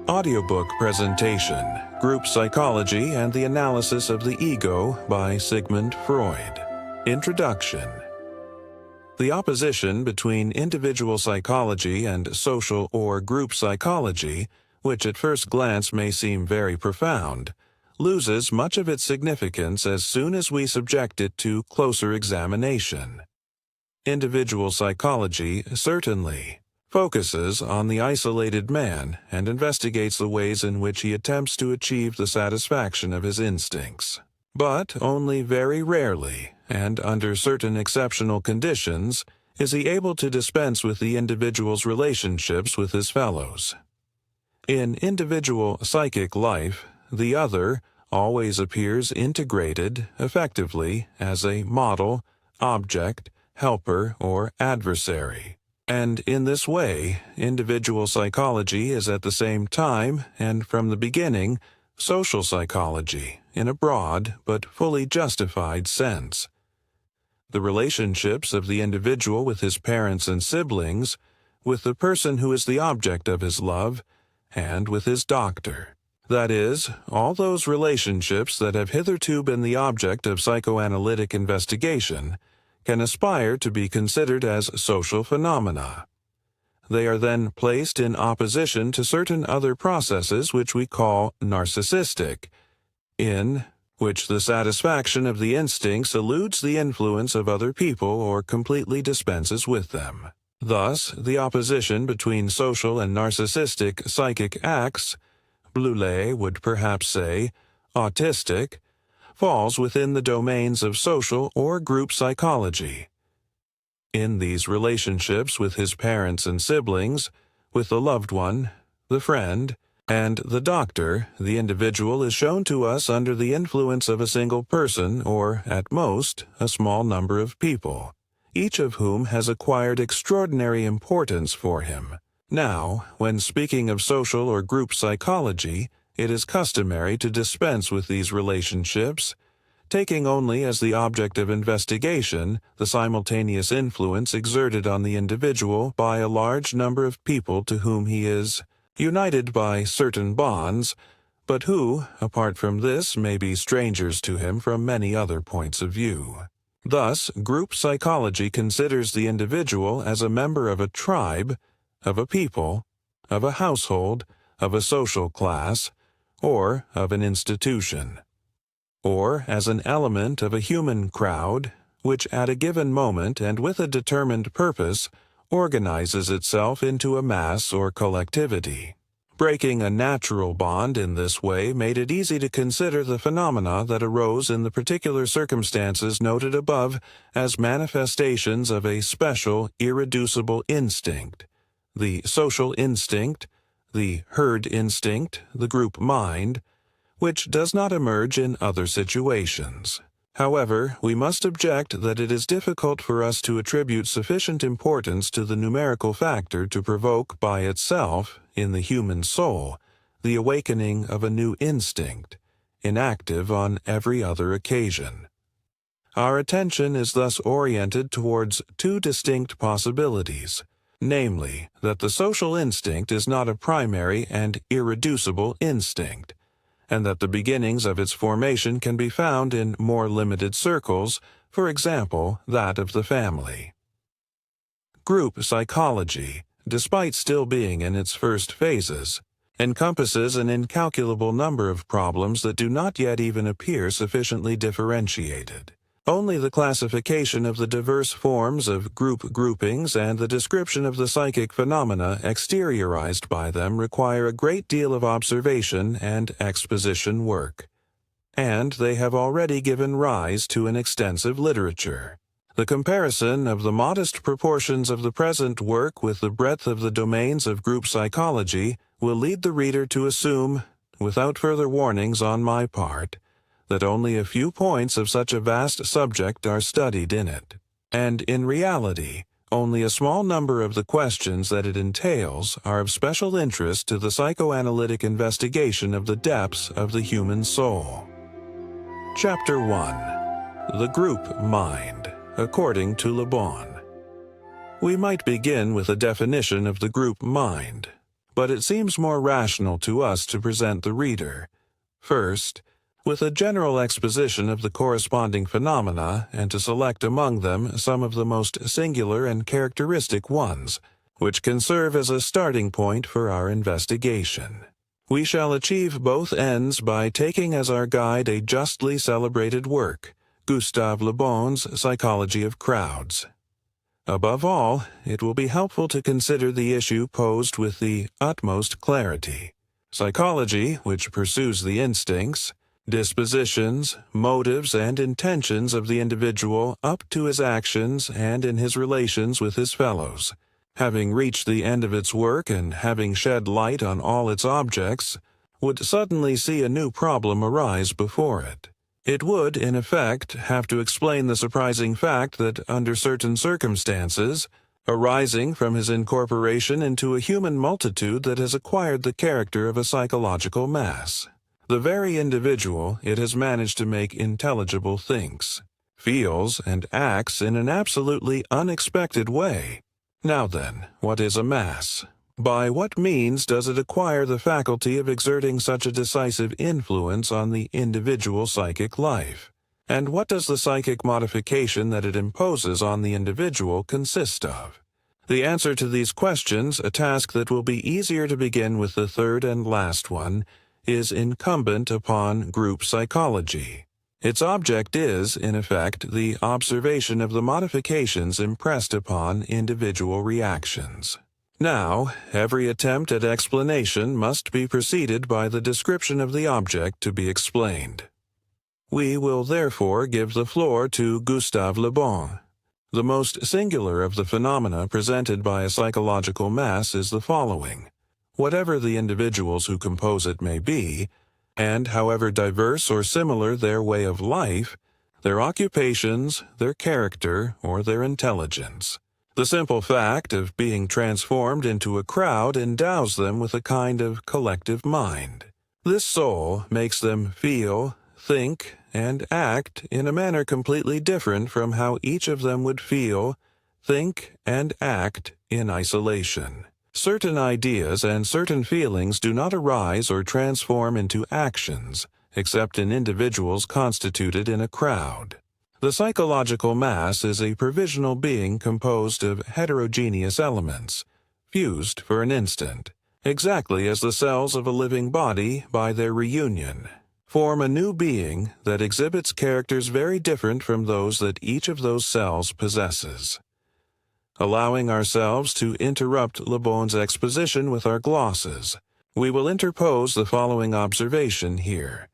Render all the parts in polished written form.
Audiobook presentation, Group Psychology and the Analysis of the Ego by Sigmund Freud. Introduction. The opposition between individual psychology and social or group psychology, which at first glance may seem very profound, loses much of its significance as soon as we subject it to closer examination. Individual psychology certainly focuses on the isolated man and investigates the ways in which he attempts to achieve the satisfaction of his instincts. But only very rarely, and under certain exceptional conditions, is he able to dispense with the individual's relationships with his fellows. In individual psychic life, the other always appears integrated, effectively, as a model, object, helper, or adversary. And in this way, individual psychology is at the same time, and from the beginning, social psychology, in a broad but fully justified sense. The relationships of the individual with his parents and siblings, with the person who is the object of his love, and with his doctor. That is, all those relationships that have hitherto been the object of psychoanalytic investigation can aspire to be considered as social phenomena. They are then placed in opposition to certain other processes which we call narcissistic, in which the satisfaction of the instincts eludes the influence of other people or completely dispenses with them. Thus, the opposition between social and narcissistic psychic acts, Bleuler would perhaps say, autistic, falls within the domains of social or group psychology. In these relationships with his parents and siblings, with the loved one, the friend, and the doctor, the individual is shown to us under the influence of a single person or, at most, a small number of people, each of whom has acquired extraordinary importance for him. Now, when speaking of social or group psychology, it is customary to dispense with these relationships, taking only as the object of investigation the simultaneous influence exerted on the individual by a large number of people to whom he is united by certain bonds, but who, apart from this, may be strangers to him from many other points of view. Thus, group psychology considers the individual as a member of a tribe, of a people, of a household, of a social class, or of an institution, or as an element of a human crowd, which at a given moment and with a determined purpose organizes itself into a mass or collectivity. Breaking a natural bond in this way made it easy to consider the phenomena that arose in the particular circumstances noted above as manifestations of a special, irreducible instinct, the social instinct, the herd instinct, the group mind, which does not emerge in other situations. However, we must object that it is difficult for us to attribute sufficient importance to the numerical factor to provoke by itself, in the human soul, the awakening of a new instinct, inactive on every other occasion. Our attention is thus oriented towards two distinct possibilities, namely, that the social instinct is not a primary and irreducible instinct, and that the beginnings of its formation can be found in more limited circles, for example, that of the family. Group psychology, despite still being in its first phases, encompasses an incalculable number of problems that do not yet even appear sufficiently differentiated. Only the classification of the diverse forms of group groupings and the description of the psychic phenomena exteriorized by them require a great deal of observation and exposition work. And they have already given rise to an extensive literature. The comparison of the modest proportions of the present work with the breadth of the domains of group psychology will lead the reader to assume, without further warnings on my part, that only a few points of such a vast subject are studied in it, and in reality, only a small number of the questions that it entails are of special interest to the psychoanalytic investigation of the depths of the human soul. Chapter 1. The Group Mind, according to Le Bon. We might begin with a definition of the group mind. but it seems more rational to us to present the reader, first, with a general exposition of the corresponding phenomena and to select among them some of the most singular and characteristic ones, which can serve as a starting point for our investigation. We shall achieve both ends by taking as our guide a justly celebrated work, Gustave Le Bon's Psychology of Crowds. Above all, it will be helpful to consider the issue posed with the utmost clarity. Psychology, which pursues the instincts, dispositions, motives, and intentions of the individual up to his actions and in his relations with his fellows, having reached the end of its work and having shed light on all its objects, would suddenly see a new problem arise before it. It would, in effect, have to explain the surprising fact that under certain circumstances, arising from his incorporation into a human multitude that has acquired the character of a psychological mass, the very individual it has managed to make intelligible thinks, feels, and acts in an absolutely unexpected way. Now then, what is a mass? By what means does it acquire the faculty of exerting such a decisive influence on the individual psychic life? And what does the psychic modification that it imposes on the individual consist of? The answer to these questions, a task that will be easier to begin with the third and last one, is incumbent upon group psychology. Its object is, in effect, the observation of the modifications impressed upon individual reactions. Now, every attempt at explanation must be preceded by the description of the object to be explained. We will therefore give the floor to Gustave Le Bon. The most singular of the phenomena presented by a psychological mass is the following. Whatever the individuals who compose it may be, and however diverse or similar their way of life, their occupations, their character, or their intelligence, the simple fact of being transformed into a crowd endows them with a kind of collective mind. This soul makes them feel, think, and act in a manner completely different from how each of them would feel, think, and act in isolation. Certain ideas and certain feelings do not arise or transform into actions, except in individuals constituted in a crowd. The psychological mass is a provisional being composed of heterogeneous elements, fused for an instant, exactly as the cells of a living body, by their reunion, form a new being that exhibits characters very different from those that each of those cells possesses. Allowing ourselves to interrupt Le Bon's exposition with our glosses, we will interpose the following observation here.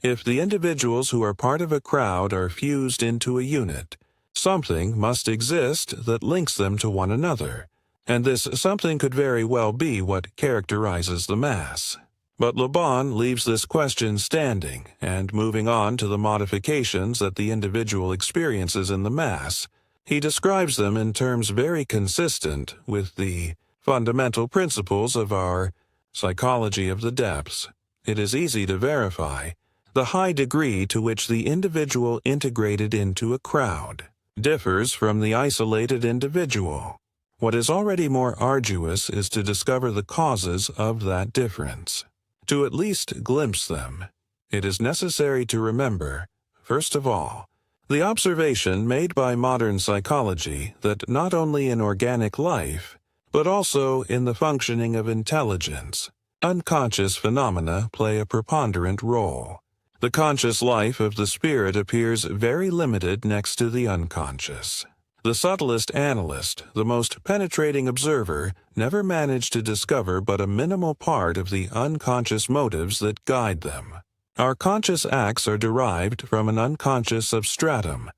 If the individuals who are part of a crowd are fused into a unit, something must exist that links them to one another, and this something could very well be what characterizes the mass. But Le Bon leaves this question standing, and moving on to the modifications that the individual experiences in the mass, he describes them in terms very consistent with the fundamental principles of our psychology of the depths. It is easy to verify the high degree to which the individual integrated into a crowd differs from the isolated individual. What is already more arduous is to discover the causes of that difference. To at least glimpse them, it is necessary to remember, first of all, the observation made by modern psychology that not only in organic life, but also in the functioning of intelligence, unconscious phenomena play a preponderant role. The conscious life of the spirit appears very limited next to the unconscious. The subtlest analyst, the most penetrating observer, never managed to discover but a minimal part of the unconscious motives that guide them. Our conscious acts are derived from an unconscious substratum,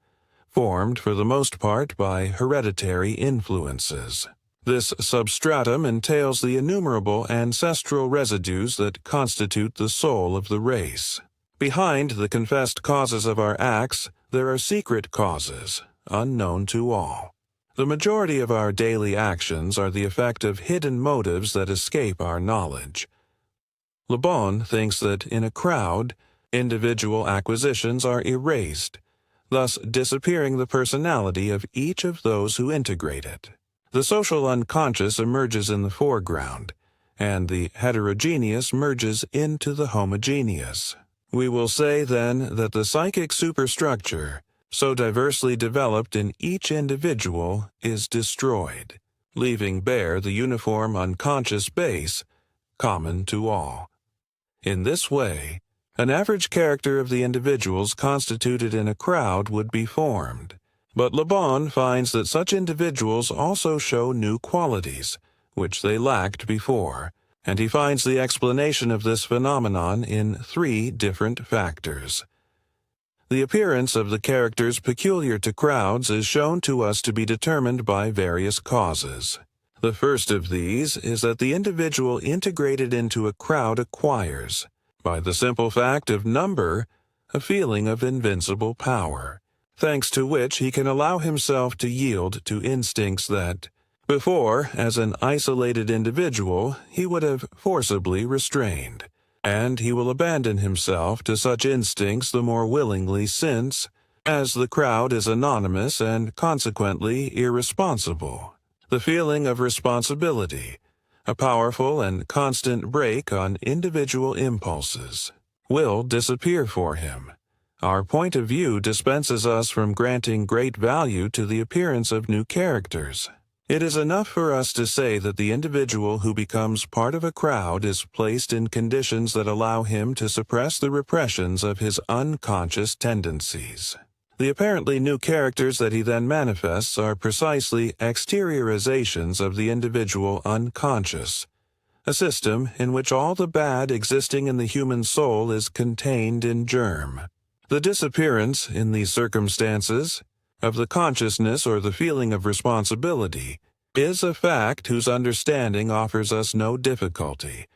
formed for the most part by hereditary influences. This substratum entails the innumerable ancestral residues that constitute the soul of the race. Behind the confessed causes of our acts, there are secret causes, unknown to all. The majority of our daily actions are the effect of hidden motives that escape our knowledge. Le Bon thinks that in a crowd, individual acquisitions are erased, thus disappearing the personality of each of those who integrate it. The social unconscious emerges in the foreground, and the heterogeneous merges into the homogeneous. We will say then that the psychic superstructure, so diversely developed in each individual, is destroyed, leaving bare the uniform unconscious base common to all. In this way, an average character of the individuals constituted in a crowd would be formed. But Le Bon finds that such individuals also show new qualities, which they lacked before, and he finds the explanation of this phenomenon in 3 different factors. The appearance of the characters peculiar to crowds is shown to us to be determined by various causes. The first of these is that the individual integrated into a crowd acquires, by the simple fact of number, a feeling of invincible power, thanks to which he can allow himself to yield to instincts that, before, as an isolated individual, he would have forcibly restrained, and he will abandon himself to such instincts the more willingly since, as the crowd is anonymous and consequently irresponsible, the feeling of responsibility, a powerful and constant brake on individual impulses, will disappear for him. Our point of view dispenses us from granting great value to the appearance of new characters. It is enough for us to say that the individual who becomes part of a crowd is placed in conditions that allow him to suppress the repressions of his unconscious tendencies. The apparently new characters that he then manifests are precisely exteriorizations of the individual unconscious, a system in which all the bad existing in the human soul is contained in germ. The disappearance, in these circumstances, of the consciousness or the feeling of responsibility is a fact whose understanding offers us no difficulty.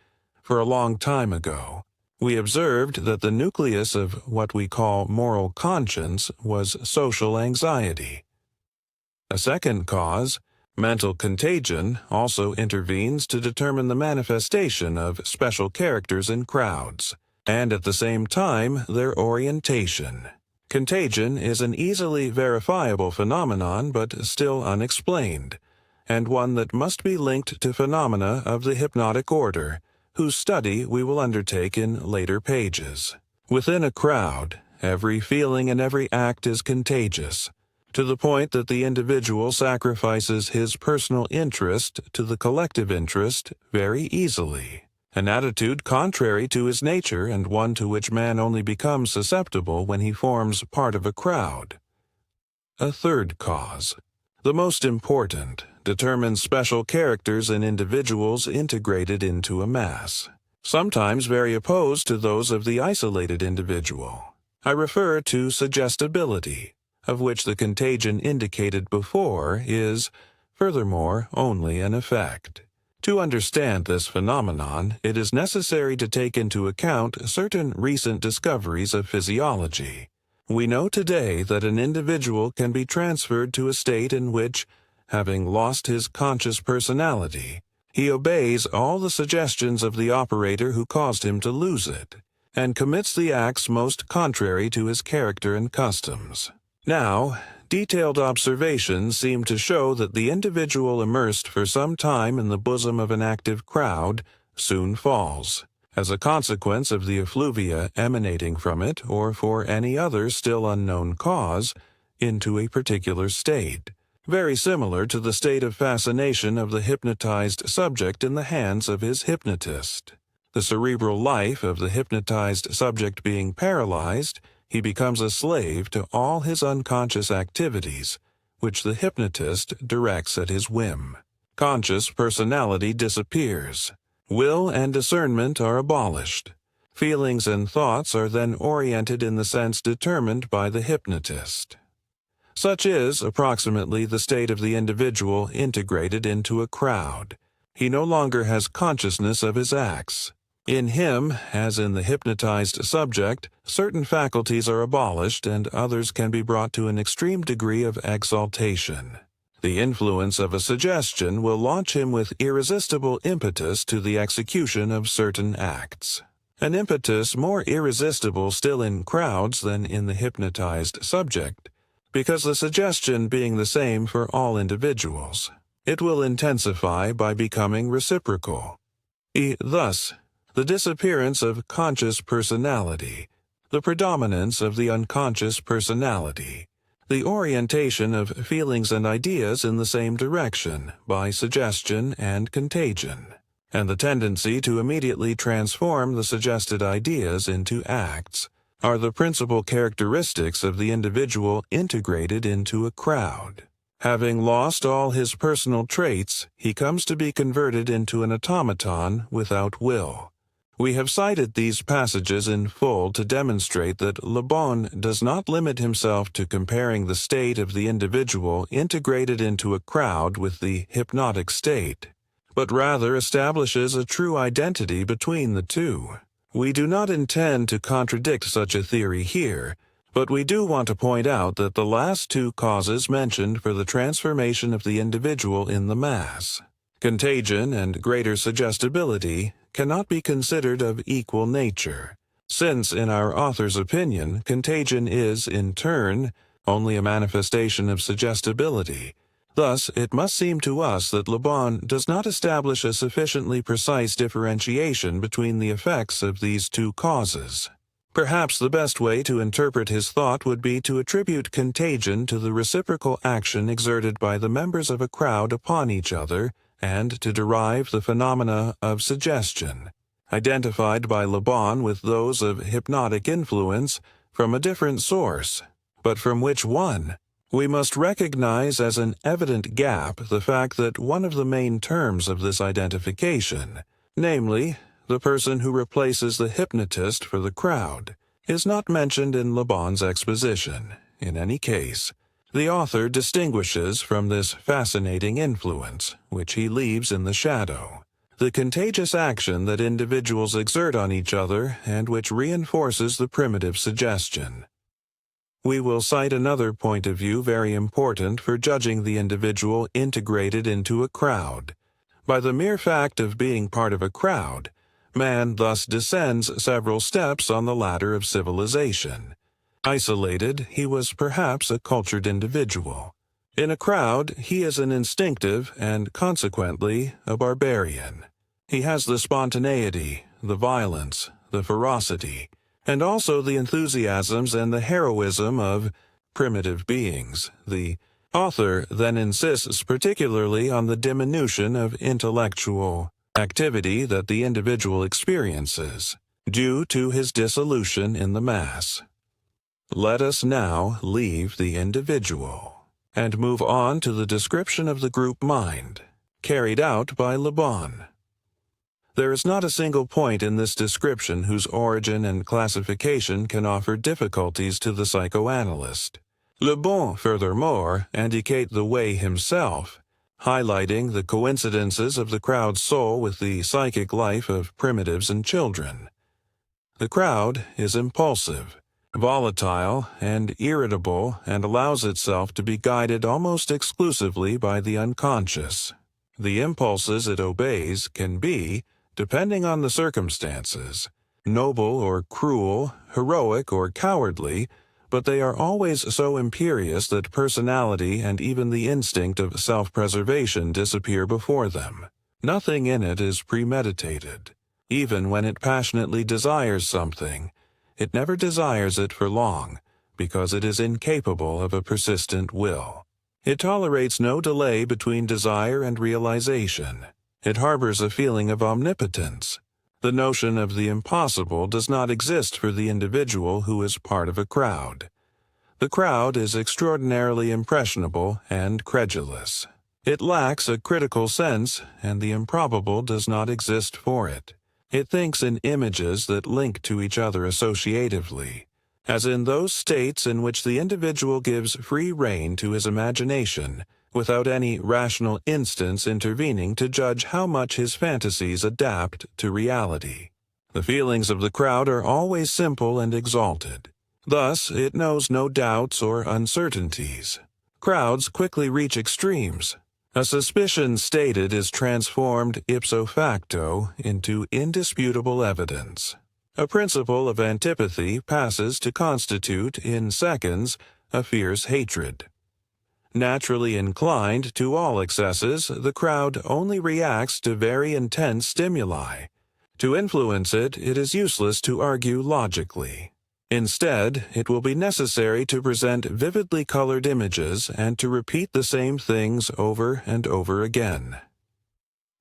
For a long time ago, we observed that the nucleus of what we call moral conscience was social anxiety. A second cause, mental contagion, also intervenes to determine the manifestation of special characters in crowds, and at the same time their orientation. Contagion is an easily verifiable phenomenon but still unexplained, and one that must be linked to phenomena of the hypnotic order, whose study we will undertake in later pages. Within a crowd, every feeling and every act is contagious, to the point that the individual sacrifices his personal interest to the collective interest very easily, an attitude contrary to his nature and one to which man only becomes susceptible when he forms part of a crowd. A third cause, the most important, determines special characters in individuals integrated into a mass, sometimes very opposed to those of the isolated individual. I refer to suggestibility, of which the contagion indicated before is, furthermore, only an effect. To understand this phenomenon, it is necessary to take into account certain recent discoveries of physiology. We know today that an individual can be transferred to a state in which, having lost his conscious personality, he obeys all the suggestions of the operator who caused him to lose it, and commits the acts most contrary to his character and customs. Now, detailed observations seem to show that the individual immersed for some time in the bosom of an active crowd soon falls, as a consequence of the effluvia emanating from it or for any other still unknown cause, into a particular state, very similar to the state of fascination of the hypnotized subject in the hands of his hypnotist. The cerebral life of the hypnotized subject being paralyzed, he becomes a slave to all his unconscious activities, which the hypnotist directs at his whim. Conscious personality disappears. Will and discernment are abolished. Feelings and thoughts are then oriented in the sense determined by the hypnotist. Such is, approximately, the state of the individual integrated into a crowd. He no longer has consciousness of his acts. In him, as in the hypnotized subject, certain faculties are abolished and others can be brought to an extreme degree of exaltation. The influence of a suggestion will launch him with irresistible impetus to the execution of certain acts. An impetus more irresistible still in crowds than in the hypnotized subject, because the suggestion being the same for all individuals. It will intensify by becoming reciprocal. Thus, the disappearance of conscious personality, the predominance of the unconscious personality, the orientation of feelings and ideas in the same direction by suggestion and contagion, and the tendency to immediately transform the suggested ideas into acts, are the principal characteristics of the individual integrated into a crowd. Having lost all his personal traits, he comes to be converted into an automaton without will. We have cited these passages in full to demonstrate that Le Bon does not limit himself to comparing the state of the individual integrated into a crowd with the hypnotic state, but rather establishes a true identity between the two. We do not intend to contradict such a theory here, but we do want to point out that the last two causes mentioned for the transformation of the individual in the mass, contagion and greater suggestibility, cannot be considered of equal nature, since in our author's opinion, contagion is, in turn, only a manifestation of suggestibility. Thus, it must seem to us that Le Bon does not establish a sufficiently precise differentiation between the effects of these two causes. Perhaps the best way to interpret his thought would be to attribute contagion to the reciprocal action exerted by the members of a crowd upon each other, and to derive the phenomena of suggestion, identified by Le Bon with those of hypnotic influence, from a different source, but from which one? We must recognize as an evident gap the fact that one of the main terms of this identification, namely, the person who replaces the hypnotist for the crowd, is not mentioned in Le Bon's exposition. In any case, the author distinguishes from this fascinating influence, which he leaves in the shadow, the contagious action that individuals exert on each other and which reinforces the primitive suggestion. We will cite another point of view very important for judging the individual integrated into a crowd. By the mere fact of being part of a crowd, man thus descends several steps on the ladder of civilization. Isolated, he was perhaps a cultured individual. In a crowd, he is an instinctive and, consequently, a barbarian. He has the spontaneity, the violence, the ferocity, and also the enthusiasms and the heroism of primitive beings. The author then insists particularly on the diminution of intellectual activity that the individual experiences, due to his dissolution in the mass. Let us now leave the individual, and move on to the description of the group mind, carried out by Le Bon. There is not a single point in this description whose origin and classification can offer difficulties to the psychoanalyst. Le Bon, furthermore, indicate the way himself, highlighting the coincidences of the crowd's soul with the psychic life of primitives and children. The crowd is impulsive, volatile, and irritable, and allows itself to be guided almost exclusively by the unconscious. The impulses it obeys can be, depending on the circumstances, noble or cruel, heroic or cowardly, but they are always so imperious that personality and even the instinct of self-preservation disappear before them. Nothing in it is premeditated. Even when it passionately desires something, it never desires it for long, because it is incapable of a persistent will. It tolerates no delay between desire and realization. It harbors a feeling of omnipotence. The notion of the impossible does not exist for the individual who is part of a crowd. The crowd is extraordinarily impressionable and credulous. It lacks a critical sense, and the improbable does not exist for it. It thinks in images that link to each other associatively, as in those states in which the individual gives free rein to his imagination, without any rational instance intervening to judge how much his fantasies adapt to reality. The feelings of the crowd are always simple and exalted. Thus, it knows no doubts or uncertainties. Crowds quickly reach extremes. A suspicion stated is transformed ipso facto into indisputable evidence. A principle of antipathy passes to constitute, in seconds, a fierce hatred. Naturally inclined to all excesses, the crowd only reacts to very intense stimuli. To influence it, it is useless to argue logically. Instead, it will be necessary to present vividly colored images and to repeat the same things over and over again.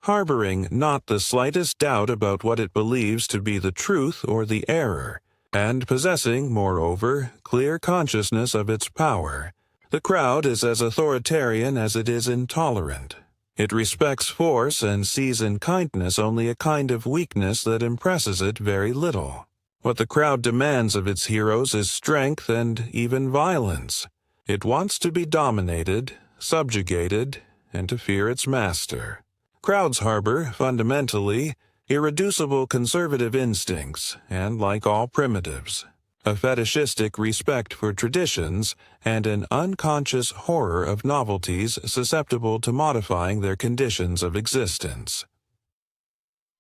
Harboring not the slightest doubt about what it believes to be the truth or the error, and possessing, moreover, clear consciousness of its power, the crowd is as authoritarian as it is intolerant. It respects force and sees in kindness only a kind of weakness that impresses it very little. What the crowd demands of its heroes is strength and even violence. It wants to be dominated, subjugated, and to fear its master. Crowds harbor, fundamentally, irreducible conservative instincts, and, like all primitives, a fetishistic respect for traditions and an unconscious horror of novelties susceptible to modifying their conditions of existence.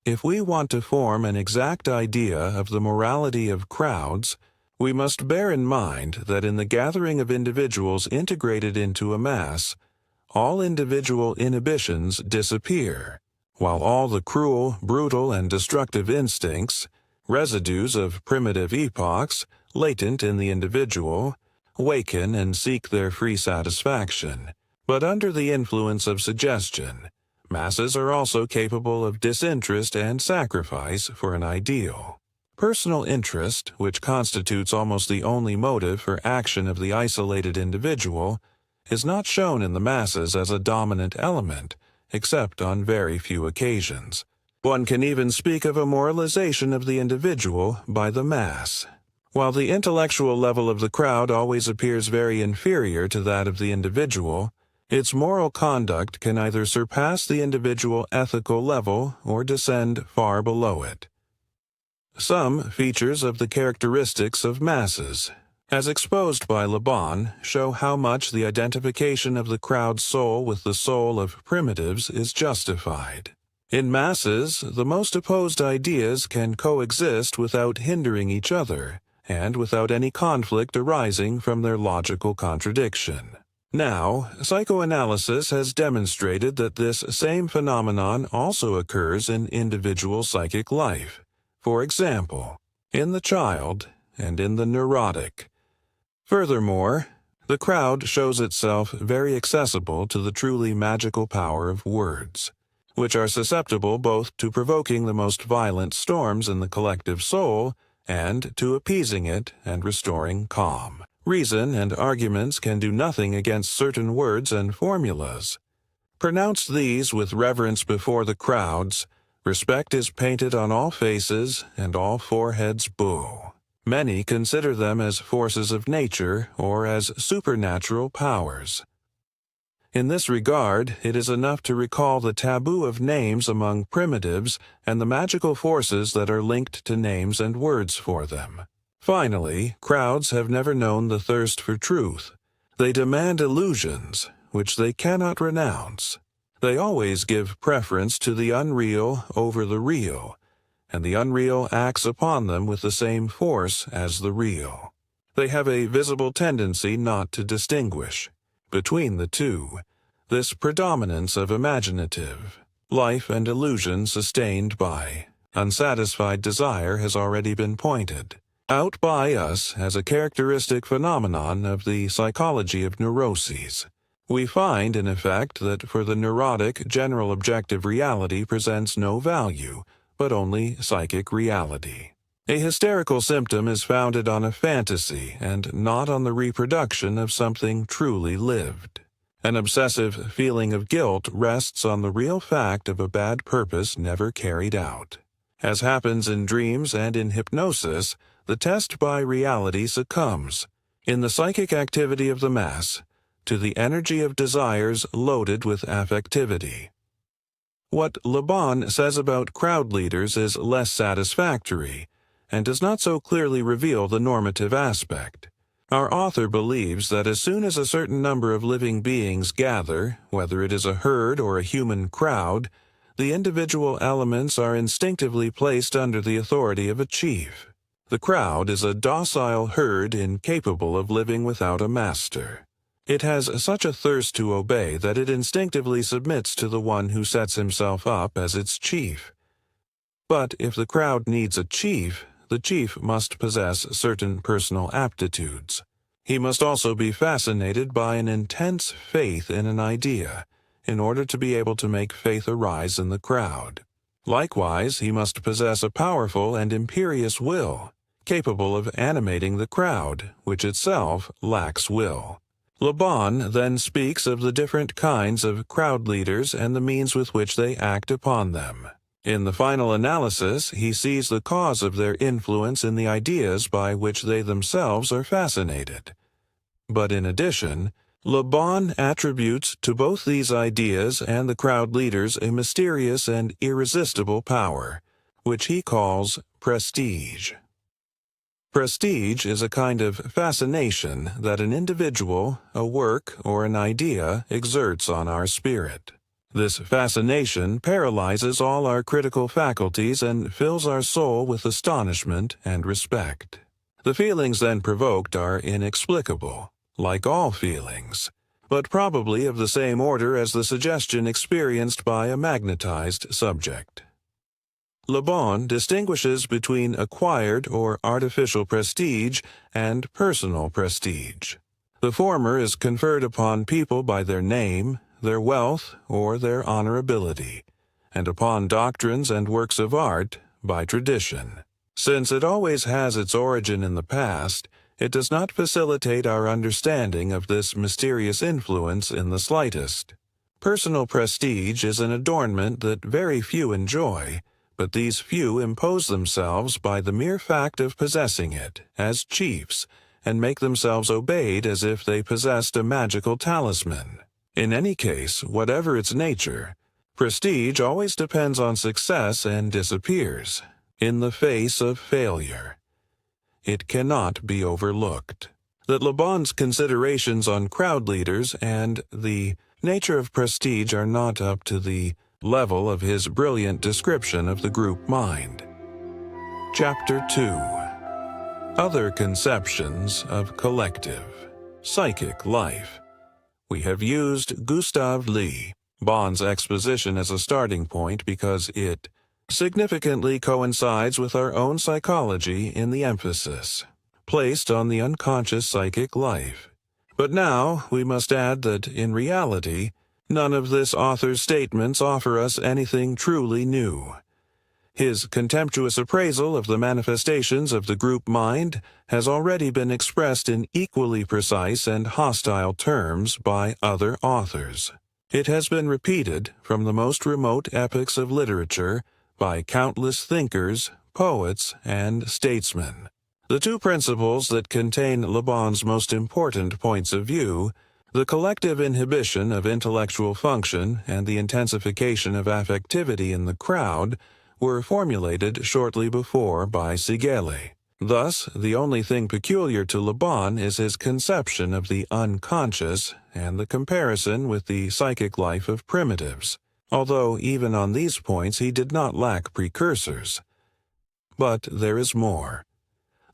If we want to form an exact idea of the morality of crowds, we must bear in mind that in the gathering of individuals integrated into a mass, all individual inhibitions disappear, while all the cruel, brutal, and destructive instincts, residues of primitive epochs, latent in the individual, waken and seek their free satisfaction. But under the influence of suggestion, masses are also capable of disinterest and sacrifice for an ideal. Personal interest, which constitutes almost the only motive for action of the isolated individual, is not shown in the masses as a dominant element, except on very few occasions. One can even speak of a moralization of the individual by the mass. While the intellectual level of the crowd always appears very inferior to that of the individual, its moral conduct can either surpass the individual ethical level or descend far below it. Some features of the characteristics of masses, as exposed by Le Bon, show how much the identification of the crowd's soul with the soul of primitives is justified. In masses, the most opposed ideas can coexist without hindering each other, and without any conflict arising from their logical contradiction. Now, psychoanalysis has demonstrated that this same phenomenon also occurs in individual psychic life. For example, in the child and in the neurotic. Furthermore, the crowd shows itself very accessible to the truly magical power of words, which are susceptible both to provoking the most violent storms in the collective soul and to appeasing it and restoring calm. Reason and arguments can do nothing against certain words and formulas. Pronounce these with reverence before the crowds, respect is painted on all faces and all foreheads boo. Many consider them as forces of nature or as supernatural powers. In this regard, it is enough to recall the taboo of names among primitives and the magical forces that are linked to names and words for them. Finally, crowds have never known the thirst for truth. They demand illusions, which they cannot renounce. They always give preference to the unreal over the real, and the unreal acts upon them with the same force as the real. They have a visible tendency not to distinguish between the two, this predominance of imaginative, life and illusion sustained by unsatisfied desire has already been pointed out by us as a characteristic phenomenon of the psychology of neuroses. We find, in effect, that for the neurotic, general objective reality presents no value, but only psychic reality. A hysterical symptom is founded on a fantasy and not on the reproduction of something truly lived. An obsessive feeling of guilt rests on the real fact of a bad purpose never carried out. As happens in dreams and in hypnosis, the test by reality succumbs, in the psychic activity of the mass, to the energy of desires loaded with affectivity. What Le Bon says about crowd leaders is less satisfactory, and does not so clearly reveal the normative aspect. Our author believes that as soon as a certain number of living beings gather, whether it is a herd or a human crowd, the individual elements are instinctively placed under the authority of a chief. The crowd is a docile herd incapable of living without a master. It has such a thirst to obey that it instinctively submits to the one who sets himself up as its chief. But if the crowd needs a chief, the chief must possess certain personal aptitudes. He must also be fascinated by an intense faith in an idea, in order to be able to make faith arise in the crowd. Likewise, he must possess a powerful and imperious will, capable of animating the crowd, which itself lacks will. Le Bon then speaks of the different kinds of crowd leaders and the means with which they act upon them. In the final analysis, he sees the cause of their influence in the ideas by which they themselves are fascinated. But in addition, Le Bon attributes to both these ideas and the crowd leaders a mysterious and irresistible power, which he calls prestige. Prestige is a kind of fascination that an individual, a work, or an idea exerts on our spirit. This fascination paralyzes all our critical faculties and fills our soul with astonishment and respect. The feelings then provoked are inexplicable, like all feelings, but probably of the same order as the suggestion experienced by a magnetized subject. Le Bon distinguishes between acquired or artificial prestige and personal prestige. The former is conferred upon people by their name, their wealth, or their honorability, and upon doctrines and works of art by tradition. Since it always has its origin in the past, it does not facilitate our understanding of this mysterious influence in the slightest. Personal prestige is an adornment that very few enjoy, but these few impose themselves by the mere fact of possessing it, as chiefs, and make themselves obeyed as if they possessed a magical talisman. In any case, whatever its nature, prestige always depends on success and disappears in the face of failure. It cannot be overlooked that Le Bon's considerations on crowd leaders and the nature of prestige are not up to the level of his brilliant description of the group mind. Chapter 2. Other conceptions of collective, psychic life. We have used Gustav Le Bon's exposition as a starting point because it significantly coincides with our own psychology in the emphasis placed on the unconscious psychic life. But now we must add that, in reality, none of this author's statements offer us anything truly new. His contemptuous appraisal of the manifestations of the group mind has already been expressed in equally precise and hostile terms by other authors. It has been repeated from the most remote epochs of literature by countless thinkers, poets, and statesmen. The two principles that contain Le Bon's most important points of view, the collective inhibition of intellectual function and the intensification of affectivity in the crowd, were formulated shortly before by Sigele. Thus, the only thing peculiar to Le Bon is his conception of the unconscious and the comparison with the psychic life of primitives, although even on these points he did not lack precursors. But there is more.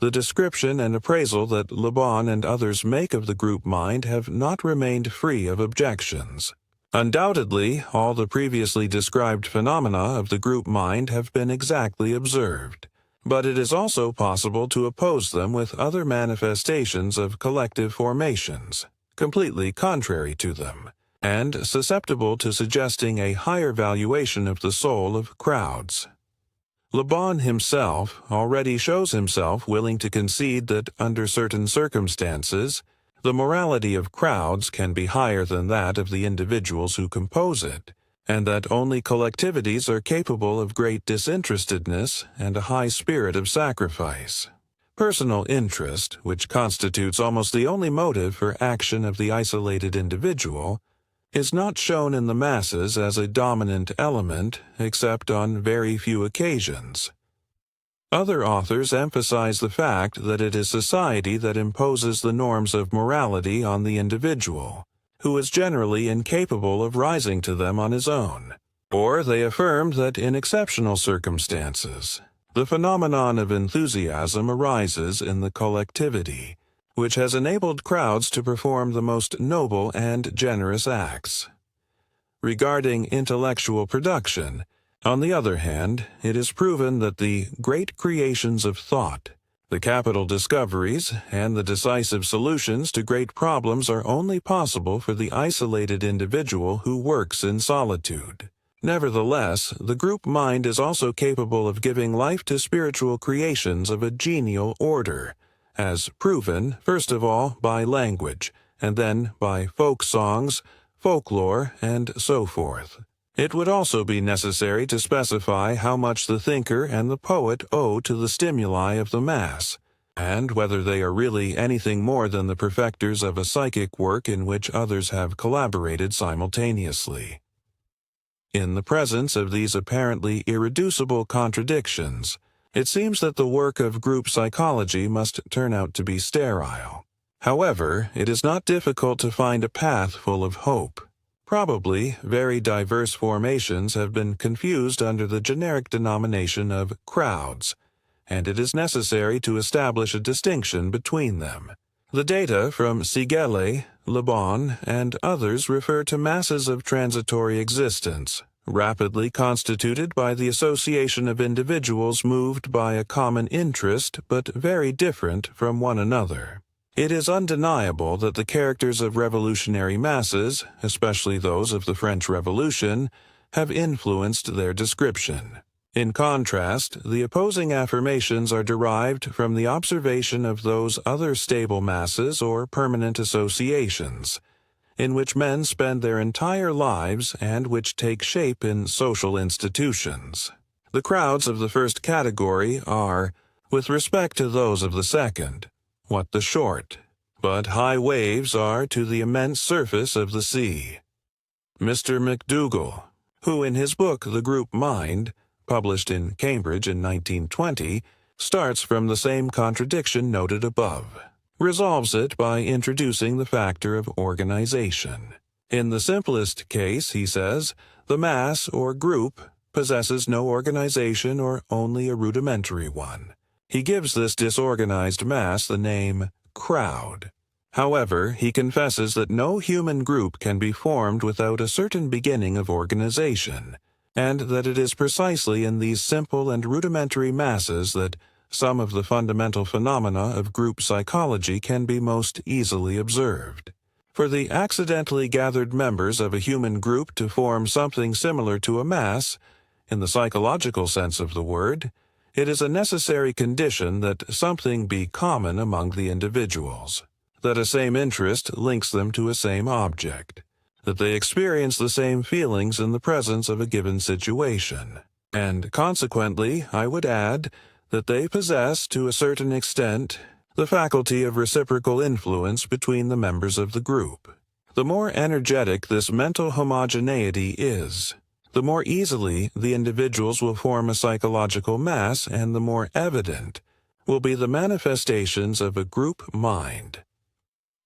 The description and appraisal that Le Bon and others make of the group mind have not remained free of objections. Undoubtedly, all the previously described phenomena of the group mind have been exactly observed, but it is also possible to oppose them with other manifestations of collective formations, completely contrary to them, and susceptible to suggesting a higher valuation of the soul of crowds. Le Bon himself already shows himself willing to concede that under certain circumstances, the morality of crowds can be higher than that of the individuals who compose it, and that only collectivities are capable of great disinterestedness and a high spirit of sacrifice. Personal interest, which constitutes almost the only motive for action of the isolated individual, is not shown in the masses as a dominant element except on very few occasions. Other authors emphasize the fact that it is society that imposes the norms of morality on the individual, who is generally incapable of rising to them on his own. Or they affirm that in exceptional circumstances, the phenomenon of enthusiasm arises in the collectivity, which has enabled crowds to perform the most noble and generous acts. Regarding intellectual production, on the other hand, it is proven that the great creations of thought, the capital discoveries, and the decisive solutions to great problems are only possible for the isolated individual who works in solitude. Nevertheless, the group mind is also capable of giving life to spiritual creations of a genial order, as proven, first of all, by language, and then by folk songs, folklore, and so forth. It would also be necessary to specify how much the thinker and the poet owe to the stimuli of the mass, and whether they are really anything more than the perfecters of a psychic work in which others have collaborated simultaneously. In the presence of these apparently irreducible contradictions, it seems that the work of group psychology must turn out to be sterile. However, it is not difficult to find a path full of hope. Probably, very diverse formations have been confused under the generic denomination of crowds, and it is necessary to establish a distinction between them. The data from Siegele, Le Bon, and others refer to masses of transitory existence, rapidly constituted by the association of individuals moved by a common interest but very different from one another. It is undeniable that the characters of revolutionary masses, especially those of the French Revolution, have influenced their description. In contrast, the opposing affirmations are derived from the observation of those other stable masses or permanent associations, in which men spend their entire lives and which take shape in social institutions. The crowds of the first category are, with respect to those of the second, what the short, but high waves are to the immense surface of the sea. Mr. McDougall, who in his book The Group Mind, published in Cambridge in 1920, starts from the same contradiction noted above, resolves it by introducing the factor of organization. In the simplest case, he says, the mass or group possesses no organization or only a rudimentary one. He gives this disorganized mass the name crowd. However, he confesses that no human group can be formed without a certain beginning of organization, and that it is precisely in these simple and rudimentary masses that some of the fundamental phenomena of group psychology can be most easily observed. For the accidentally gathered members of a human group to form something similar to a mass, in the psychological sense of the word, it is a necessary condition that something be common among the individuals, that a same interest links them to a same object, that they experience the same feelings in the presence of a given situation, and consequently, I would add, that they possess, to a certain extent, the faculty of reciprocal influence between the members of the group. The more energetic this mental homogeneity is, the more easily the individuals will form a psychological mass, and the more evident will be the manifestations of a group mind.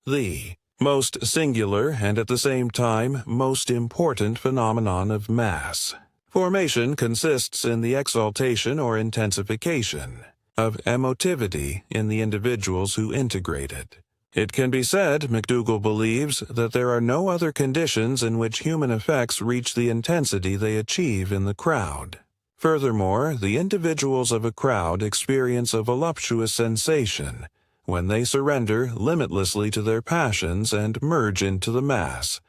The most singular and at the same time most important phenomenon of mass formation consists in the exaltation or intensification of emotivity in the individuals who integrate it. It can be said, McDougall believes, that there are no other conditions in which human effects reach the intensity they achieve in the crowd. Furthermore, the individuals of a crowd experience a voluptuous sensation when they surrender limitlessly to their passions and merge into the mass,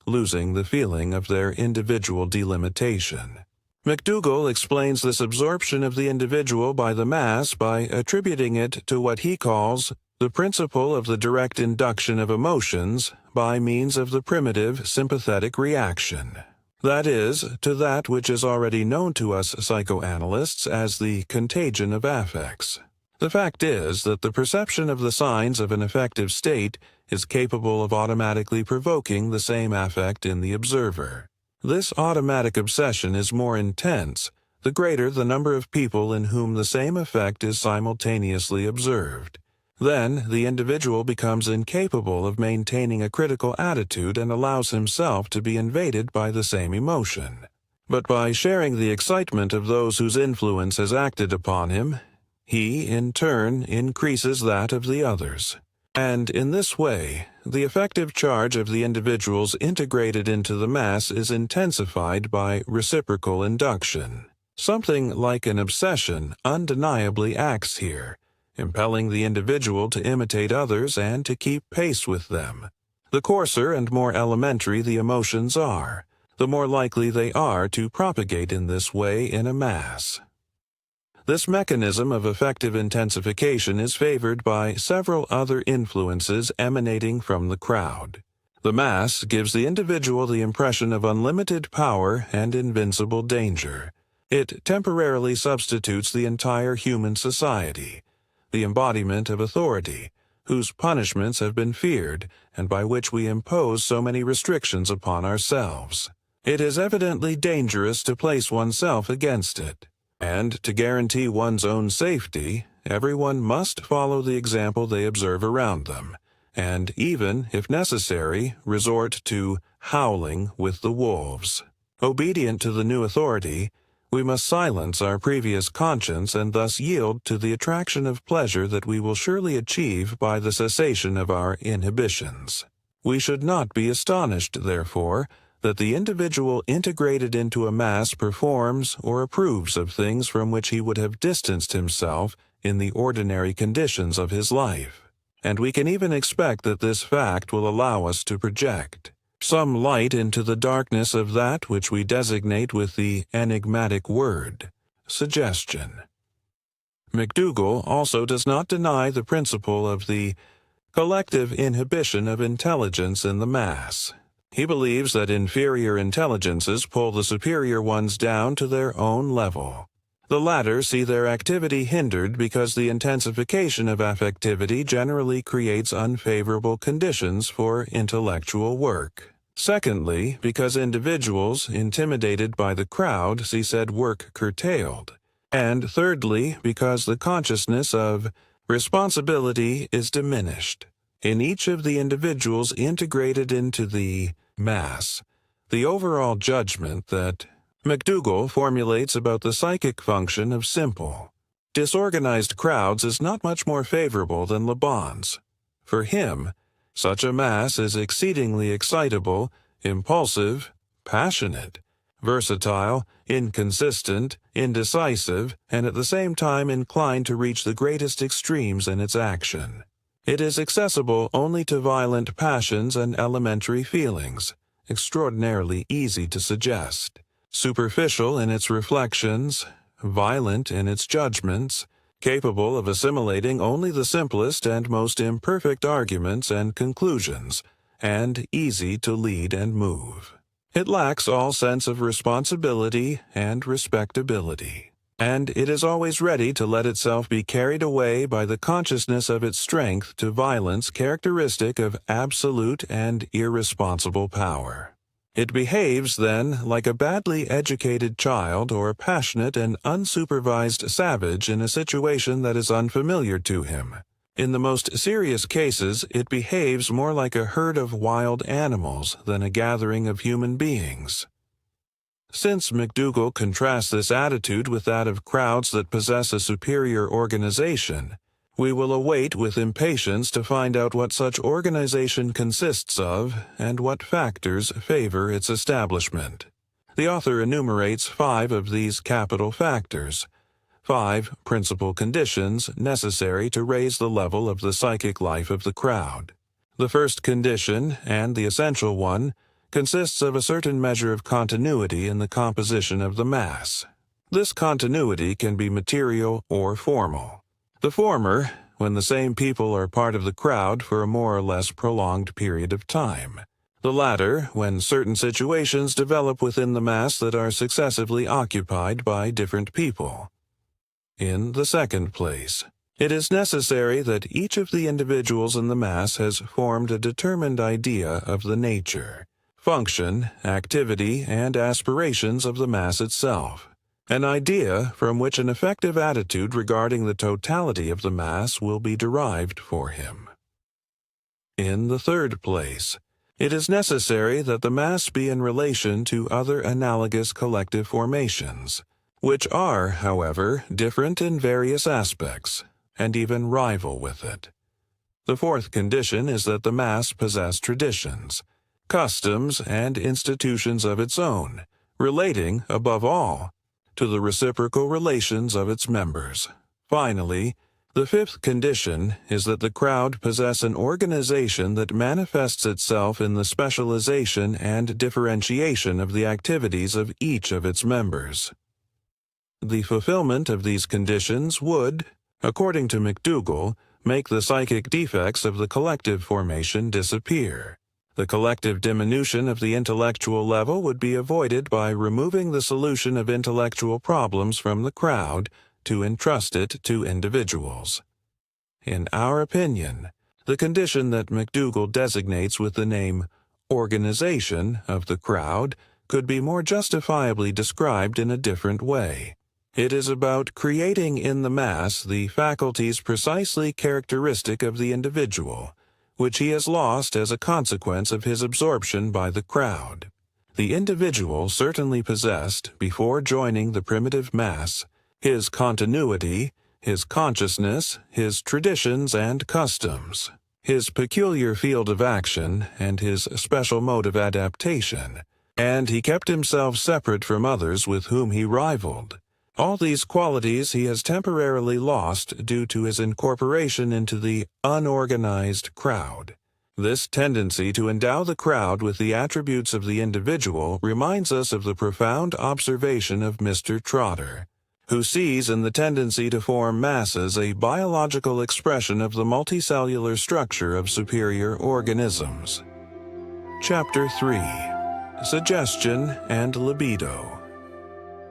losing the feeling of their individual delimitation. McDougall explains this absorption of the individual by the mass by attributing it to what he calls the principle of the direct induction of emotions by means of the primitive sympathetic reaction. That is, to that which is already known to us psychoanalysts as the contagion of affects. The fact is that the perception of the signs of an affective state is capable of automatically provoking the same affect in the observer. This automatic obsession is more intense the greater the number of people in whom the same effect is simultaneously observed. Then the individual becomes incapable of maintaining a critical attitude and allows himself to be invaded by the same emotion. But by sharing the excitement of those whose influence has acted upon him, he, in turn, increases that of the others. And in this way, the effective charge of the individuals integrated into the mass is intensified by reciprocal induction. Something like an obsession undeniably acts here, impelling the individual to imitate others and to keep pace with them. The coarser and more elementary the emotions are, the more likely they are to propagate in this way in a mass. This mechanism of effective intensification is favored by several other influences emanating from the crowd. The mass gives the individual the impression of unlimited power and invincible danger. It temporarily substitutes the entire human society, the embodiment of authority, whose punishments have been feared and by which we impose so many restrictions upon ourselves. It is evidently dangerous to place oneself against it. And to guarantee one's own safety, everyone must follow the example they observe around them, and even, if necessary, resort to howling with the wolves. Obedient to the new authority, we must silence our previous conscience and thus yield to the attraction of pleasure that we will surely achieve by the cessation of our inhibitions. We should not be astonished, therefore, that the individual integrated into a mass performs or approves of things from which he would have distanced himself in the ordinary conditions of his life. And we can even expect that this fact will allow us to project some light into the darkness of that which we designate with the enigmatic word, suggestion. McDougall also does not deny the principle of the collective inhibition of intelligence in the mass. He believes that inferior intelligences pull the superior ones down to their own level. The latter see their activity hindered because the intensification of affectivity generally creates unfavorable conditions for intellectual work. Secondly, because individuals, intimidated by the crowd, see said work curtailed. And thirdly, because the consciousness of responsibility is diminished. In each of the individuals integrated into the mass, the overall judgment that McDougall formulates about the psychic function of simple, disorganized crowds is not much more favorable than Le Bon's. For him, such a mass is exceedingly excitable, impulsive, passionate, versatile, inconsistent, indecisive, and at the same time inclined to reach the greatest extremes in its action. It is accessible only to violent passions and elementary feelings, extraordinarily easy to suggest, superficial in its reflections, violent in its judgments, capable of assimilating only the simplest and most imperfect arguments and conclusions, and easy to lead and move. It lacks all sense of responsibility and respectability, and it is always ready to let itself be carried away by the consciousness of its strength to violence characteristic of absolute and irresponsible power. It behaves, then, like a badly educated child or a passionate and unsupervised savage in a situation that is unfamiliar to him. In the most serious cases, it behaves more like a herd of wild animals than a gathering of human beings. Since McDougall contrasts this attitude with that of crowds that possess a superior organization, we will await with impatience to find out what such organization consists of and what factors favor its establishment. The author enumerates 5 of these capital factors, 5 principal conditions necessary to raise the level of the psychic life of the crowd. The first condition, and the essential one, consists of a certain measure of continuity in the composition of the mass. This continuity can be material or formal. The former, when the same people are part of the crowd for a more or less prolonged period of time. The latter, when certain situations develop within the mass that are successively occupied by different people. In the second place, it is necessary that each of the individuals in the mass has formed a determined idea of the nature, function, activity, and aspirations of the mass itself, an idea from which an effective attitude regarding the totality of the mass will be derived for him. In the third place, it is necessary that the mass be in relation to other analogous collective formations, which are, however, different in various aspects, and even rival with it. The fourth condition is that the mass possess traditions, customs, and institutions of its own, relating, above all, to the reciprocal relations of its members. Finally, the fifth condition is that the crowd possess an organization that manifests itself in the specialization and differentiation of the activities of each of its members. The fulfillment of these conditions would, according to McDougall, make the psychic defects of the collective formation disappear. The collective diminution of the intellectual level would be avoided by removing the solution of intellectual problems from the crowd to entrust it to individuals. In our opinion, the condition that McDougall designates with the name organization of the crowd could be more justifiably described in a different way. It is about creating in the mass the faculties precisely characteristic of the individual, which he has lost as a consequence of his absorption by the crowd. The individual certainly possessed, before joining the primitive mass, his continuity, his consciousness, his traditions and customs, his peculiar field of action, and his special mode of adaptation, and he kept himself separate from others with whom he rivaled. All these qualities he has temporarily lost due to his incorporation into the unorganized crowd. This tendency to endow the crowd with the attributes of the individual reminds us of the profound observation of Mr. Trotter, who sees in the tendency to form masses a biological expression of the multicellular structure of superior organisms. Chapter 3. Suggestion and Libido.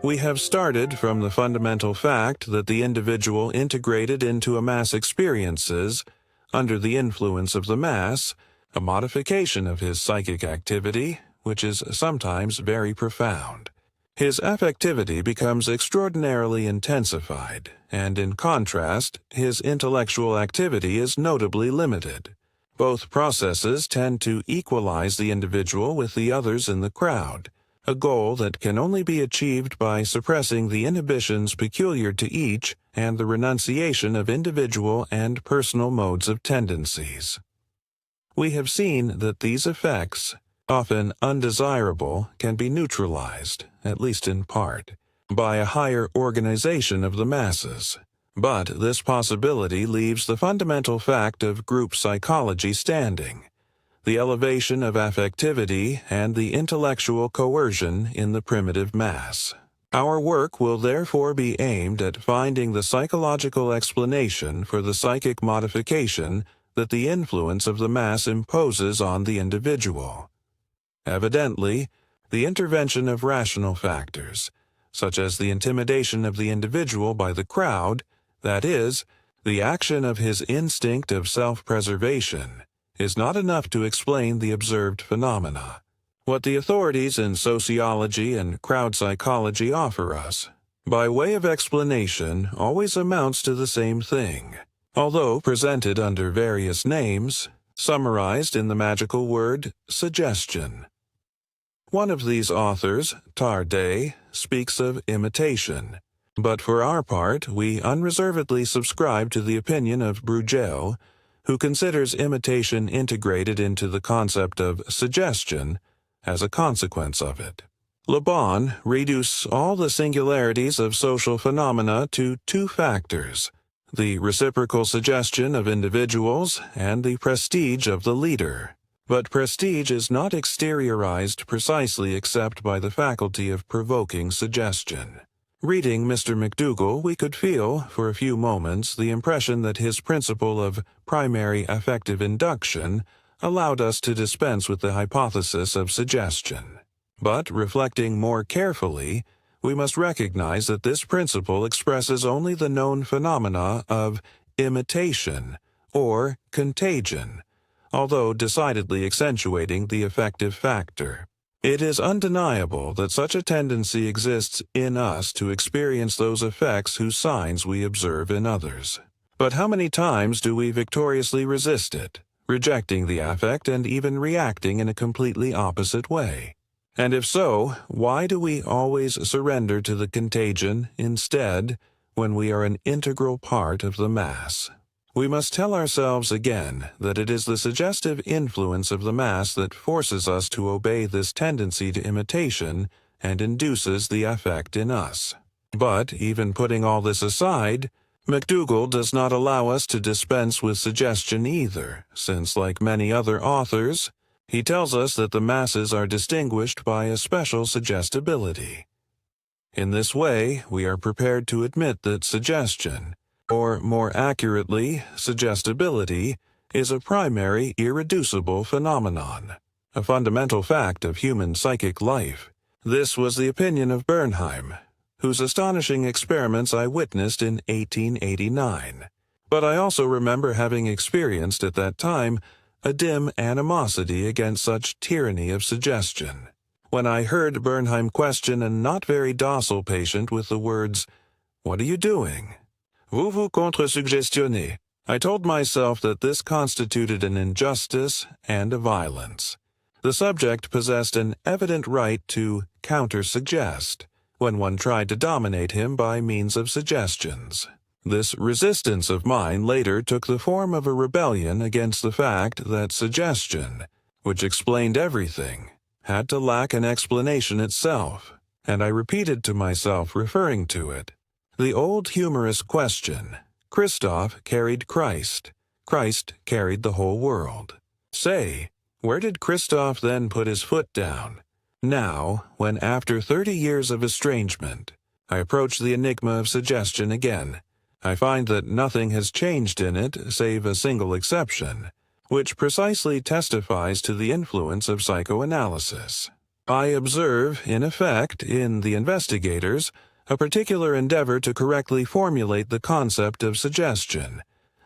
We have started from the fundamental fact that the individual integrated into a mass experiences, under the influence of the mass, a modification of his psychic activity, which is sometimes very profound. His affectivity becomes extraordinarily intensified, and in contrast, his intellectual activity is notably limited. Both processes tend to equalize the individual with the others in the crowd, a goal that can only be achieved by suppressing the inhibitions peculiar to each and the renunciation of individual and personal modes of tendencies. We have seen that these effects, often undesirable, can be neutralized, at least in part, by a higher organization of the masses. But this possibility leaves the fundamental fact of group psychology standing, the elevation of affectivity and the intellectual coercion in the primitive mass. Our work will therefore be aimed at finding the psychological explanation for the psychic modification that the influence of the mass imposes on the individual. Evidently, the intervention of rational factors, such as the intimidation of the individual by the crowd, that is, the action of his instinct of self-preservation, is not enough to explain the observed phenomena. What the authorities in sociology and crowd psychology offer us, by way of explanation, always amounts to the same thing, although presented under various names, summarized in the magical word suggestion. One of these authors, Tarde, speaks of imitation, but for our part we unreservedly subscribe to the opinion of Bruegel, who considers imitation integrated into the concept of suggestion as a consequence of it. Le Bon reduces all the singularities of social phenomena to two factors, the reciprocal suggestion of individuals and the prestige of the leader. But prestige is not exteriorized precisely except by the faculty of provoking suggestion. Reading Mr. McDougall, we could feel, for a few moments, the impression that his principle of primary affective induction allowed us to dispense with the hypothesis of suggestion. But, reflecting more carefully, we must recognize that this principle expresses only the known phenomena of imitation or contagion, although decidedly accentuating the affective factor. It is undeniable that such a tendency exists in us to experience those effects whose signs we observe in others. But how many times do we victoriously resist it, rejecting the affect and even reacting in a completely opposite way? And if so, why do we always surrender to the contagion instead, when we are an integral part of the mass? we must tell ourselves again that it is the suggestive influence of the mass that forces us to obey this tendency to imitation and induces the affect in us. But, even putting all this aside, McDougall does not allow us to dispense with suggestion either, since, like many other authors, he tells us that the masses are distinguished by a special suggestibility. In this way, we are prepared to admit that suggestion, or more accurately, suggestibility, is a primary, irreducible phenomenon, a fundamental fact of human psychic life. This was the opinion of Bernheim, whose astonishing experiments I witnessed in 1889. But I also remember having experienced at that time a dim animosity against such tyranny of suggestion. When I heard Bernheim question a not very docile patient with the words, "What are you doing? Vous vous contre-suggestionnez," I told myself that this constituted an injustice and a violence. The subject possessed an evident right to counter-suggest when one tried to dominate him by means of suggestions. This resistance of mine later took the form of a rebellion against the fact that suggestion, which explained everything, had to lack an explanation itself, and I repeated to myself, referring to it, the old humorous question, Christoph carried Christ, Christ carried the whole world. Say, where did Christoph then put his foot down? Now, when after 30 years of estrangement, I approach the enigma of suggestion again, I find that nothing has changed in it save a single exception, which precisely testifies to the influence of psychoanalysis. I observe, in effect, in the investigators, a particular endeavor to correctly formulate the concept of suggestion,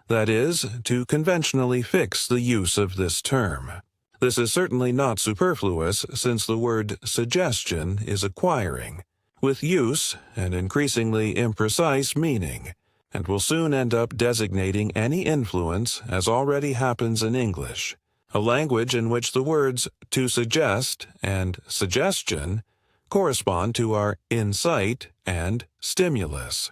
that is, to conventionally fix the use of this term. This is certainly not superfluous, since the word suggestion is acquiring, with use, an increasingly imprecise meaning, and will soon end up designating any influence, as already happens in English, a language in which the words to suggest and suggestion correspond to our insight and stimulus.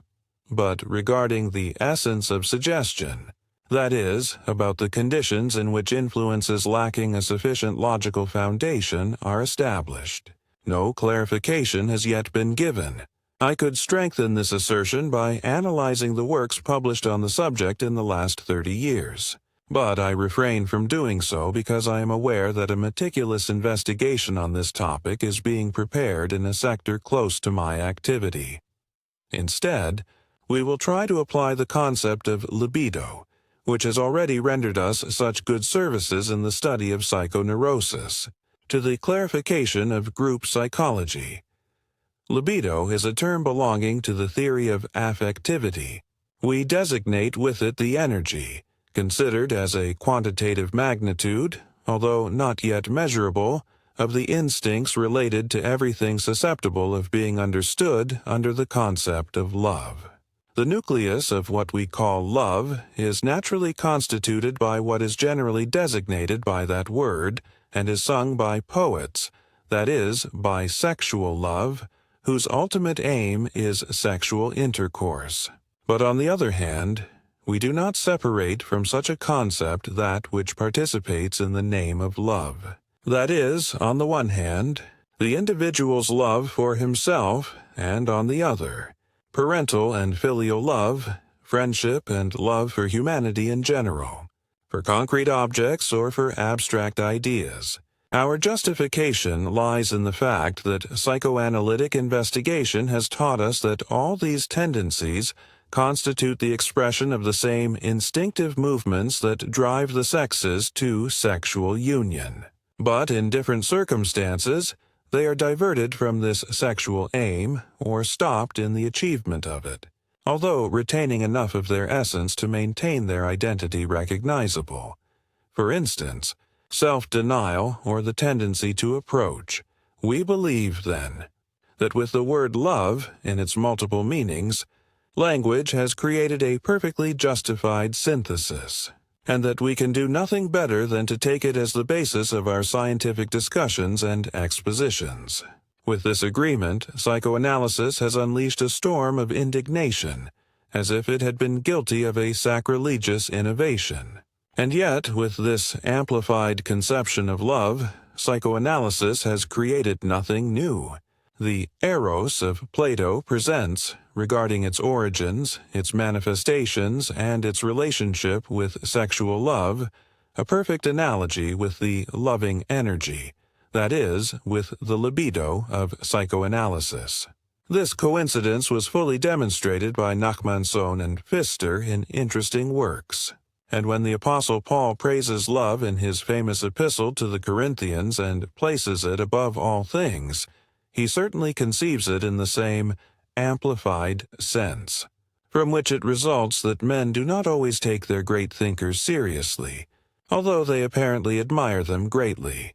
But regarding the essence of suggestion, that is, about the conditions in which influences lacking a sufficient logical foundation are established, no clarification has yet been given. I could strengthen this assertion by analyzing the works published on the subject in the last 30 years. But I refrain from doing so because I am aware that a meticulous investigation on this topic is being prepared in a sector close to my activity. Instead, we will try to apply the concept of libido, which has already rendered us such good services in the study of psychoneurosis, to the clarification of group psychology. Libido is a term belonging to the theory of affectivity. We designate with it the energy, considered as a quantitative magnitude, although not yet measurable, of the instincts related to everything susceptible of being understood under the concept of love. The nucleus of what we call love is naturally constituted by what is generally designated by that word and is sung by poets, that is, by sexual love, whose ultimate aim is sexual intercourse. But on the other hand, we do not separate from such a concept that which participates in the name of love. That is, on the one hand, the individual's love for himself, and on the other, parental and filial love, friendship and love for humanity in general, for concrete objects or for abstract ideas. Our justification lies in the fact that psychoanalytic investigation has taught us that all these tendencies constitute the expression of the same instinctive movements that drive the sexes to sexual union. But in different circumstances, they are diverted from this sexual aim or stopped in the achievement of it, although retaining enough of their essence to maintain their identity recognizable. For instance, self-denial or the tendency to approach. We believe, then, that with the word love, in its multiple meanings, language has created a perfectly justified synthesis, and that we can do nothing better than to take it as the basis of our scientific discussions and expositions. With this agreement, psychoanalysis has unleashed a storm of indignation, as if it had been guilty of a sacrilegious innovation. And yet, with this amplified conception of love, psychoanalysis has created nothing new. The eros of Plato presents, regarding its origins, its manifestations, and its relationship with sexual love, a perfect analogy with the loving energy, that is, with the libido of psychoanalysis. This coincidence was fully demonstrated by Nachmanson and Pfister in interesting works. And when the Apostle Paul praises love in his famous epistle to the Corinthians and places it above all things, he certainly conceives it in the same amplified sense, from which it results that men do not always take their great thinkers seriously, although they apparently admire them greatly.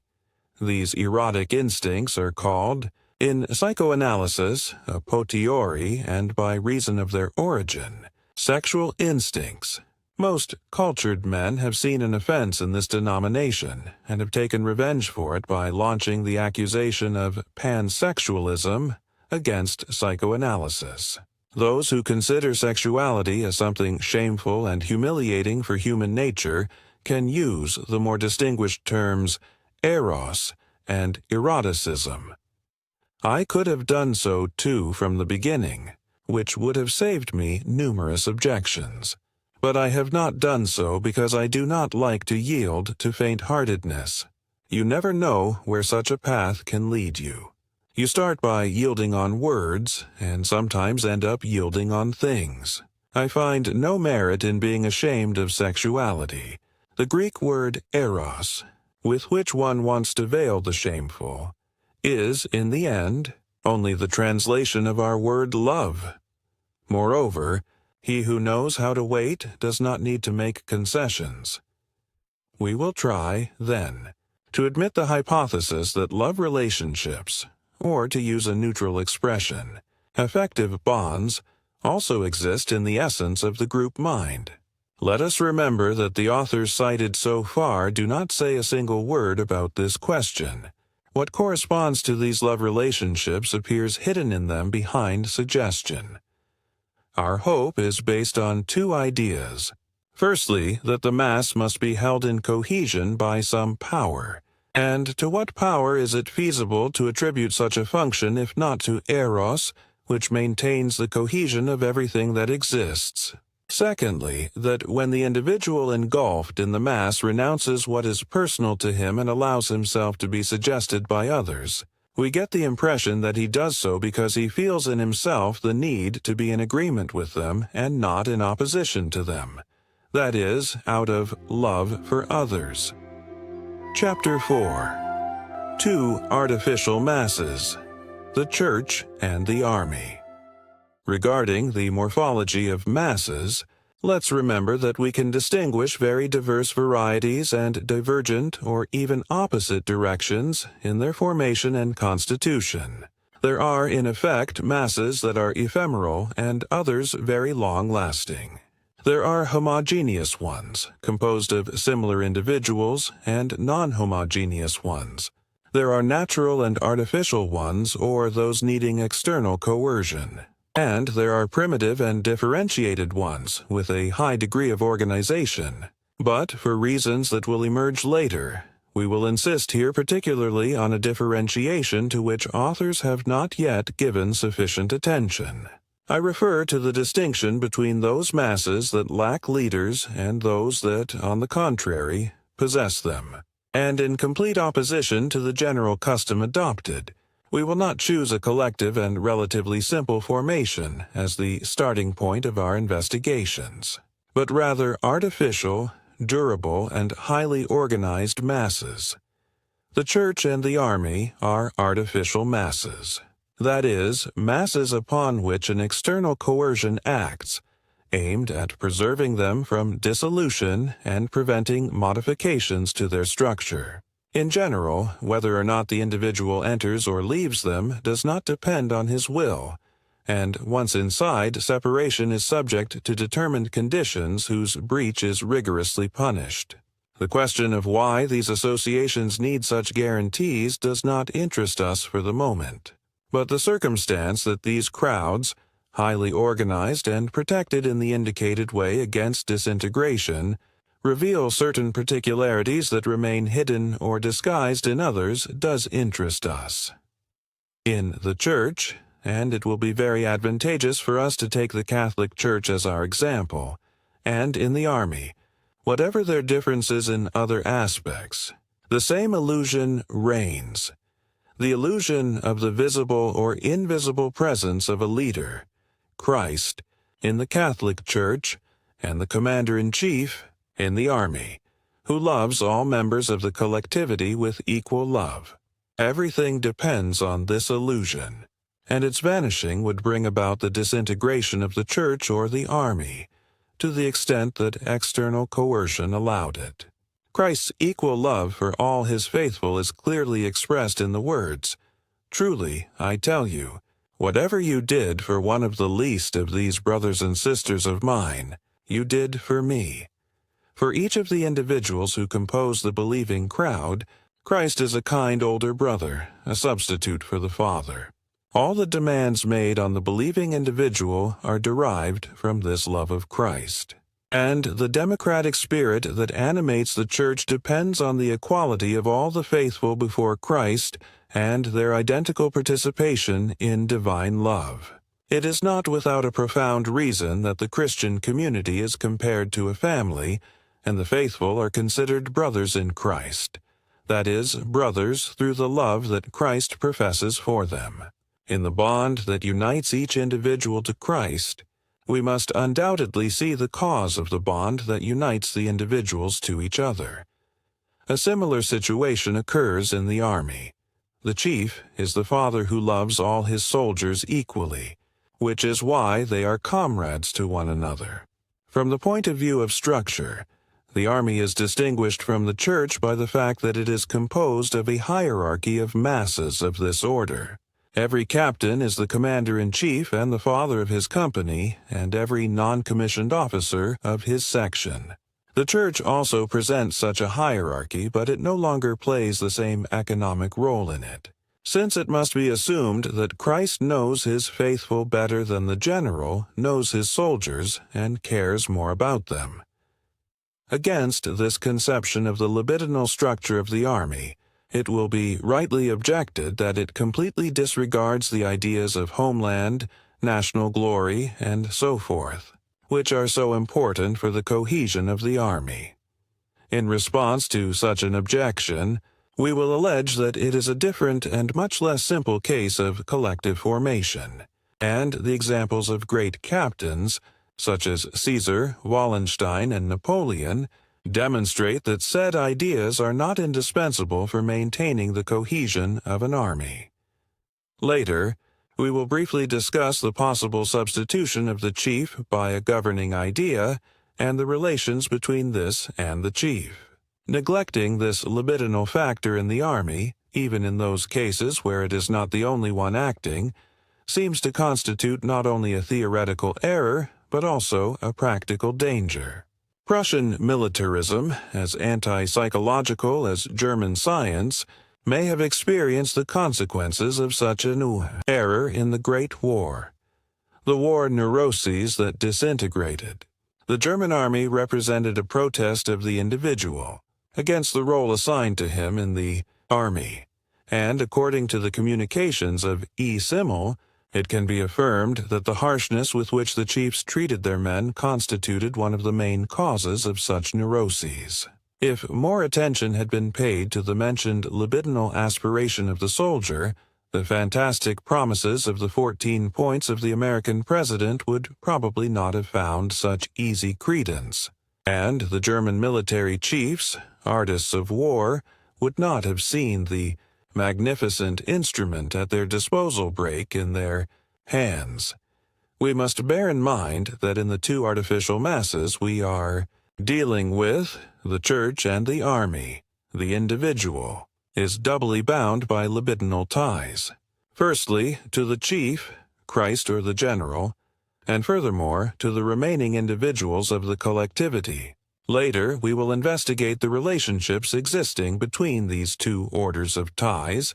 These erotic instincts are called, in psychoanalysis, a potiori, and by reason of their origin, sexual instincts. Most cultured men have seen an offense in this denomination, and have taken revenge for it by launching the accusation of pansexualism against psychoanalysis. Those who consider sexuality as something shameful and humiliating for human nature can use the more distinguished terms eros and eroticism. I could have done so too from the beginning, which would have saved me numerous objections. But I have not done so because I do not like to yield to faint-heartedness. You never know where such a path can lead you. You start by yielding on words, and sometimes end up yielding on things. I find no merit in being ashamed of sexuality. The Greek word eros, with which one wants to veil the shameful, is, in the end, only the translation of our word love. Moreover, he who knows how to wait does not need to make concessions. We will try, then, to admit the hypothesis that love relationships, or to use a neutral expression, affective bonds, also exist in the essence of the group mind. Let us remember that the authors cited so far do not say a single word about this question. What corresponds to these love relationships appears hidden in them behind suggestion. Our hope is based on two ideas. Firstly, that the mass must be held in cohesion by some power. And to what power is it feasible to attribute such a function if not to eros, which maintains the cohesion of everything that exists? Secondly, that when the individual engulfed in the mass renounces what is personal to him and allows himself to be suggested by others, we get the impression that he does so because he feels in himself the need to be in agreement with them and not in opposition to them. That is, out of love for others. Chapter 4. Two artificial masses, the Church and the Army. Regarding the morphology of masses, let's remember that we can distinguish very diverse varieties and divergent or even opposite directions in their formation and constitution. There are, in effect, masses that are ephemeral and others very long-lasting. There are homogeneous ones, composed of similar individuals, and non-homogeneous ones. There are natural and artificial ones, or those needing external coercion. And there are primitive and differentiated ones with a high degree of organization. But, for reasons that will emerge later, we will insist here particularly on a differentiation to which authors have not yet given sufficient attention. I refer to the distinction between those masses that lack leaders and those that, on the contrary, possess them. And in complete opposition to the general custom adopted, we will not choose a collective and relatively simple formation as the starting point of our investigations, but rather artificial, durable, and highly organized masses. The Church and the Army are artificial masses. That is, masses upon which an external coercion acts, aimed at preserving them from dissolution and preventing modifications to their structure. In general, whether or not the individual enters or leaves them does not depend on his will, and once inside, separation is subject to determined conditions whose breach is rigorously punished. The question of why these associations need such guarantees does not interest us for the moment, but the circumstance that these crowds, highly organized and protected in the indicated way against disintegration, reveal certain particularities that remain hidden or disguised in others does interest us. In the Church, and it will be very advantageous for us to take the Catholic Church as our example, and in the Army, whatever their differences in other aspects, the same illusion reigns. The illusion of the visible or invisible presence of a leader, Christ, in the Catholic Church, and the Commander-in-Chief in the Army, who loves all members of the collectivity with equal love. Everything depends on this illusion, and its vanishing would bring about the disintegration of the Church or the Army, to the extent that external coercion allowed it. Christ's equal love for all his faithful is clearly expressed in the words, "Truly, I tell you, whatever you did for one of the least of these brothers and sisters of mine, you did for me." For each of the individuals who compose the believing crowd, Christ is a kind older brother, a substitute for the Father. All the demands made on the believing individual are derived from this love of Christ. And the democratic spirit that animates the Church depends on the equality of all the faithful before Christ and their identical participation in divine love. It is not without a profound reason that the Christian community is compared to a family, and the faithful are considered brothers in Christ, that is, brothers through the love that Christ professes for them. In the bond that unites each individual to Christ, we must undoubtedly see the cause of the bond that unites the individuals to each other. A similar situation occurs in the Army. The chief is the father who loves all his soldiers equally, which is why they are comrades to one another. From the point of view of structure, the Army is distinguished from the Church by the fact that it is composed of a hierarchy of masses of this order. Every captain is the commander-in-chief and the father of his company, and every non-commissioned officer of his section. The Church also presents such a hierarchy, but it no longer plays the same economic role in it, since it must be assumed that Christ knows his faithful better than the general knows his soldiers and cares more about them. Against this conception of the libidinal structure of the Army, it will be rightly objected that it completely disregards the ideas of homeland, national glory, and so forth, which are so important for the cohesion of the Army. In response to such an objection, we will allege that it is a different and much less simple case of collective formation, and the examples of great captains, such as Caesar, Wallenstein, and Napoleon, demonstrate that said ideas are not indispensable for maintaining the cohesion of an army. Later, we will briefly discuss the possible substitution of the chief by a governing idea and the relations between this and the chief. Neglecting this libidinal factor in the army, even in those cases where it is not the only one acting, seems to constitute not only a theoretical error, but also a practical danger. Prussian militarism, as anti-psychological as German science, may have experienced the consequences of such an error in the Great War. The war neuroses that disintegrated. The German army represented a protest of the individual against the role assigned to him in the army, and according to the communications of E. Simmel, it can be affirmed that the harshness with which the chiefs treated their men constituted one of the main causes of such neuroses. If more attention had been paid to the mentioned libidinal aspiration of the soldier, the fantastic promises of the 14 points of the American president would probably not have found such easy credence, and the German military chiefs, artists of war, would not have seen the magnificent instrument at their disposal break in their hands. We must bear in mind that in the two artificial masses we are dealing with, the church and the army, the individual is doubly bound by libidinal ties. Firstly, to the chief, Christ or the general, and furthermore, to the remaining individuals of the collectivity. Later, we will investigate the relationships existing between these two orders of ties,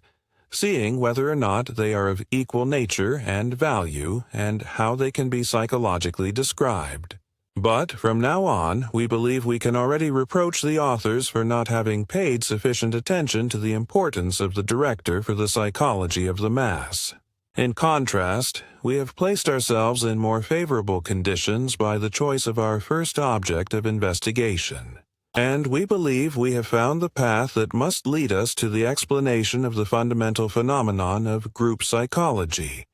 seeing whether or not they are of equal nature and value and how they can be psychologically described. But from now on, we believe we can already reproach the authors for not having paid sufficient attention to the importance of the director for the psychology of the mass. In contrast, we have placed ourselves in more favorable conditions by the choice of our first object of investigation. And we believe we have found the path that must lead us to the explanation of the fundamental phenomenon of group psychology,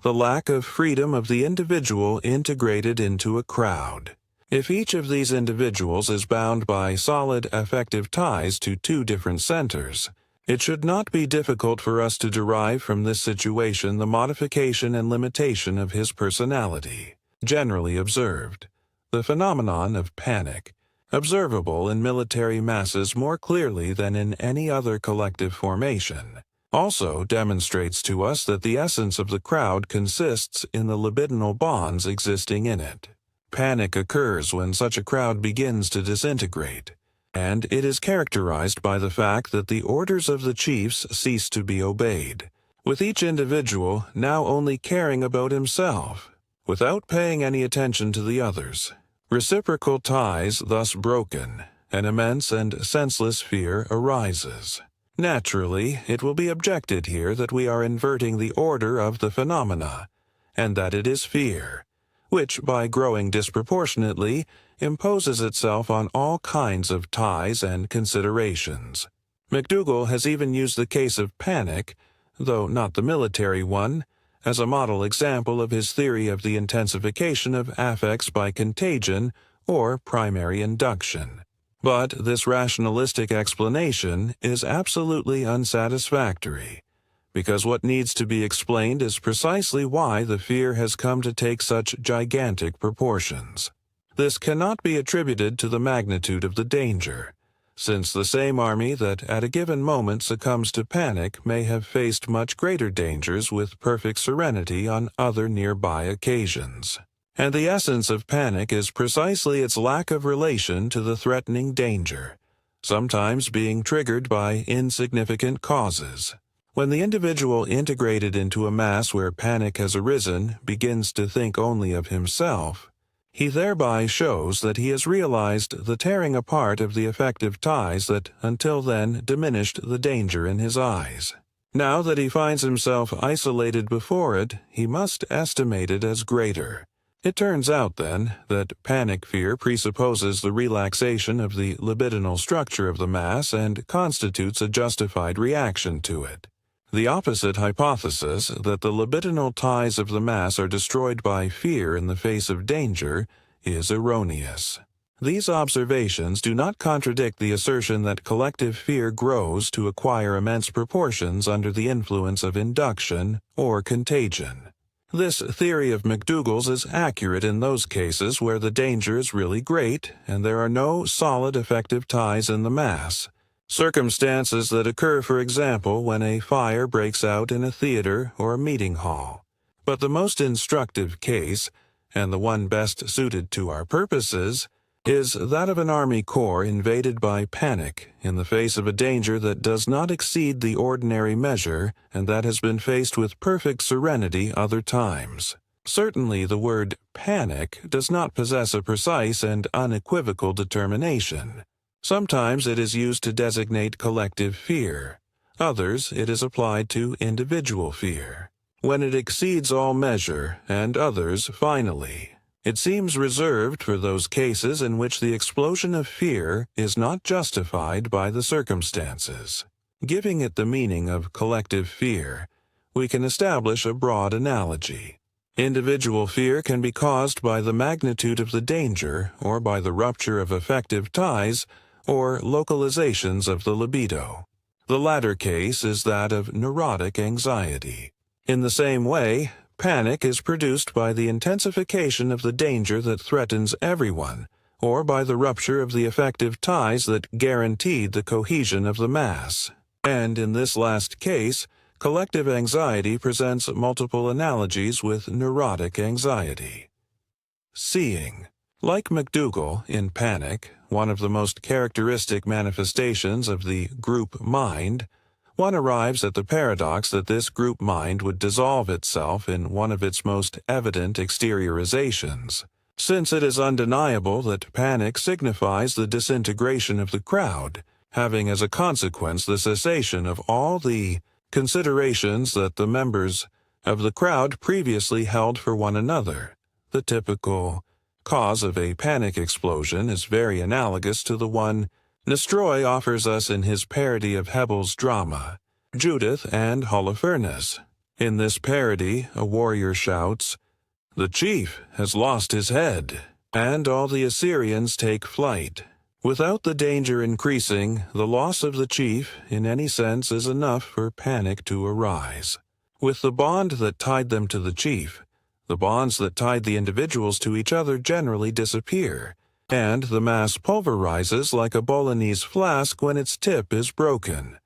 the lack of freedom of the individual integrated into a crowd. If each of these individuals is bound by solid affective ties to two different centers, it should not be difficult for us to derive from this situation the modification and limitation of his personality, generally observed. The phenomenon of panic, observable in military masses more clearly than in any other collective formation, also demonstrates to us that the essence of the crowd consists in the libidinal bonds existing in it. Panic occurs when such a crowd begins to disintegrate, and it is characterized by the fact that the orders of the chiefs cease to be obeyed, with each individual now only caring about himself, without paying any attention to the others. Reciprocal ties thus broken, an immense and senseless fear arises. Naturally, it will be objected here that we are inverting the order of the phenomena, and that it is fear, which, by growing disproportionately, imposes itself on all kinds of ties and considerations. McDougall has even used the case of panic, though not the military one, as a model example of his theory of the intensification of affects by contagion or primary induction. But this rationalistic explanation is absolutely unsatisfactory, because what needs to be explained is precisely why the fear has come to take such gigantic proportions. This cannot be attributed to the magnitude of the danger, since the same army that at a given moment succumbs to panic may have faced much greater dangers with perfect serenity on other nearby occasions. And the essence of panic is precisely its lack of relation to the threatening danger, sometimes being triggered by insignificant causes. When the individual integrated into a mass where panic has arisen begins to think only of himself, he thereby shows that he has realized the tearing apart of the affective ties that until then diminished the danger in his eyes. Now that he finds himself isolated before it, he must estimate it as greater. It turns out, then, that panic fear presupposes the relaxation of the libidinal structure of the mass and constitutes a justified reaction to it. The opposite hypothesis, that the libidinal ties of the mass are destroyed by fear in the face of danger, is erroneous. These observations do not contradict the assertion that collective fear grows to acquire immense proportions under the influence of induction or contagion. This theory of McDougall's is accurate in those cases where the danger is really great and there are no solid affective ties in the mass. Circumstances that occur, for example, when a fire breaks out in a theater or a meeting hall. But the most instructive case, and the one best suited to our purposes, is that of an army corps invaded by panic in the face of a danger that does not exceed the ordinary measure and that has been faced with perfect serenity other times. Certainly the word panic does not possess a precise and unequivocal determination. Sometimes it is used to designate collective fear. Others it is applied to individual fear. When it exceeds all measure, and others finally, it seems reserved for those cases in which the explosion of fear is not justified by the circumstances. Giving it the meaning of collective fear, we can establish a broad analogy. Individual fear can be caused by the magnitude of the danger or by the rupture of affective ties or localizations of the libido. The latter case is that of neurotic anxiety. In the same way, panic is produced by the intensification of the danger that threatens everyone, or by the rupture of the affective ties that guaranteed the cohesion of the mass. And in this last case, collective anxiety presents multiple analogies with neurotic anxiety. Seeing. Like McDougall, in panic, one of the most characteristic manifestations of the group mind, one arrives at the paradox that this group mind would dissolve itself in one of its most evident exteriorizations, since it is undeniable that panic signifies the disintegration of the crowd, having as a consequence the cessation of all the considerations that the members of the crowd previously held for one another. The typical cause of a panic explosion is very analogous to the one Nestroy offers us in his parody of Hebel's drama, Judith and Holofernes. In this parody, a warrior shouts, "The chief has lost his head," and all the Assyrians take flight. Without the danger increasing, the loss of the chief, in any sense, is enough for panic to arise. With the bond that tied them to the chief, the bonds that tied the individuals to each other generally disappear, and the mass pulverizes like a Bolognese flask when its tip is broken.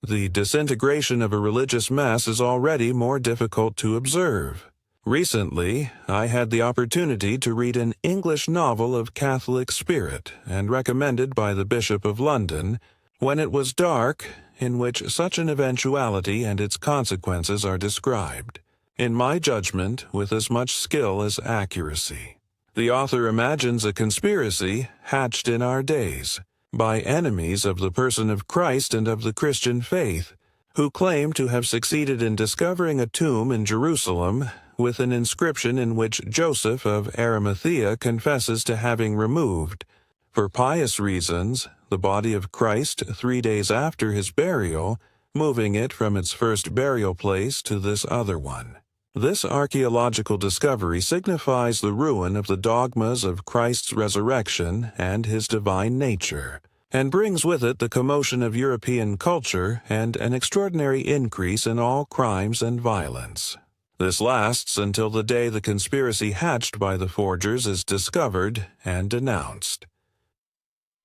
The disintegration of a religious mass is already more difficult to observe. Recently, I had the opportunity to read an English novel of Catholic spirit and recommended by the Bishop of London, When It Was Dark, in which such an eventuality and its consequences are described, in my judgment, with as much skill as accuracy. The author imagines a conspiracy hatched in our days by enemies of the person of Christ and of the Christian faith, who claim to have succeeded in discovering a tomb in Jerusalem with an inscription in which Joseph of Arimathea confesses to having removed, for pious reasons, the body of Christ 3 days after his burial, moving it from its first burial place to this other one. This archaeological discovery signifies the ruin of the dogmas of Christ's resurrection and his divine nature, and brings with it the commotion of European culture and an extraordinary increase in all crimes and violence. This lasts until the day the conspiracy hatched by the forgers is discovered and denounced.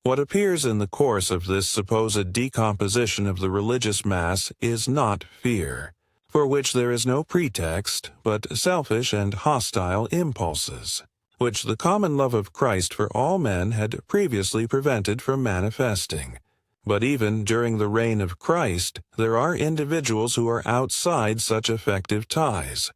What appears in the course of this supposed decomposition of the religious mass is not fear, for which there is no pretext, but selfish and hostile impulses, which the common love of Christ for all men had previously prevented from manifesting. But even during the reign of Christ, there are individuals who are outside such effective ties.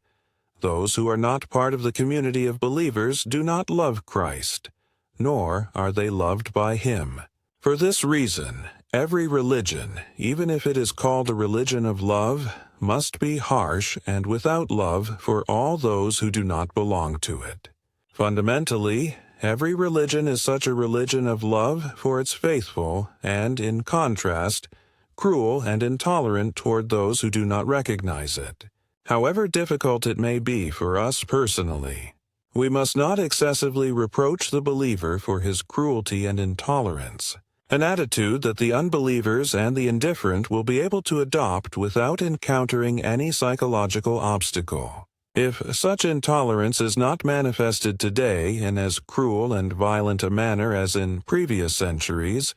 Those who are not part of the community of believers do not love Christ, nor are they loved by him. For this reason, every religion, even if it is called a religion of love, must be harsh and without love for all those who do not belong to it. Fundamentally, every religion is such a religion of love for its faithful, and, in contrast, cruel and intolerant toward those who do not recognize it. However difficult it may be for us personally, we must not excessively reproach the believer for his cruelty and intolerance, an attitude that the unbelievers and the indifferent will be able to adopt without encountering any psychological obstacle. If such intolerance is not manifested today in as cruel and violent a manner as in previous centuries,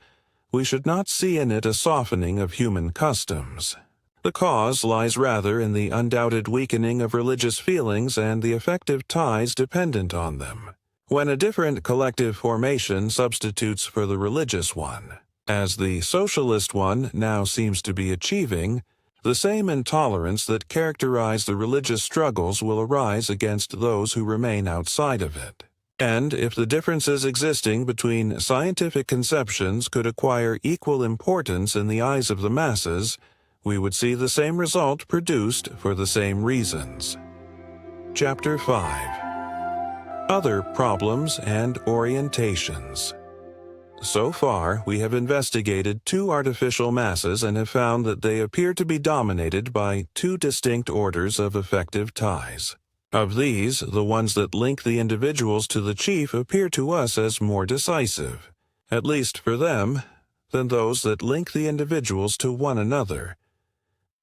we should not see in it a softening of human customs. The cause lies rather in the undoubted weakening of religious feelings and the affective ties dependent on them, when a different collective formation substitutes for the religious one, as the socialist one now seems to be achieving. The same intolerance that characterized the religious struggles will arise against those who remain outside of it. And if the differences existing between scientific conceptions could acquire equal importance in the eyes of the masses, we would see the same result produced for the same reasons. Chapter 5. Other Problems and Orientations. So far, we have investigated 2 artificial masses and have found that they appear to be dominated by 2 distinct orders of affective ties. Of these, the ones that link the individuals to the chief appear to us as more decisive, at least for them, than those that link the individuals to one another.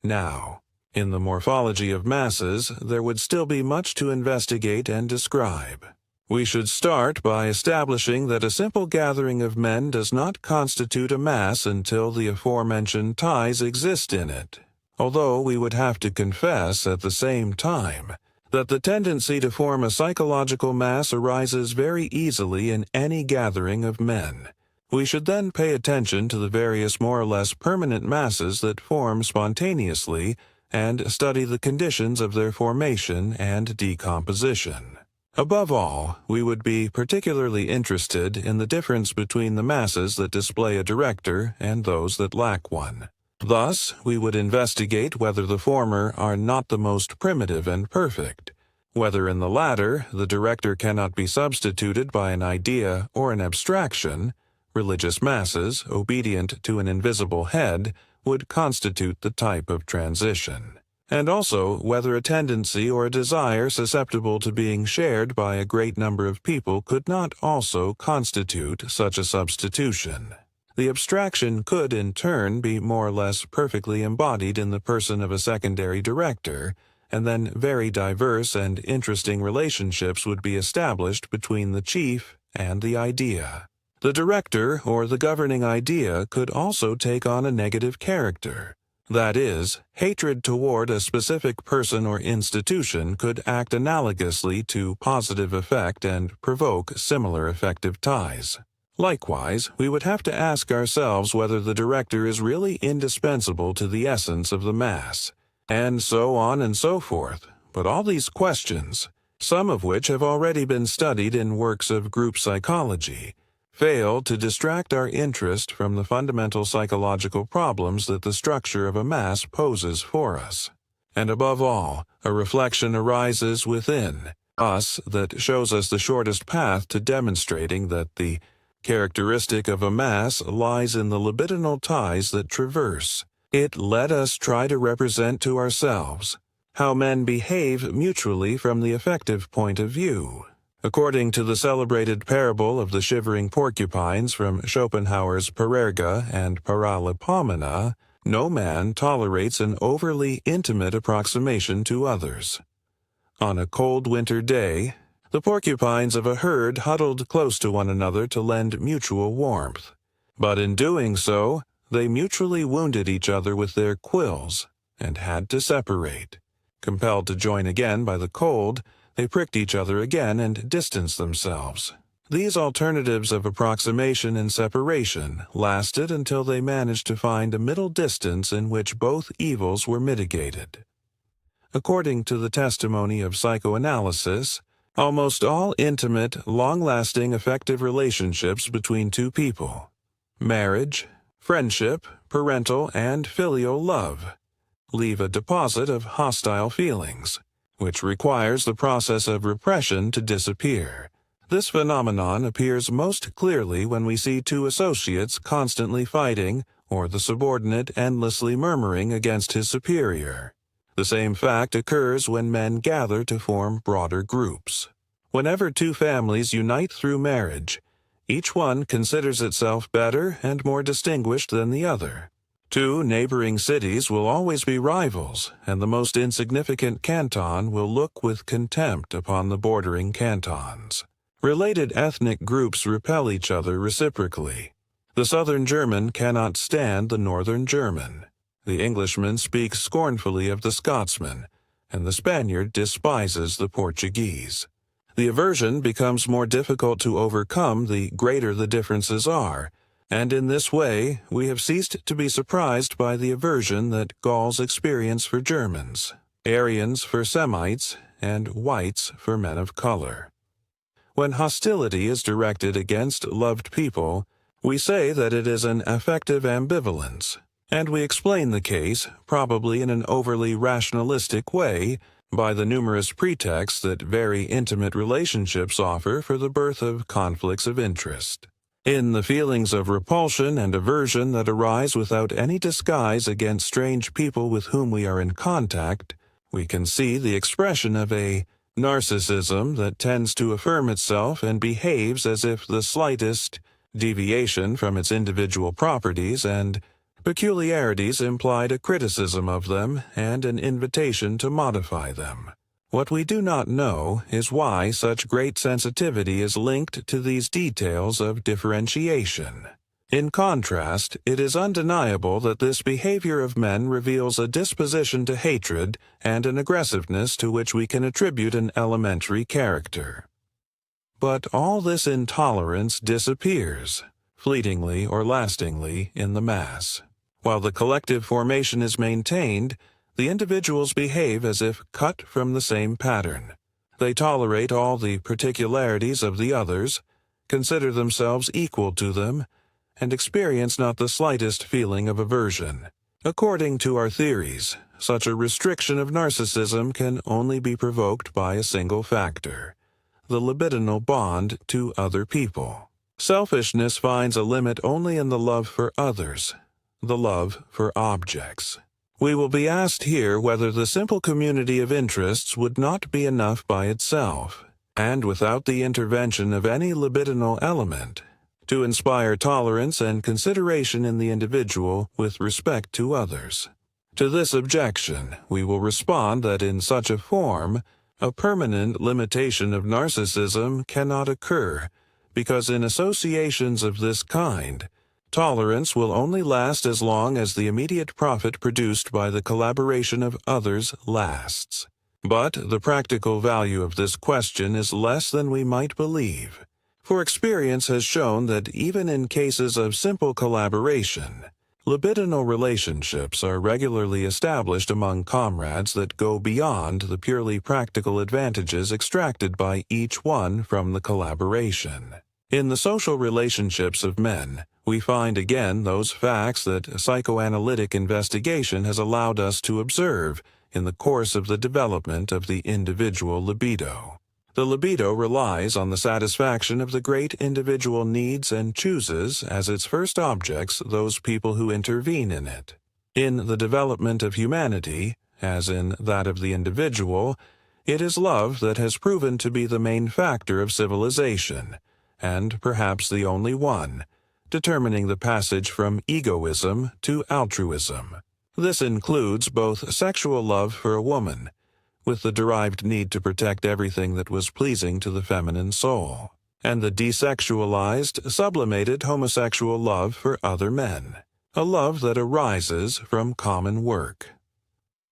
Now, in the morphology of masses, there would still be much to investigate and describe. We should start by establishing that a simple gathering of men does not constitute a mass until the aforementioned ties exist in it, although we would have to confess at the same time that the tendency to form a psychological mass arises very easily in any gathering of men, We should then pay attention to the various more or less permanent masses that form spontaneously and study the conditions of their formation and decomposition. Above all, we would be particularly interested in the difference between the masses that display a director and those that lack one. Thus, we would investigate whether the former are not the most primitive and perfect, whether in the latter the director cannot be substituted by an idea or an abstraction. Religious masses, obedient to an invisible head, would constitute the type of transition, and also whether a tendency or a desire susceptible to being shared by a great number of people could not also constitute such a substitution. The abstraction could, in turn, be more or less perfectly embodied in the person of a secondary director, and then very diverse and interesting relationships would be established between the chief and the idea. The director or the governing idea could also take on a negative character. That is, hatred toward a specific person or institution could act analogously to positive effect and provoke similar affective ties. Likewise, we would have to ask ourselves whether the director is really indispensable to the essence of the mass, and so on and so forth. But all these questions, some of which have already been studied in works of group psychology, fail to distract our interest from the fundamental psychological problems that the structure of a mass poses for us. And above all, a reflection arises within us that shows us the shortest path to demonstrating that the characteristic of a mass lies in the libidinal ties that traverse it. Let us try to represent to ourselves how men behave mutually from the affective point of view. According to the celebrated parable of the shivering porcupines from Schopenhauer's Parerga and Paralipomena, no man tolerates an overly intimate approximation to others. On a cold winter day, the porcupines of a herd huddled close to one another to lend mutual warmth. But in doing so, they mutually wounded each other with their quills and had to separate. Compelled to join again by the cold, they pricked each other again and distanced themselves. These alternatives of approximation and separation lasted until they managed to find a middle distance in which both evils were mitigated. According to the testimony of psychoanalysis, almost all intimate, long-lasting affective relationships between two people, marriage, friendship, parental, and filial love, leave a deposit of hostile feelings, which requires the process of repression to disappear. This phenomenon appears most clearly when we see two associates constantly fighting, or the subordinate endlessly murmuring against his superior. The same fact occurs when men gather to form broader groups. Whenever two families unite through marriage, each one considers itself better and more distinguished than the other. Two neighboring cities will always be rivals, and the most insignificant canton will look with contempt upon the bordering cantons. Related ethnic groups repel each other reciprocally. The Southern German cannot stand the Northern German. The Englishman speaks scornfully of the Scotsman, and the Spaniard despises the Portuguese. The aversion becomes more difficult to overcome the greater the differences are, and in this way we have ceased to be surprised by the aversion that Gauls experience for Germans, Aryans for Semites, and whites for men of color. When hostility is directed against loved people, we say that it is an affective ambivalence, and we explain the case, probably in an overly rationalistic way, by the numerous pretexts that very intimate relationships offer for the birth of conflicts of interest. In the feelings of repulsion and aversion that arise without any disguise against strange people with whom we are in contact, we can see the expression of a narcissism that tends to affirm itself and behaves as if the slightest deviation from its individual properties and peculiarities implied a criticism of them and an invitation to modify them. What we do not know is why such great sensitivity is linked to these details of differentiation. In contrast, it is undeniable that this behavior of men reveals a disposition to hatred and an aggressiveness to which we can attribute an elementary character. But all this intolerance disappears, fleetingly or lastingly in the mass. While the collective formation is maintained, the individuals behave as if cut from the same pattern. They tolerate all the particularities of the others, consider themselves equal to them, and experience not the slightest feeling of aversion. According to our theories, such a restriction of narcissism can only be provoked by a single factor: the libidinal bond to other people. Selfishness finds a limit only in the love for others, the love for objects. We will be asked here whether the simple community of interests would not be enough by itself, and without the intervention of any libidinal element, to inspire tolerance and consideration in the individual with respect to others. To this objection, we will respond that in such a form, a permanent limitation of narcissism cannot occur, because in associations of this kind, tolerance will only last as long as the immediate profit produced by the collaboration of others lasts. But the practical value of this question is less than we might believe, for experience has shown that even in cases of simple collaboration, libidinal relationships are regularly established among comrades that go beyond the purely practical advantages extracted by each one from the collaboration. In the social relationships of men, we find again those facts that psychoanalytic investigation has allowed us to observe in the course of the development of the individual libido. The libido relies on the satisfaction of the great individual needs and chooses as its first objects those people who intervene in it. In the development of humanity, as in that of the individual, it is love that has proven to be the main factor of civilization, and perhaps the only one, determining the passage from egoism to altruism. This includes both sexual love for a woman, with the derived need to protect everything that was pleasing to the feminine soul, and the desexualized, sublimated homosexual love for other men, a love that arises from common work.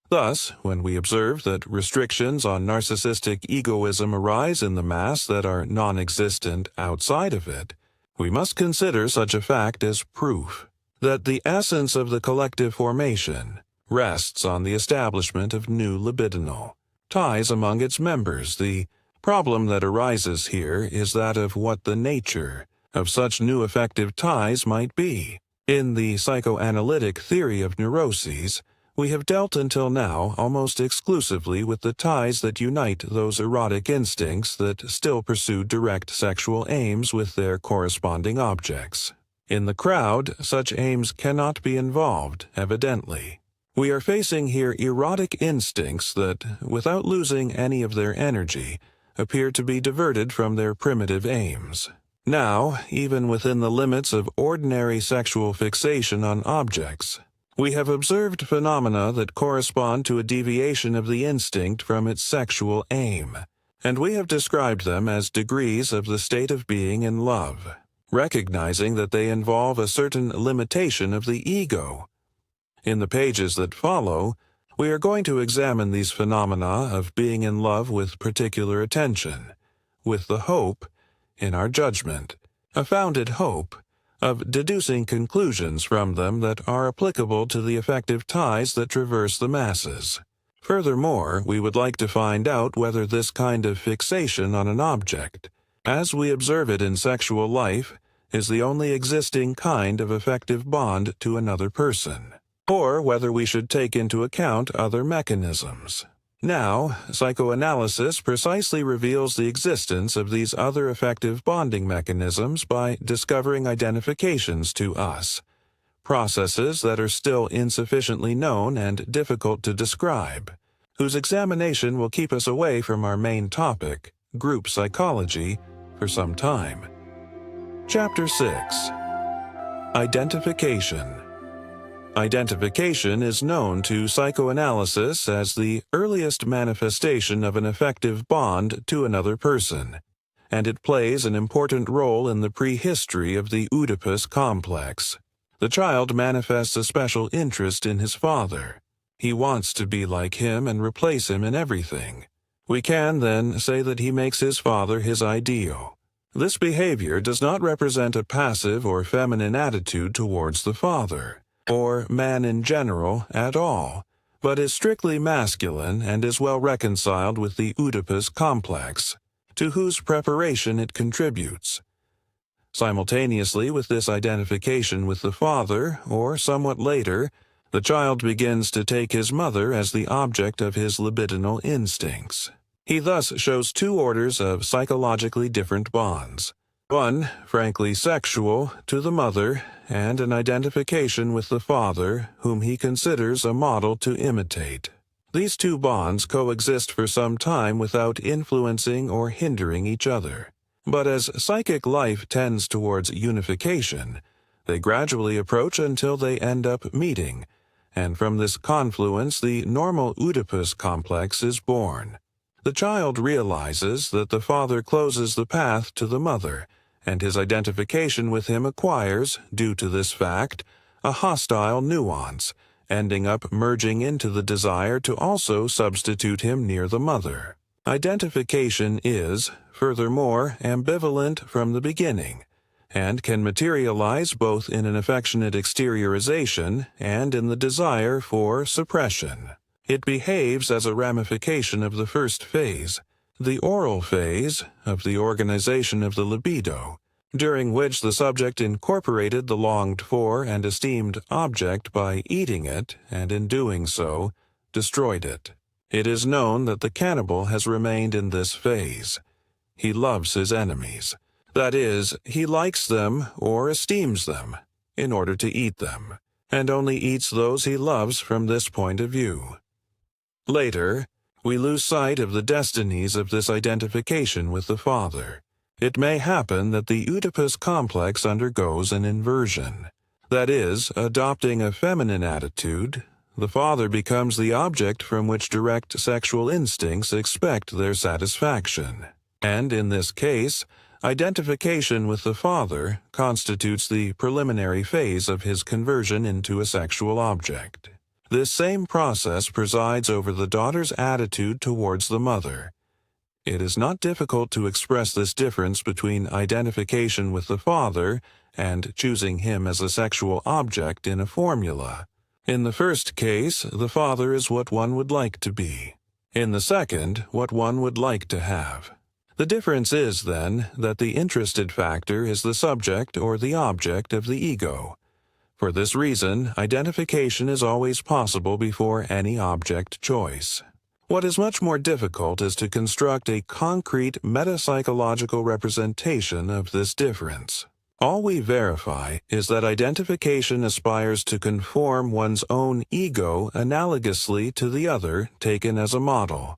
Thus, when we observe that restrictions on narcissistic egoism arise in the mass that are non-existent outside of it, we must consider such a fact as proof that the essence of the collective formation rests on the establishment of new libidinal ties among its members. The problem that arises here is that of what the nature of such new affective ties might be. In the psychoanalytic theory of neuroses, we have dealt until now almost exclusively with the ties that unite those erotic instincts that still pursue direct sexual aims with their corresponding objects. In the crowd, such aims cannot be involved, evidently. We are facing here erotic instincts that, without losing any of their energy, appear to be diverted from their primitive aims. Now, even within the limits of ordinary sexual fixation on objects, we have observed phenomena that correspond to a deviation of the instinct from its sexual aim, and we have described them as degrees of the state of being in love, recognizing that they involve a certain limitation of the ego. In the pages that follow, we are going to examine these phenomena of being in love with particular attention, with the hope, in our judgment, a founded hope, of deducing conclusions from them that are applicable to the affective ties that traverse the masses. Furthermore, we would like to find out whether this kind of fixation on an object, as we observe it in sexual life, is the only existing kind of affective bond to another person, or whether we should take into account other mechanisms. Now, psychoanalysis precisely reveals the existence of these other affective bonding mechanisms by discovering identifications to us, processes that are still insufficiently known and difficult to describe, whose examination will keep us away from our main topic, group psychology, for some time. Chapter 6. Identification. Identification is known to psychoanalysis as the earliest manifestation of an affective bond to another person, and it plays an important role in the prehistory of the Oedipus complex. The child manifests a special interest in his father. He wants to be like him and replace him in everything. We can, then, say that he makes his father his ideal. This behavior does not represent a passive or feminine attitude towards the father, or man in general at all, but is strictly masculine and is well reconciled with the Oedipus complex, to whose preparation it contributes. Simultaneously with this identification with the father, or somewhat later, the child begins to take his mother as the object of his libidinal instincts. He thus shows two orders of psychologically different bonds. One, frankly sexual, to the mother, and an identification with the father, whom he considers a model to imitate. These two bonds coexist for some time without influencing or hindering each other. But as psychic life tends towards unification, they gradually approach until they end up meeting, and from this confluence the normal Oedipus complex is born. The child realizes that the father closes the path to the mother, and his identification with him acquires, due to this fact, a hostile nuance, ending up merging into the desire to also substitute him near the mother. Identification is, furthermore, ambivalent from the beginning, and can materialize both in an affectionate exteriorization and in the desire for suppression. It behaves as a ramification of the first phase, the oral phase of the organization of the libido, during which the subject incorporated the longed-for and esteemed object by eating it, and in doing so, destroyed it. It is known that the cannibal has remained in this phase. He loves his enemies. That is, he likes them or esteems them in order to eat them, and only eats those he loves from this point of view. Later, we lose sight of the destinies of this identification with the father. It may happen that the Oedipus complex undergoes an inversion. That is, adopting a feminine attitude, the father becomes the object from which direct sexual instincts expect their satisfaction. And in this case, identification with the father constitutes the preliminary phase of his conversion into a sexual object. This same process presides over the daughter's attitude towards the mother. It is not difficult to express this difference between identification with the father and choosing him as a sexual object in a formula. In the first case, the father is what one would like to be. In the second, what one would like to have. The difference is, then, that the interested factor is the subject or the object of the ego. For this reason, identification is always possible before any object choice. What is much more difficult is to construct a concrete metapsychological representation of this difference. All we verify is that identification aspires to conform one's own ego analogously to the other taken as a model.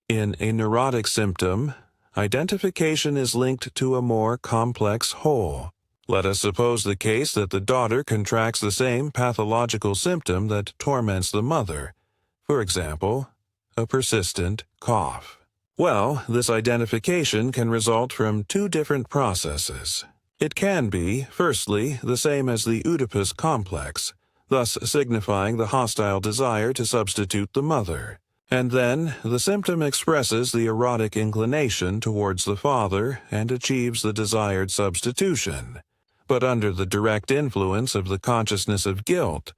In a neurotic symptom, identification is linked to a more complex whole. Let us suppose the case that the daughter contracts the same pathological symptom that torments the mother, for example, a persistent cough. Well, this identification can result from two different processes. It can be, firstly, the same as the Oedipus complex, thus signifying the hostile desire to substitute the mother. And then, the symptom expresses the erotic inclination towards the father and achieves the desired substitution, but under the direct influence of the consciousness of guilt.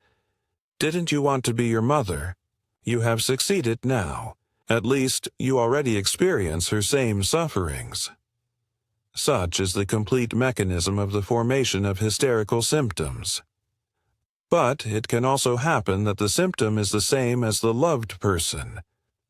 Didn't you want to be your mother? You have succeeded now. At least, you already experience her same sufferings. Such is the complete mechanism of the formation of hysterical symptoms. But it can also happen that the symptom is the same as the loved person.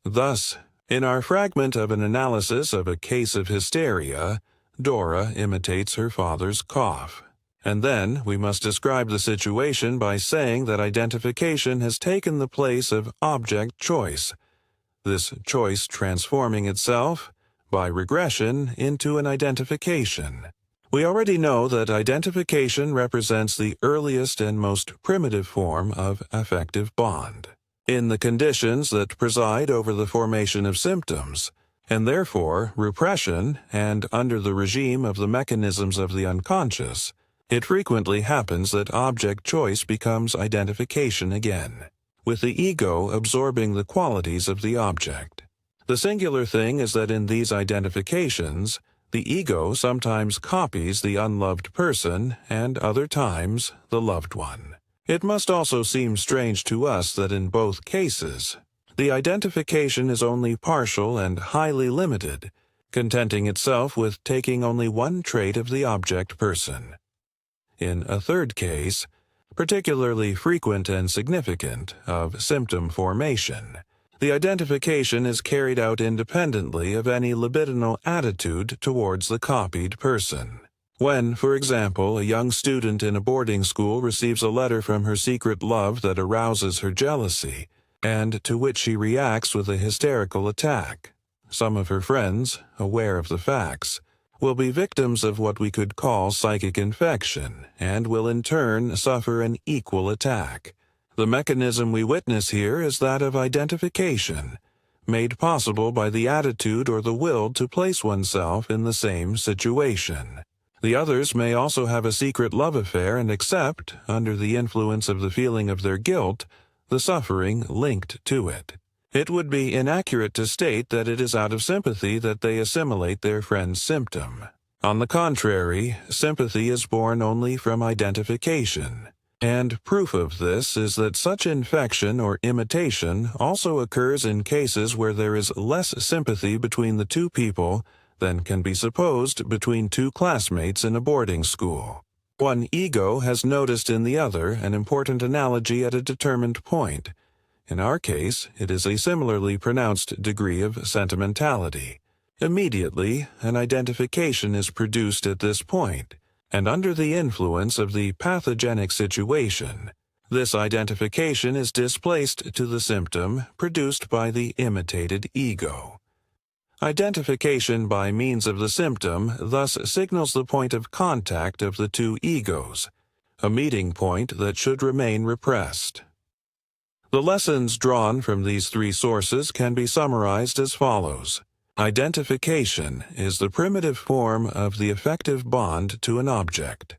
Thus, in our fragment of an analysis of a case of hysteria, Dora imitates her father's cough. And then we must describe the situation by saying that identification has taken the place of object choice, this choice transforming itself, by regression, into an identification. We already know that identification represents the earliest and most primitive form of affective bond. In the conditions that preside over the formation of symptoms, and therefore repression, and under the regime of the mechanisms of the unconscious, it frequently happens that object choice becomes identification again, with the ego absorbing the qualities of the object. The singular thing is that in these identifications, The ego sometimes copies the unloved person and other times the loved one. It must also seem strange to us that in both cases, the identification is only partial and highly limited, contenting itself with taking only one trait of the object person. In a third case, particularly frequent and significant, of symptom formation, the identification is carried out independently of any libidinal attitude towards the copied person. When, for example, a young student in a boarding school receives a letter from her secret love that arouses her jealousy, and to which she reacts with a hysterical attack, some of her friends, aware of the facts, will be victims of what we could call psychic infection, and will in turn suffer an equal attack. The mechanism we witness here is that of identification, made possible by the attitude or the will to place oneself in the same situation. The others may also have a secret love affair and accept, under the influence of the feeling of their guilt, the suffering linked to it. It would be inaccurate to state that it is out of sympathy that they assimilate their friend's symptom. On the contrary, sympathy is born only from identification. And proof of this is that such infection or imitation also occurs in cases where there is less sympathy between the two people than can be supposed between two classmates in a boarding school. One ego has noticed in the other an important analogy at a determined point. In our case, it is a similarly pronounced degree of sentimentality. Immediately, an identification is produced at this point, and under the influence of the pathogenic situation, this identification is displaced to the symptom produced by the imitated ego. Identification by means of the symptom thus signals the point of contact of the two egos, a meeting point that should remain repressed. The lessons drawn from these three sources can be summarized as follows. Identification is the primitive form of the affective bond to an object.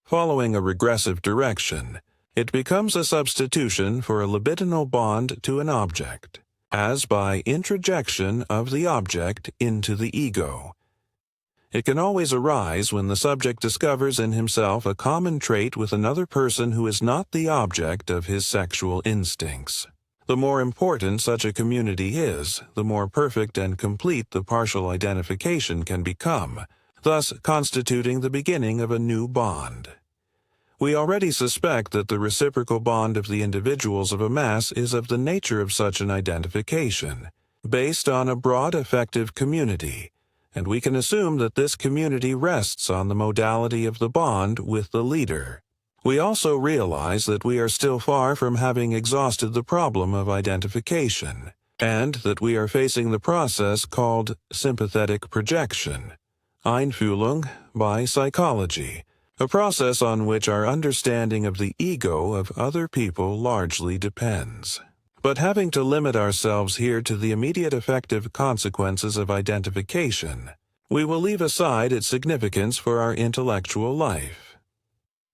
Following a regressive direction, it becomes a substitution for a libidinal bond to an object, as by introjection of the object into the ego. It can always arise when the subject discovers in himself a common trait with another person who is not the object of his sexual instincts. The more important such a community is, the more perfect and complete the partial identification can become, thus constituting the beginning of a new bond. We already suspect that the reciprocal bond of the individuals of a mass is of the nature of such an identification, based on a broad affective community, and we can assume that this community rests on the modality of the bond with the leader. We also realize that we are still far from having exhausted the problem of identification, and that we are facing the process called sympathetic projection, Einfühlung by psychology, a process on which our understanding of the ego of other people largely depends. But having to limit ourselves here to the immediate effective consequences of identification, we will leave aside its significance for our intellectual life.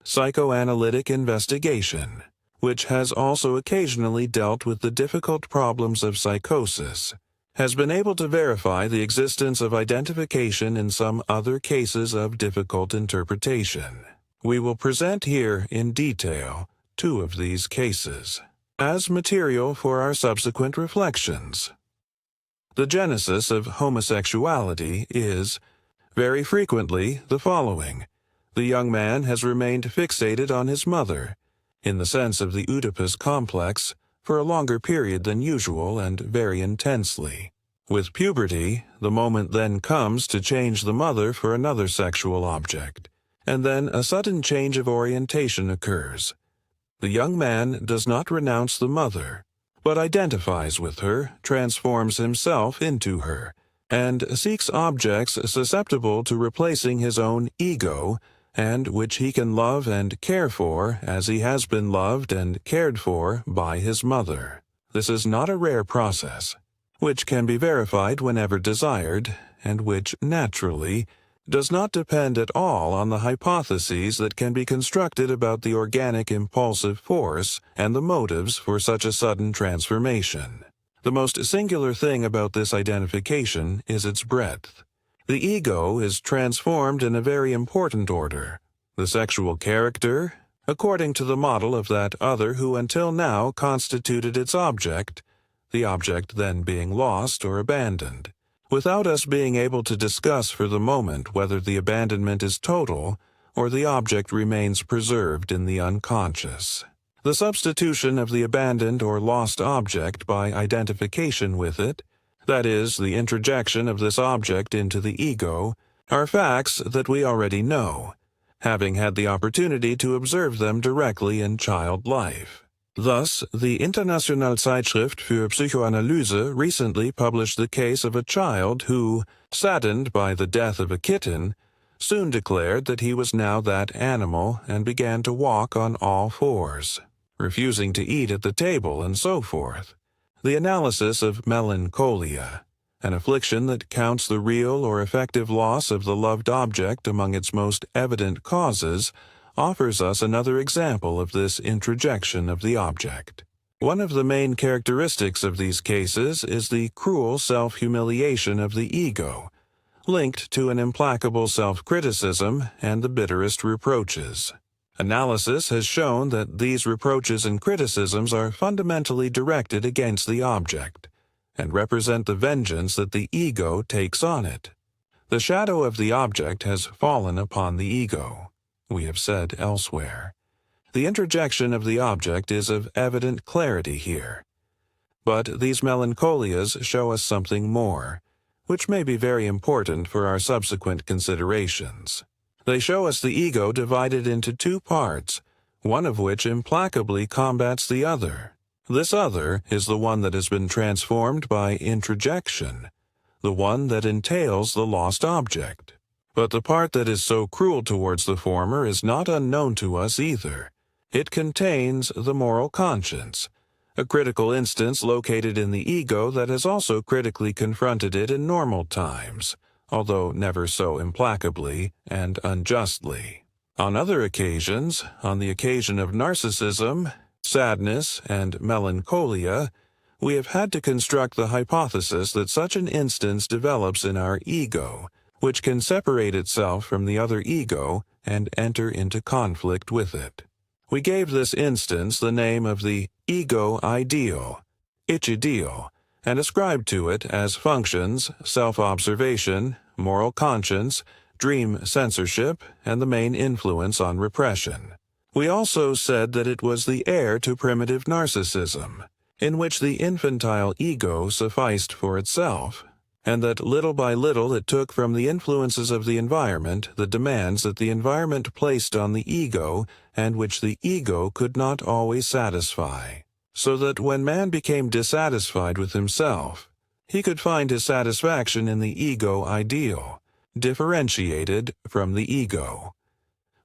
Psychoanalytic investigation, which has also occasionally dealt with the difficult problems of psychosis, has been able to verify the existence of identification in some other cases of difficult interpretation. We will present here in detail two of these cases, as material for our subsequent reflections. The genesis of homosexuality is, very frequently, the following. The young man has remained fixated on his mother, in the sense of the Oedipus complex, for a longer period than usual and very intensely. With puberty, the moment then comes to change the mother for another sexual object, and then a sudden change of orientation occurs. The young man does not renounce the mother, but identifies with her, transforms himself into her, and seeks objects susceptible to replacing his own ego, and which he can love and care for as he has been loved and cared for by his mother. This is not a rare process, which can be verified whenever desired, and which, naturally, does not depend at all on the hypotheses that can be constructed about the organic impulsive force and the motives for such a sudden transformation. The most singular thing about this identification is its breadth. The ego is transformed in a very important order. The sexual character, according to the model of that other who until now constituted its object, the object then being lost or abandoned, without us being able to discuss for the moment whether the abandonment is total or the object remains preserved in the unconscious. The substitution of the abandoned or lost object by identification with it, that is, the introjection of this object into the ego, are facts that we already know, having had the opportunity to observe them directly in child life. Thus, the Internationale Zeitschrift für Psychoanalyse recently published the case of a child who, saddened by the death of a kitten, soon declared that he was now that animal and began to walk on all fours, refusing to eat at the table and so forth. The analysis of melancholia, an affliction that counts the real or effective loss of the loved object among its most evident causes, offers us another example of this introjection of the object. One of the main characteristics of these cases is the cruel self-humiliation of the ego, linked to an implacable self-criticism and the bitterest reproaches. Analysis has shown that these reproaches and criticisms are fundamentally directed against the object, and represent the vengeance that the ego takes on it. The shadow of the object has fallen upon the ego, we have said elsewhere. The introjection of the object is of evident clarity here. But these melancholias show us something more, which may be very important for our subsequent considerations. They show us the ego divided into two parts, one of which implacably combats the other. This other is the one that has been transformed by introjection, the one that entails the lost object. But the part that is so cruel towards the former is not unknown to us either. It contains the moral conscience, a critical instance located in the ego that has also critically confronted it in normal times, although never so implacably and unjustly. On other occasions, on the occasion of narcissism, sadness, and melancholia, we have had to construct the hypothesis that such an instance develops in our ego, which can separate itself from the other ego and enter into conflict with it. We gave this instance the name of the ego ideal, ich-ideal, and ascribed to it as functions, self-observation, moral conscience, dream censorship, and the main influence on repression. We also said that it was the heir to primitive narcissism, in which the infantile ego sufficed for itself, and that little by little it took from the influences of the environment the demands that the environment placed on the ego and which the ego could not always satisfy, so that when man became dissatisfied with himself, he could find his satisfaction in the ego ideal, differentiated from the ego.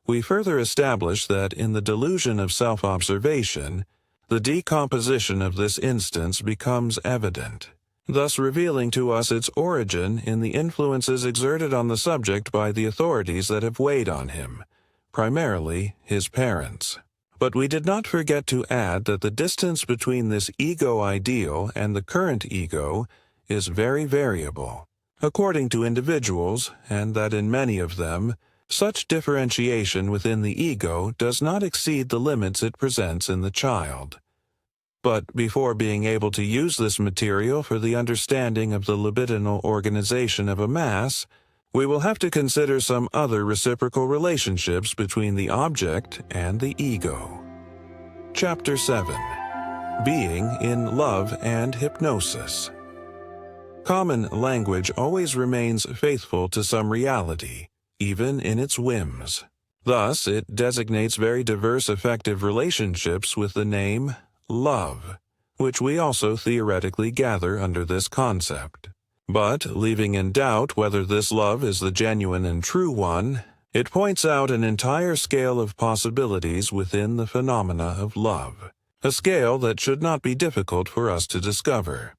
We further established that in the delusion of self-observation, the decomposition of this instance becomes evident, thus revealing to us its origin in the influences exerted on the subject by the authorities that have weighed on him, primarily his parents. But we did not forget to add that the distance between this ego ideal and the current ego is very variable, according to individuals, and that in many of them, such differentiation within the ego does not exceed the limits it presents in the child. But before being able to use this material for the understanding of the libidinal organization of a mass, we will have to consider some other reciprocal relationships between the object and the ego. Chapter 7. Being in Love and Hypnosis. Common language always remains faithful to some reality, even in its whims. Thus, it designates very diverse affective relationships with the name love, which we also theoretically gather under this concept. But, leaving in doubt whether this love is the genuine and true one, it points out an entire scale of possibilities within the phenomena of love, a scale that should not be difficult for us to discover.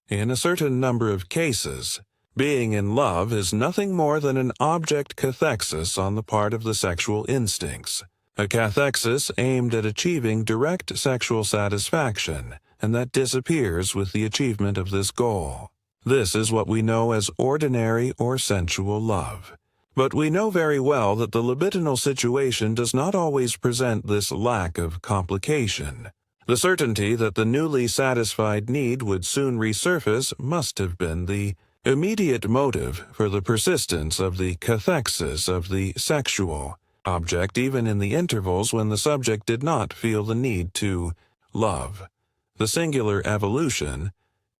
In a certain number of cases, being in love is nothing more than an object-cathexis on the part of the sexual instincts, a cathexis aimed at achieving direct sexual satisfaction, and that disappears with the achievement of this goal. This is what we know as ordinary or sensual love. But we know very well that the libidinal situation does not always present this lack of complication. The certainty that the newly satisfied need would soon resurface must have been the immediate motive for the persistence of the cathexis of the sexual object even in the intervals when the subject did not feel the need to love. The singular evolution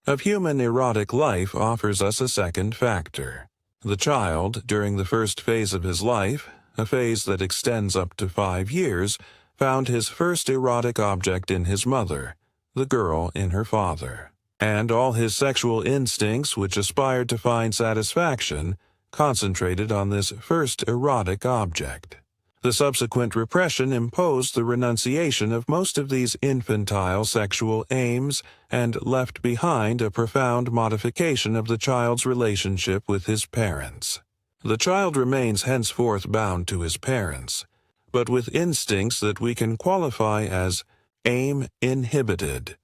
of human erotic life offers us a second factor. The child, during the first phase of his life, a phase that extends up to 5 years, found his first erotic object in his mother, the girl in her father. And all his sexual instincts which aspired to find satisfaction concentrated on this first erotic object. The subsequent repression imposed the renunciation of most of these infantile sexual aims and left behind a profound modification of the child's relationship with his parents. The child remains henceforth bound to his parents, but with instincts that we can qualify as aim-inhibited.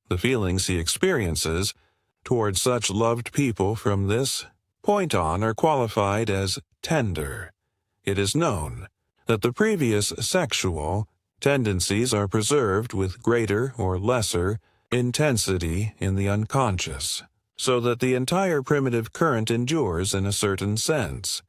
The feelings he experiences towards such loved people from this point on are qualified as tender. It is known that the previous sexual tendencies are preserved with greater or lesser intensity in the unconscious, so that the entire primitive current endures in a certain sense.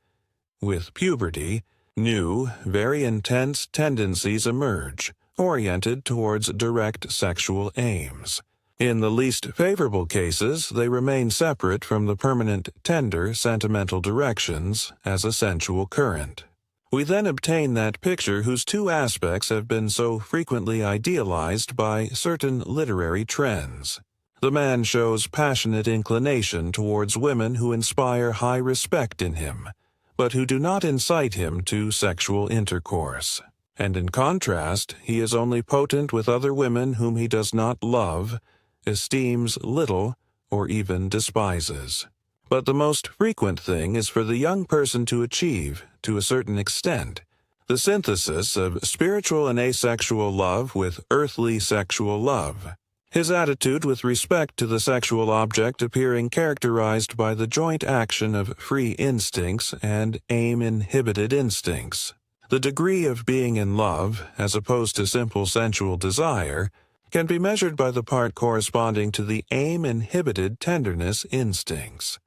With puberty, new, very intense tendencies emerge, oriented towards direct sexual aims. In the least favorable cases, they remain separate from the permanent, tender, sentimental directions as a sensual current. We then obtain that picture whose two aspects have been so frequently idealized by certain literary trends. The man shows passionate inclination towards women who inspire high respect in him, but who do not incite him to sexual intercourse. And in contrast, he is only potent with other women whom he does not love, esteems little, or even despises. But the most frequent thing is for the young person to achieve, to a certain extent, the synthesis of spiritual and asexual love with earthly sexual love, his attitude with respect to the sexual object appearing characterized by the joint action of free instincts and aim-inhibited instincts. The degree of being in love, as opposed to simple sensual desire, can be measured by the part corresponding to the aim-inhibited tenderness instincts.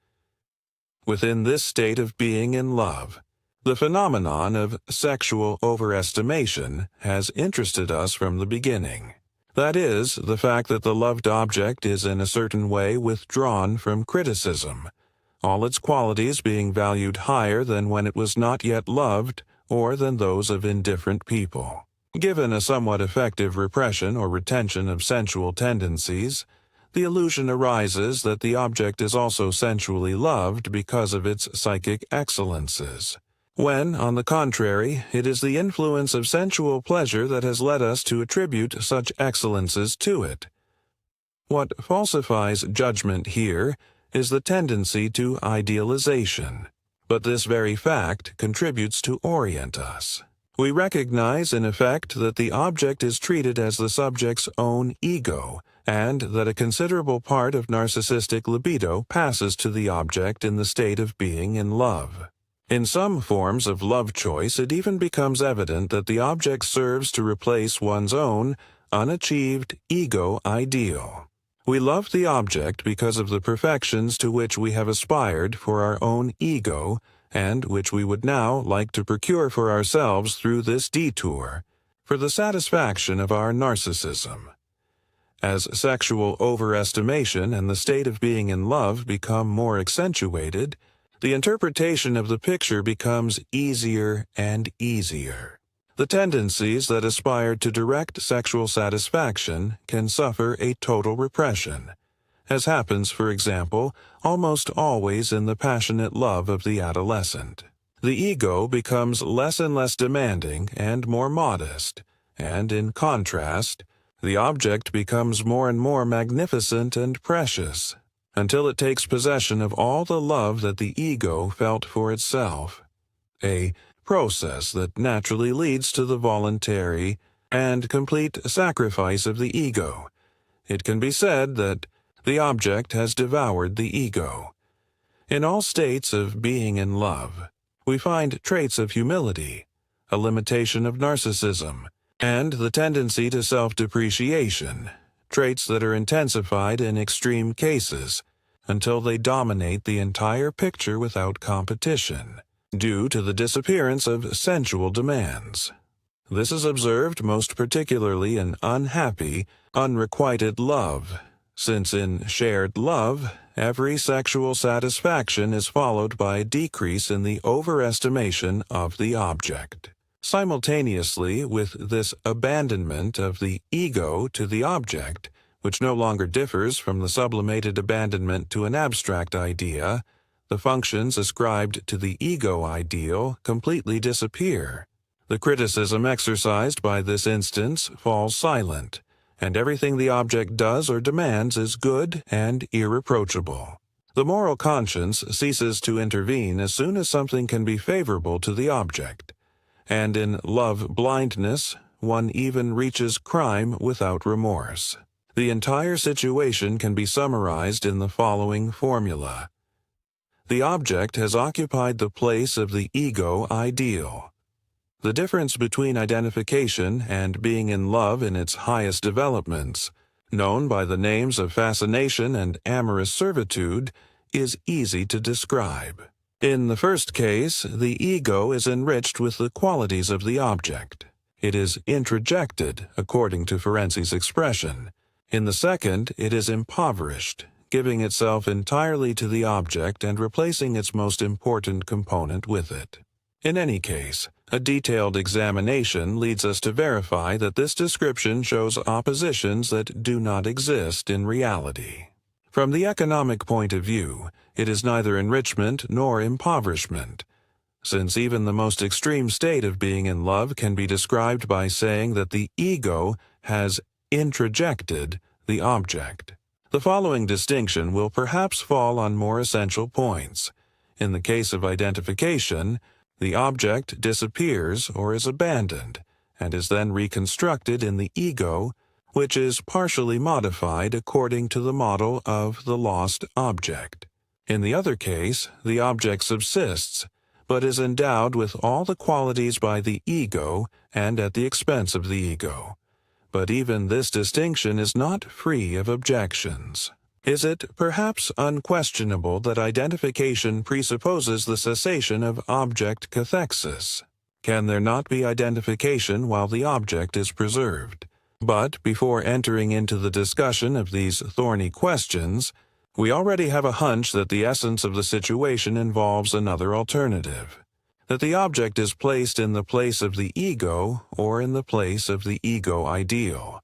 Within this state of being in love, the phenomenon of sexual overestimation has interested us from the beginning. That is, the fact that the loved object is in a certain way withdrawn from criticism, all its qualities being valued higher than when it was not yet loved or than those of indifferent people. Given a somewhat effective repression or retention of sensual tendencies, the illusion arises that the object is also sensually loved because of its psychic excellences, when, on the contrary, it is the influence of sensual pleasure that has led us to attribute such excellences to it. What falsifies judgment here is the tendency to idealization, but this very fact contributes to orient us. We recognize, in effect, that the object is treated as the subject's own ego, and that a considerable part of narcissistic libido passes to the object in the state of being in love. In some forms of love choice, it even becomes evident that the object serves to replace one's own unachieved ego ideal. We love the object because of the perfections to which we have aspired for our own ego, and which we would now like to procure for ourselves through this detour, for the satisfaction of our narcissism. As sexual overestimation and the state of being in love become more accentuated, the interpretation of the picture becomes easier and easier. The tendencies that aspire to direct sexual satisfaction can suffer a total repression, as happens, for example, almost always in the passionate love of the adolescent. The ego becomes less and less demanding and more modest, and in contrast, the object becomes more and more magnificent and precious, until it takes possession of all the love that the ego felt for itself, a process that naturally leads to the voluntary and complete sacrifice of the ego. It can be said that The object has devoured the ego. In all states of being in love, we find traits of humility, a limitation of narcissism, and the tendency to self-depreciation, traits that are intensified in extreme cases until they dominate the entire picture without competition, due to the disappearance of sensual demands. This is observed most particularly in unhappy, unrequited love, since in shared love, every sexual satisfaction is followed by a decrease in the overestimation of the object. Simultaneously with this abandonment of the ego to the object, which no longer differs from the sublimated abandonment to an abstract idea, the functions ascribed to the ego ideal completely disappear. The criticism exercised by this instance falls silent, and everything the object does or demands is good and irreproachable. The moral conscience ceases to intervene as soon as something can be favorable to the object, and in love blindness, one even reaches crime without remorse. The entire situation can be summarized in the following formula. The object has occupied the place of the ego ideal. The difference between identification and being in love in its highest developments, known by the names of fascination and amorous servitude, is easy to describe. In the first case, the ego is enriched with the qualities of the object. It is introjected, according to Ferenci's expression. In the second, it is impoverished, giving itself entirely to the object and replacing its most important component with it. In any case, a detailed examination leads us to verify that this description shows oppositions that do not exist in reality. From the economic point of view, it is neither enrichment nor impoverishment, since even the most extreme state of being in love can be described by saying that the ego has introjected the object. The following distinction will perhaps fall on more essential points. In the case of identification, the object disappears or is abandoned, and is then reconstructed in the ego, which is partially modified according to the model of the lost object. In the other case, the object subsists, but is endowed with all the qualities by the ego and at the expense of the ego. But even this distinction is not free of objections. Is it perhaps unquestionable that identification presupposes the cessation of object-cathexis? Can there not be identification while the object is preserved? But before entering into the discussion of these thorny questions, we already have a hunch that the essence of the situation involves another alternative, that the object is placed in the place of the ego or in the place of the ego ideal.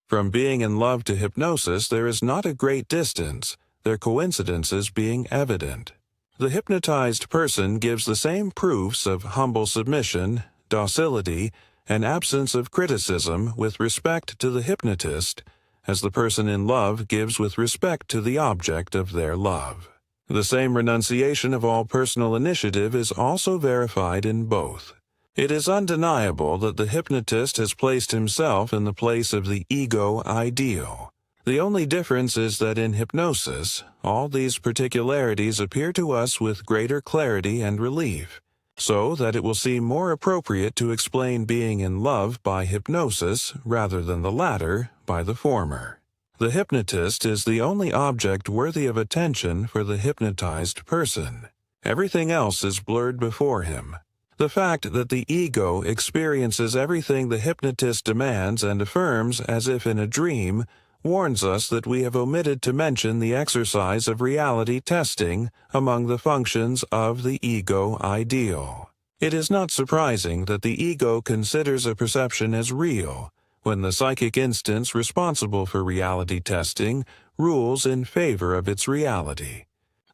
From being in love to hypnosis there is not a great distance, their coincidences being evident. The hypnotized person gives the same proofs of humble submission, docility, and absence of criticism with respect to the hypnotist as the person in love gives with respect to the object of their love. The same renunciation of all personal initiative is also verified in both. It is undeniable that the hypnotist has placed himself in the place of the ego ideal. The only difference is that in hypnosis, all these particularities appear to us with greater clarity and relief, so that it will seem more appropriate to explain being in love by hypnosis rather than the latter by the former. The hypnotist is the only object worthy of attention for the hypnotized person. Everything else is blurred before him. The fact that the ego experiences everything the hypnotist demands and affirms as if in a dream warns us that we have omitted to mention the exercise of reality testing among the functions of the ego ideal. It is not surprising that the ego considers a perception as real when the psychic instance responsible for reality testing rules in favor of its reality.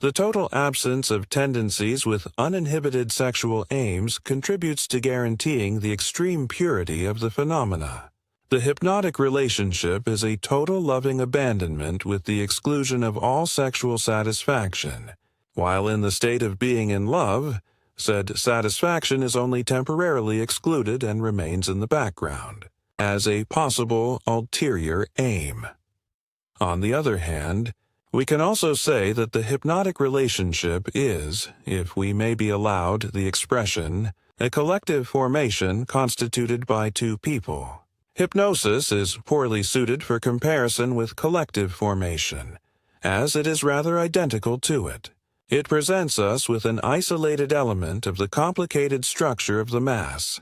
The total absence of tendencies with uninhibited sexual aims contributes to guaranteeing the extreme purity of the phenomena. The hypnotic relationship is a total loving abandonment with the exclusion of all sexual satisfaction, while in the state of being in love, said satisfaction is only temporarily excluded and remains in the background, as a possible ulterior aim. On the other hand, we can also say that the hypnotic relationship is, if we may be allowed the expression, a collective formation constituted by two people. Hypnosis is poorly suited for comparison with collective formation, as it is rather identical to it. It presents us with an isolated element of the complicated structure of the mass,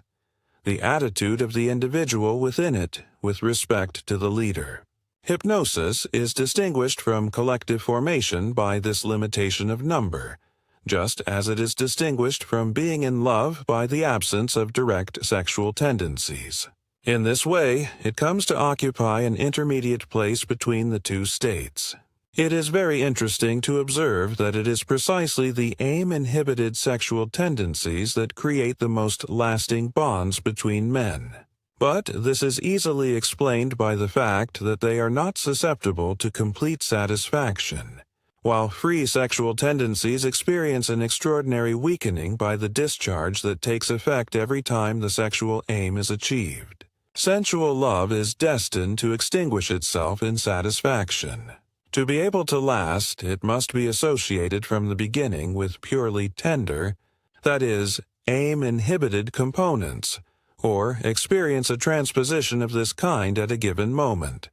the attitude of the individual within it with respect to the leader. Hypnosis is distinguished from collective formation by this limitation of number, just as it is distinguished from being in love by the absence of direct sexual tendencies. In this way, it comes to occupy an intermediate place between the two states. It is very interesting to observe that it is precisely the aim-inhibited sexual tendencies that create the most lasting bonds between men. But this is easily explained by the fact that they are not susceptible to complete satisfaction, while free sexual tendencies experience an extraordinary weakening by the discharge that takes effect every time the sexual aim is achieved. Sensual love is destined to extinguish itself in satisfaction. To be able to last, it must be associated from the beginning with purely tender, that is, aim-inhibited components, or experience a transposition of this kind at a given moment.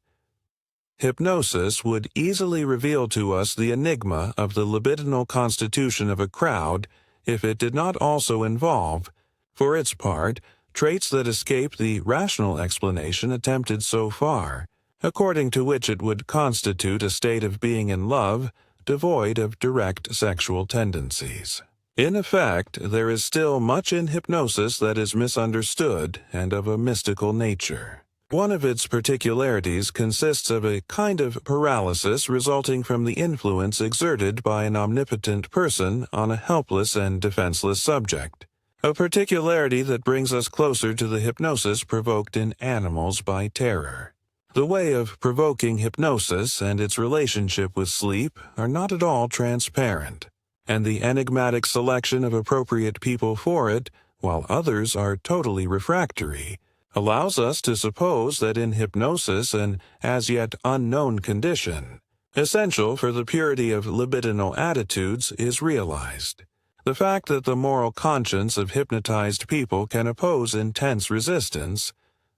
Hypnosis would easily reveal to us the enigma of the libidinal constitution of a crowd if it did not also involve, for its part, traits that escape the rational explanation attempted so far, according to which it would constitute a state of being in love devoid of direct sexual tendencies. In effect, there is still much in hypnosis that is misunderstood and of a mystical nature. One of its particularities consists of a kind of paralysis resulting from the influence exerted by an omnipotent person on a helpless and defenseless subject, a particularity that brings us closer to the hypnosis provoked in animals by terror. The way of provoking hypnosis and its relationship with sleep are not at all transparent, and the enigmatic selection of appropriate people for it, while others are totally refractory, allows us to suppose that in hypnosis an as yet unknown condition, essential for the purity of libidinal attitudes, is realized. The fact that the moral conscience of hypnotized people can oppose intense resistance,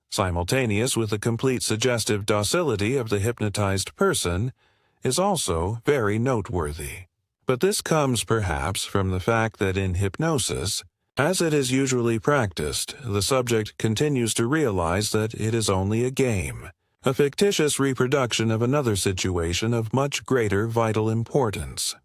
simultaneous with the complete suggestive docility of the hypnotized person, is also very noteworthy. But this comes perhaps from the fact that in hypnosis, as it is usually practiced, the subject continues to realize that it is only a game, a fictitious reproduction of another situation of much greater vital importance.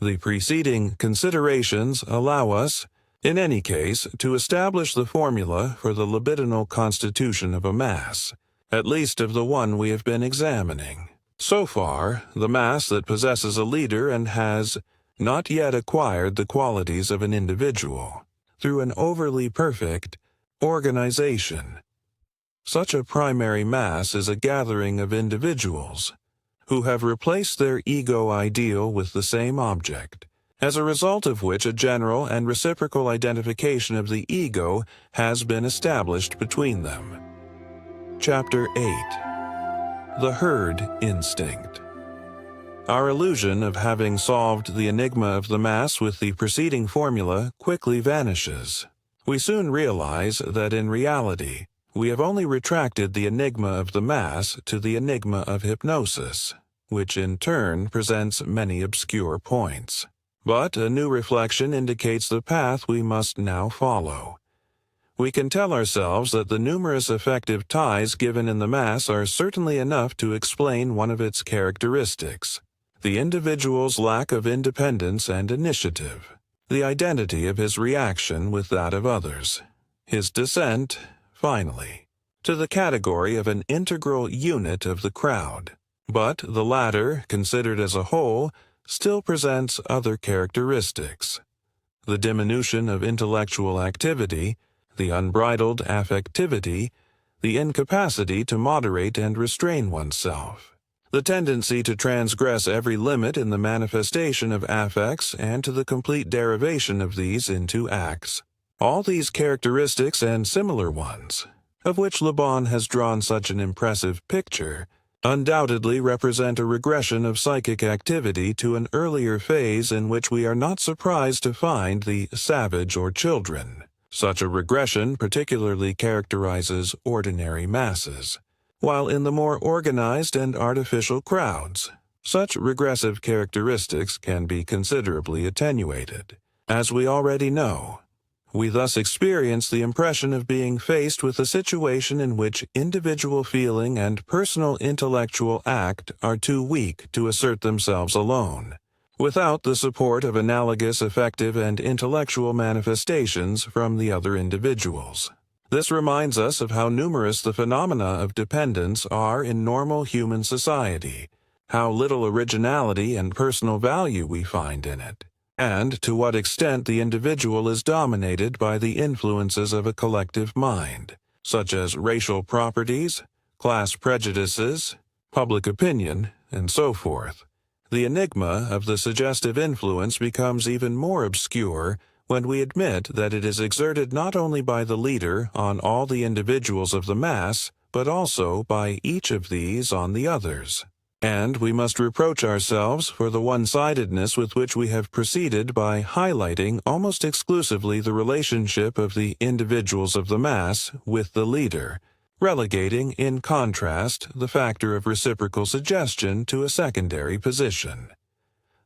The preceding considerations allow us, in any case, to establish the formula for the libidinal constitution of a mass, at least of the one we have been examining. So far, the mass that possesses a leader and has not yet acquired the qualities of an individual, through an overly perfect organization. Such a primary mass is a gathering of individuals who have replaced their ego ideal with the same object, as a result of which a general and reciprocal identification of the ego has been established between them. Chapter 8. The Herd Instinct. Our illusion of having solved the enigma of the mass with the preceding formula quickly vanishes. We soon realize that in reality, we have only retracted the enigma of the mass to the enigma of hypnosis, which in turn presents many obscure points. But a new reflection indicates the path we must now follow. We can tell ourselves that the numerous effective ties given in the mass are certainly enough to explain one of its characteristics, the individual's lack of independence and initiative, the identity of his reaction with that of others, his descent, finally, to the category of an integral unit of the crowd. But the latter, considered as a whole, still presents other characteristics. The diminution of intellectual activity, the unbridled affectivity, the incapacity to moderate and restrain oneself, the tendency to transgress every limit in the manifestation of affects and to the complete derivation of these into acts. All these characteristics and similar ones, of which Le Bon has drawn such an impressive picture, undoubtedly represent a regression of psychic activity to an earlier phase in which we are not surprised to find the savage or children. Such a regression particularly characterizes ordinary masses, while in the more organized and artificial crowds, such regressive characteristics can be considerably attenuated. As we already know, we thus experience the impression of being faced with a situation in which individual feeling and personal intellectual act are too weak to assert themselves alone, without the support of analogous affective and intellectual manifestations from the other individuals. This reminds us of how numerous the phenomena of dependence are in normal human society, how little originality and personal value we find in it, and to what extent the individual is dominated by the influences of a collective mind, such as racial properties, class prejudices, public opinion, and so forth. The enigma of the suggestive influence becomes even more obscure when we admit that it is exerted not only by the leader on all the individuals of the mass, but also by each of these on the others. And we must reproach ourselves for the one-sidedness with which we have proceeded by highlighting almost exclusively the relationship of the individuals of the mass with the leader, relegating, in contrast, the factor of reciprocal suggestion to a secondary position.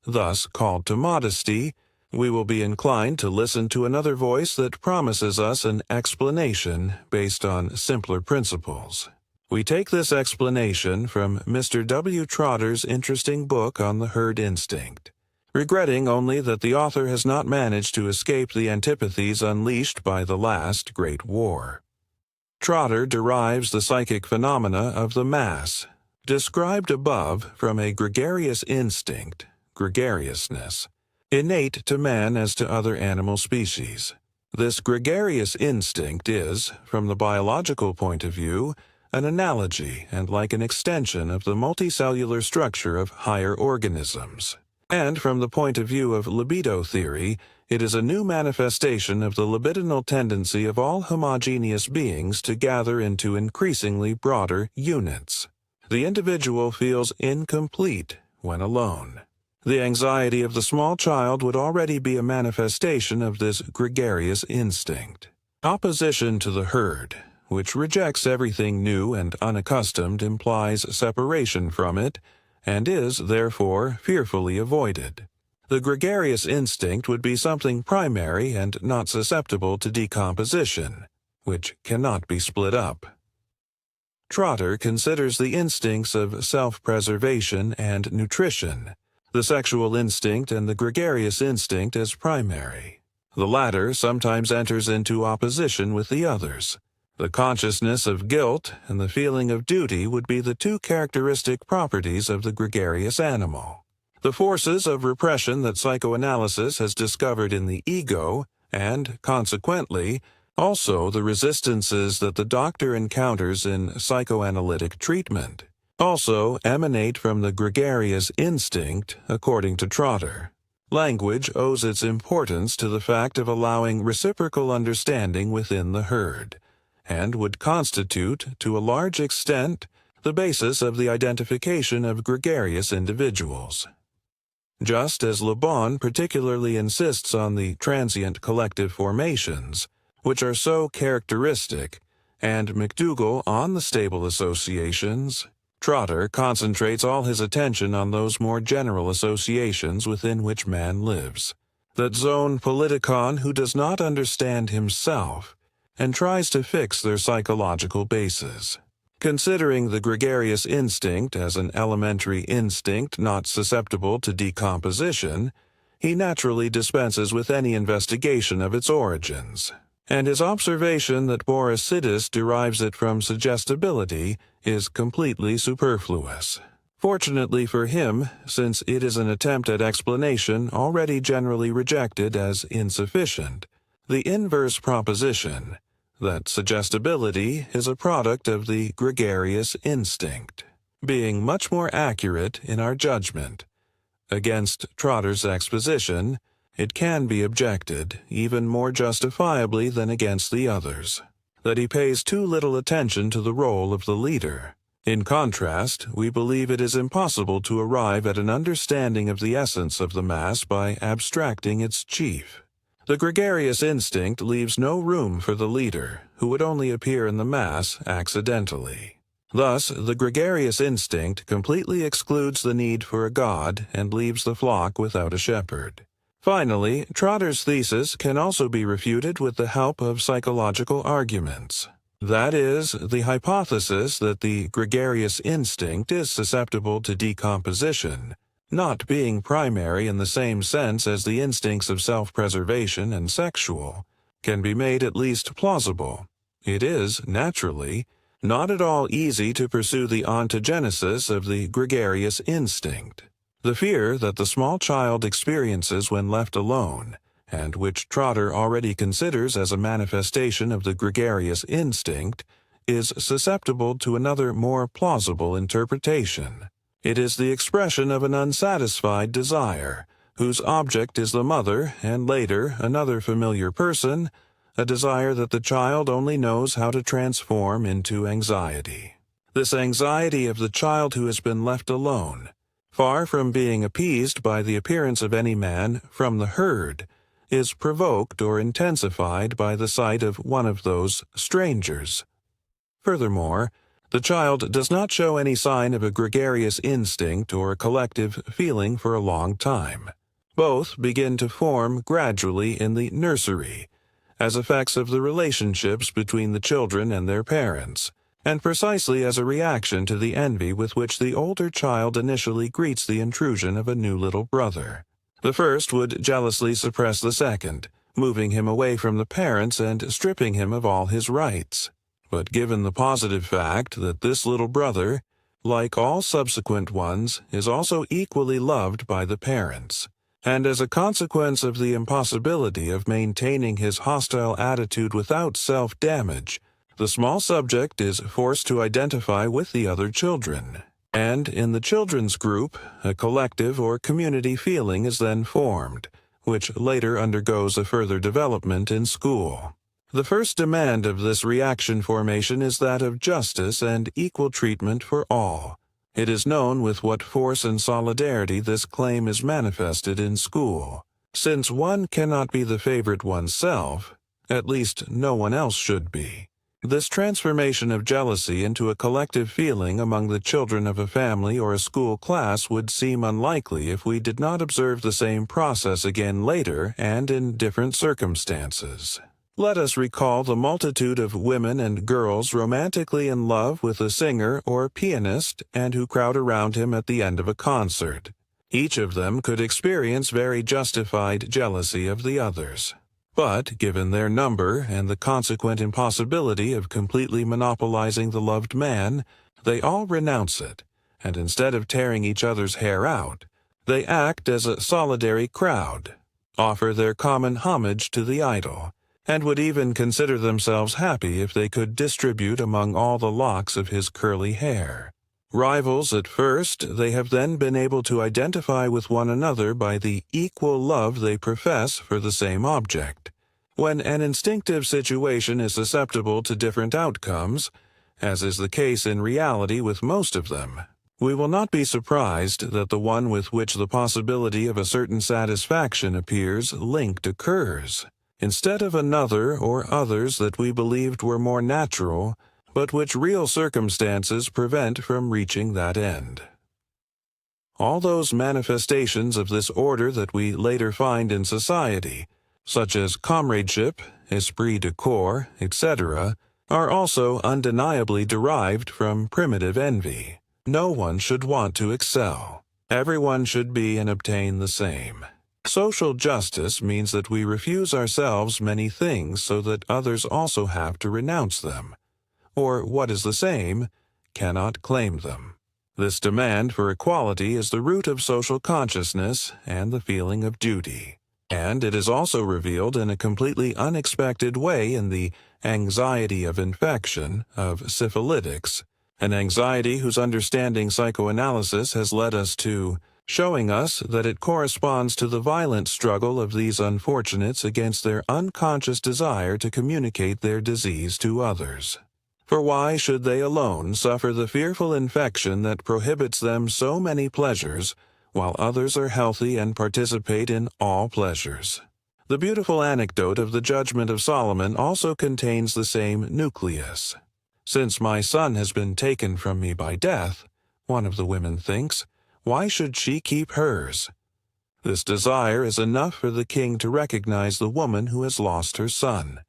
Thus, called to modesty, we will be inclined to listen to another voice that promises us an explanation based on simpler principles. We take this explanation from Mr. W. Trotter's interesting book on the herd instinct, regretting only that the author has not managed to escape the antipathies unleashed by the last great war. Trotter derives the psychic phenomena of the mass, described above, from a gregarious instinct, gregariousness, innate to man as to other animal species. This gregarious instinct is, from the biological point of view, an analogy and like an extension of the multicellular structure of higher organisms. And from the point of view of libido theory, it is a new manifestation of the libidinal tendency of all homogeneous beings to gather into increasingly broader units. The individual feels incomplete when alone. The anxiety of the small child would already be a manifestation of this gregarious instinct. Opposition to the herd, which rejects everything new and unaccustomed, implies separation from it, and is, therefore, fearfully avoided. The gregarious instinct would be something primary and not susceptible to decomposition, which cannot be split up. Trotter considers the instincts of self-preservation and nutrition, the sexual instinct and the gregarious instinct as primary. The latter sometimes enters into opposition with the others. The consciousness of guilt and the feeling of duty would be the two characteristic properties of the gregarious animal. The forces of repression that psychoanalysis has discovered in the ego, and, consequently, also the resistances that the doctor encounters in psychoanalytic treatment, also emanate from the gregarious instinct, according to Trotter. Language owes its importance to the fact of allowing reciprocal understanding within the herd, and would constitute, to a large extent, the basis of the identification of gregarious individuals. Just as Le Bon particularly insists on the transient collective formations, which are so characteristic, and McDougall on the stable associations, Trotter concentrates all his attention on those more general associations within which man lives. That zone politikon who does not understand himself, and tries to fix their psychological bases. Considering the gregarious instinct as an elementary instinct not susceptible to decomposition, he naturally dispenses with any investigation of its origins, and his observation that Boris Sidis derives it from suggestibility is completely superfluous. Fortunately for him, since it is an attempt at explanation already generally rejected as insufficient, the inverse proposition, that suggestibility is a product of the gregarious instinct, being much more accurate in our judgment. Against Trotter's exposition, it can be objected, even more justifiably than against the others, that he pays too little attention to the role of the leader. In contrast, we believe it is impossible to arrive at an understanding of the essence of the mass by abstracting its chief. The gregarious instinct leaves no room for the leader, who would only appear in the mass accidentally. Thus, the gregarious instinct completely excludes the need for a god and leaves the flock without a shepherd. Finally, Trotter's thesis can also be refuted with the help of psychological arguments. That is, the hypothesis that the gregarious instinct is susceptible to decomposition, not being primary in the same sense as the instincts of self-preservation and sexual, can be made at least plausible. It is, naturally, not at all easy to pursue the ontogenesis of the gregarious instinct. The fear that the small child experiences when left alone, and which Trotter already considers as a manifestation of the gregarious instinct, is susceptible to another more plausible interpretation. It is the expression of an unsatisfied desire, whose object is the mother and later another familiar person, a desire that the child only knows how to transform into anxiety. This anxiety of the child who has been left alone, far from being appeased by the appearance of any man from the herd, is provoked or intensified by the sight of one of those strangers. Furthermore, the child does not show any sign of a gregarious instinct or a collective feeling for a long time. Both begin to form gradually in the nursery, as effects of the relationships between the children and their parents, and precisely as a reaction to the envy with which the older child initially greets the intrusion of a new little brother. The first would jealously suppress the second, moving him away from the parents and stripping him of all his rights. But given the positive fact that this little brother, like all subsequent ones, is also equally loved by the parents, and as a consequence of the impossibility of maintaining his hostile attitude without self-damage, the small subject is forced to identify with the other children. And in the children's group, a collective or community feeling is then formed, which later undergoes a further development in school. The first demand of this reaction formation is that of justice and equal treatment for all. It is known with what force and solidarity this claim is manifested in school. Since one cannot be the favorite oneself, at least no one else should be. This transformation of jealousy into a collective feeling among the children of a family or a school class would seem unlikely if we did not observe the same process again later and in different circumstances. Let us recall the multitude of women and girls romantically in love with a singer or pianist and who crowd around him at the end of a concert. Each of them could experience very justified jealousy of the others. But, given their number and the consequent impossibility of completely monopolizing the loved man, they all renounce it, and instead of tearing each other's hair out, they act as a solidary crowd, offer their common homage to the idol, and would even consider themselves happy if they could distribute among all the locks of his curly hair. Rivals at first, they have then been able to identify with one another by the equal love they profess for the same object. When an instinctive situation is susceptible to different outcomes, as is the case in reality with most of them, we will not be surprised that the one with which the possibility of a certain satisfaction appears linked occurs, instead of another or others that we believed were more natural, but which real circumstances prevent from reaching that end. All those manifestations of this order that we later find in society, such as comradeship, esprit de corps, etc., are also undeniably derived from primitive envy. No one should want to excel. Everyone should be and obtain the same. Social justice means that we refuse ourselves many things so that others also have to renounce them, or what is the same, cannot claim them. This demand for equality is the root of social consciousness and the feeling of duty. And it is also revealed in a completely unexpected way in the anxiety of infection of syphilitics, an anxiety whose understanding psychoanalysis has led us to, showing us that it corresponds to the violent struggle of these unfortunates against their unconscious desire to communicate their disease to others. For why should they alone suffer the fearful infection that prohibits them so many pleasures, while others are healthy and participate in all pleasures? The beautiful anecdote of the judgment of Solomon also contains the same nucleus. Since my son has been taken from me by death, one of the women thinks, why should she keep hers? This desire is enough for the king to recognize the woman who has lost her son.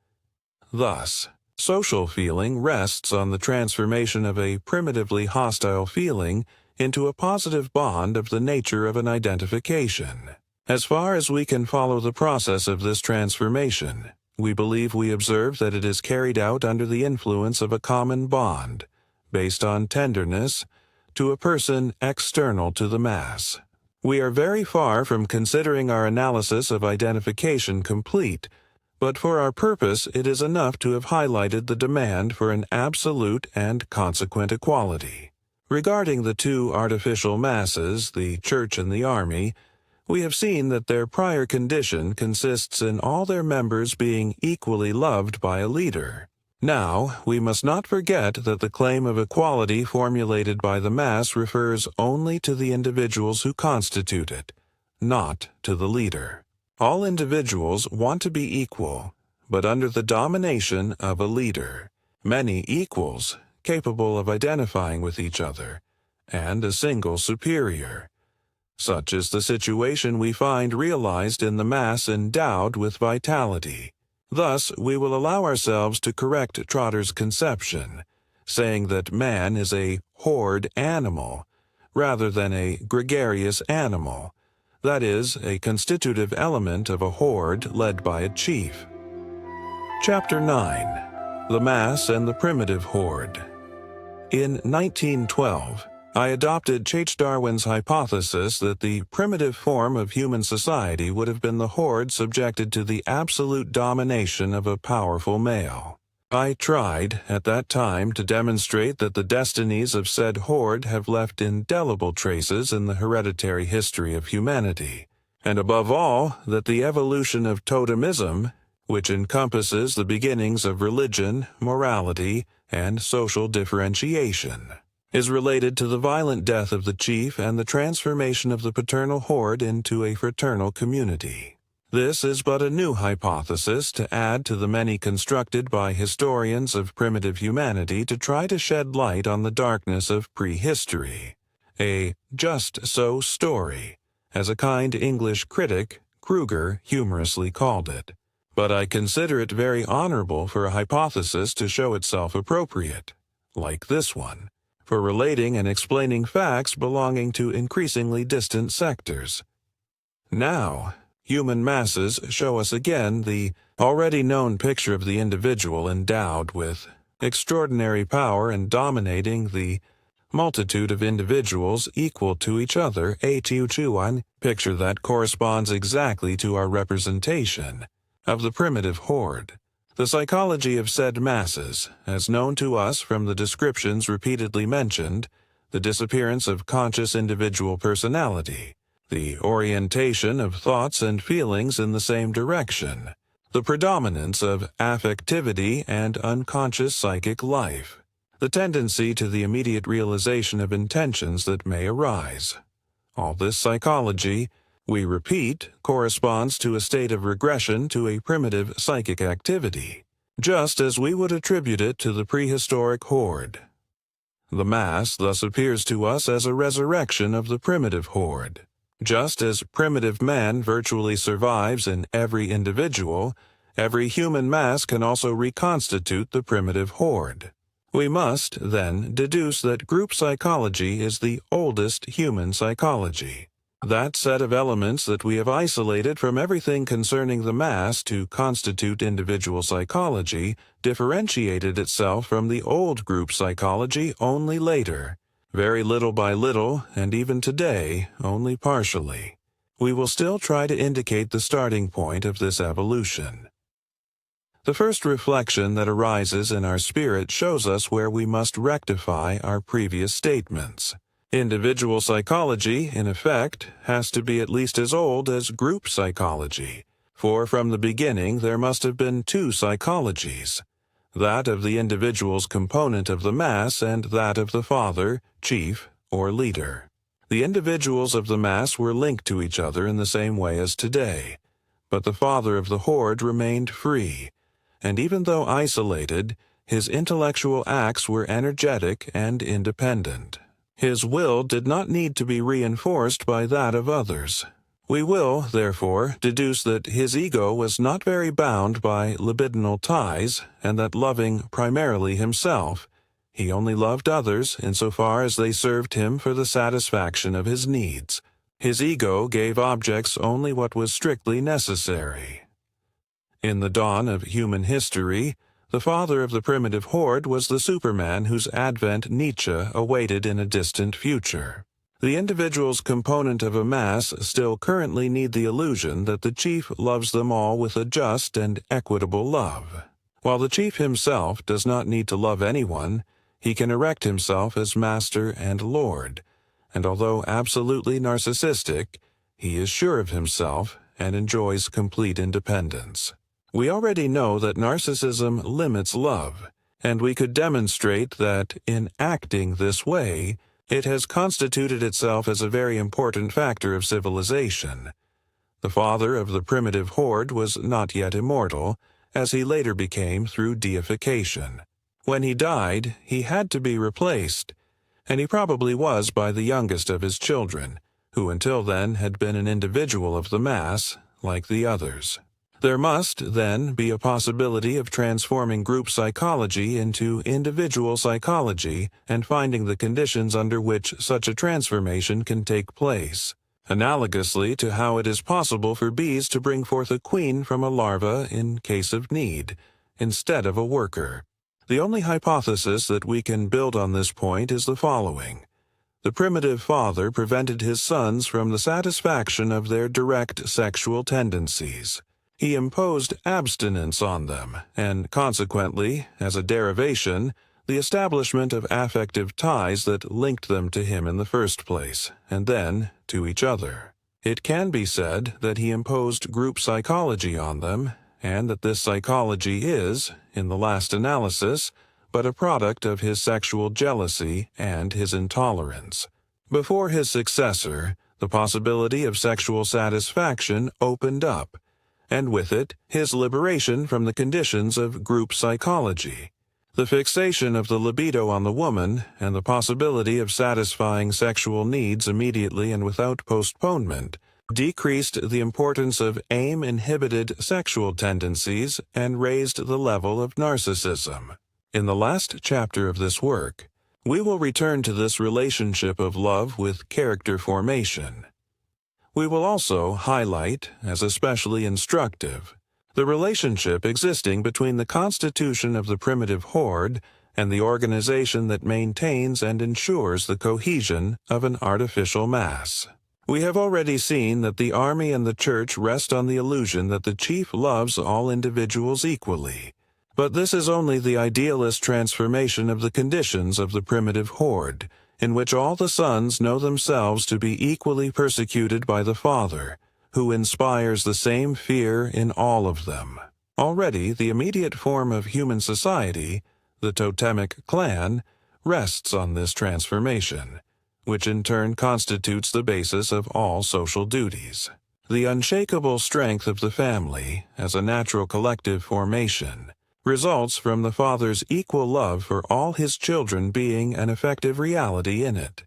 Thus, social feeling rests on the transformation of a primitively hostile feeling into a positive bond of the nature of an identification. As far as we can follow the process of this transformation, we believe we observe that it is carried out under the influence of a common bond, based on tenderness, to a person external to the mass. We are very far from considering our analysis of identification complete, but for our purpose it is enough to have highlighted the demand for an absolute and consequent equality. Regarding the two artificial masses, the Church and the Army, we have seen that their prior condition consists in all their members being equally loved by a leader. Now, we must not forget that the claim of equality formulated by the mass refers only to the individuals who constitute it, not to the leader. All individuals want to be equal, but under the domination of a leader. Many equals, capable of identifying with each other, and a single superior. Such is the situation we find realized in the mass endowed with vitality. Thus, we will allow ourselves to correct Trotter's conception, saying that man is a horde animal, rather than a gregarious animal, that is, a constitutive element of a horde led by a chief. Chapter 9. The Mass and the Primitive Horde. In 1912, I adopted Ch. Darwin's hypothesis that the primitive form of human society would have been the horde subjected to the absolute domination of a powerful male. I tried, at that time, to demonstrate that the destinies of said horde have left indelible traces in the hereditary history of humanity, and above all, that the evolution of totemism, which encompasses the beginnings of religion, morality, and social differentiation, is related to the violent death of the chief and the transformation of the paternal horde into a fraternal community. This is but a new hypothesis to add to the many constructed by historians of primitive humanity to try to shed light on the darkness of prehistory. A just-so story, as a kind English critic, Kruger, humorously called it. But I consider it very honorable for a hypothesis to show itself appropriate, like this one, for relating and explaining facts belonging to increasingly distant sectors. Now, human masses show us again the already known picture of the individual endowed with extraordinary power and dominating the multitude of individuals equal to each other, a picture that corresponds exactly to our representation of the primitive horde. The psychology of said masses, as known to us from the descriptions repeatedly mentioned, the disappearance of conscious individual personality, the orientation of thoughts and feelings in the same direction, the predominance of affectivity and unconscious psychic life, the tendency to the immediate realization of intentions that may arise. All this psychology, we repeat, corresponds to a state of regression to a primitive psychic activity, just as we would attribute it to the prehistoric horde. The mass thus appears to us as a resurrection of the primitive horde. Just as primitive man virtually survives in every individual, every human mass can also reconstitute the primitive horde. We must, then, deduce that group psychology is the oldest human psychology. That set of elements that we have isolated from everything concerning the mass to constitute individual psychology differentiated itself from the old group psychology only later, very little by little, and even today, only partially. We will still try to indicate the starting point of this evolution. The first reflection that arises in our spirit shows us where we must rectify our previous statements. Individual psychology, in effect, has to be at least as old as group psychology, for from the beginning there must have been two psychologies. that of the individual's component of the mass and that of the father, chief, or leader. The individuals of the mass were linked to each other in the same way as today, but the father of the horde remained free, and even though isolated, his intellectual acts were energetic and independent. His will did not need to be reinforced by that of others. We will, therefore, deduce that his ego was not very bound by libidinal ties, and that loving primarily himself, he only loved others insofar as they served him for the satisfaction of his needs. His ego gave objects only what was strictly necessary. In the dawn of human history, the father of the primitive horde was the Superman whose advent Nietzsche awaited in a distant future. The individual's component of a mass still currently need the illusion that the chief loves them all with a just and equitable love. While the chief himself does not need to love anyone, he can erect himself as master and lord, and although absolutely narcissistic, he is sure of himself and enjoys complete independence. We already know that narcissism limits love, and we could demonstrate that in acting this way, it has constituted itself as a very important factor of civilization. The father of the primitive horde was not yet immortal, as he later became through deification. When he died, he had to be replaced, and he probably was by the youngest of his children, who until then had been an individual of the mass, like the others. There must, then, be a possibility of transforming group psychology into individual psychology and finding the conditions under which such a transformation can take place, analogously to how it is possible for bees to bring forth a queen from a larva in case of need, instead of a worker. The only hypothesis that we can build on this point is the following. The primitive father prevented his sons from the satisfaction of their direct sexual tendencies. He imposed abstinence on them, and consequently, as a derivation, the establishment of affective ties that linked them to him in the first place, and then to each other. It can be said that he imposed group psychology on them, and that this psychology is, in the last analysis, but a product of his sexual jealousy and his intolerance. Before his successor, the possibility of sexual satisfaction opened up, and with it, his liberation from the conditions of group psychology. The fixation of the libido on the woman and the possibility of satisfying sexual needs immediately and without postponement decreased the importance of aim-inhibited sexual tendencies and raised the level of narcissism. In the last chapter of this work, we will return to this relationship of love with character formation. We will also highlight, as especially instructive, the relationship existing between the constitution of the primitive horde and the organization that maintains and ensures the cohesion of an artificial mass. We have already seen that the army and the church rest on the illusion that the chief loves all individuals equally, but this is only the idealist transformation of the conditions of the primitive horde, in which all the sons know themselves to be equally persecuted by the Father, who inspires the same fear in all of them. Already, the immediate form of human society, the totemic clan, rests on this transformation, which in turn constitutes the basis of all social duties. The unshakable strength of the family, as a natural collective formation, results from the father's equal love for all his children being an effective reality in it.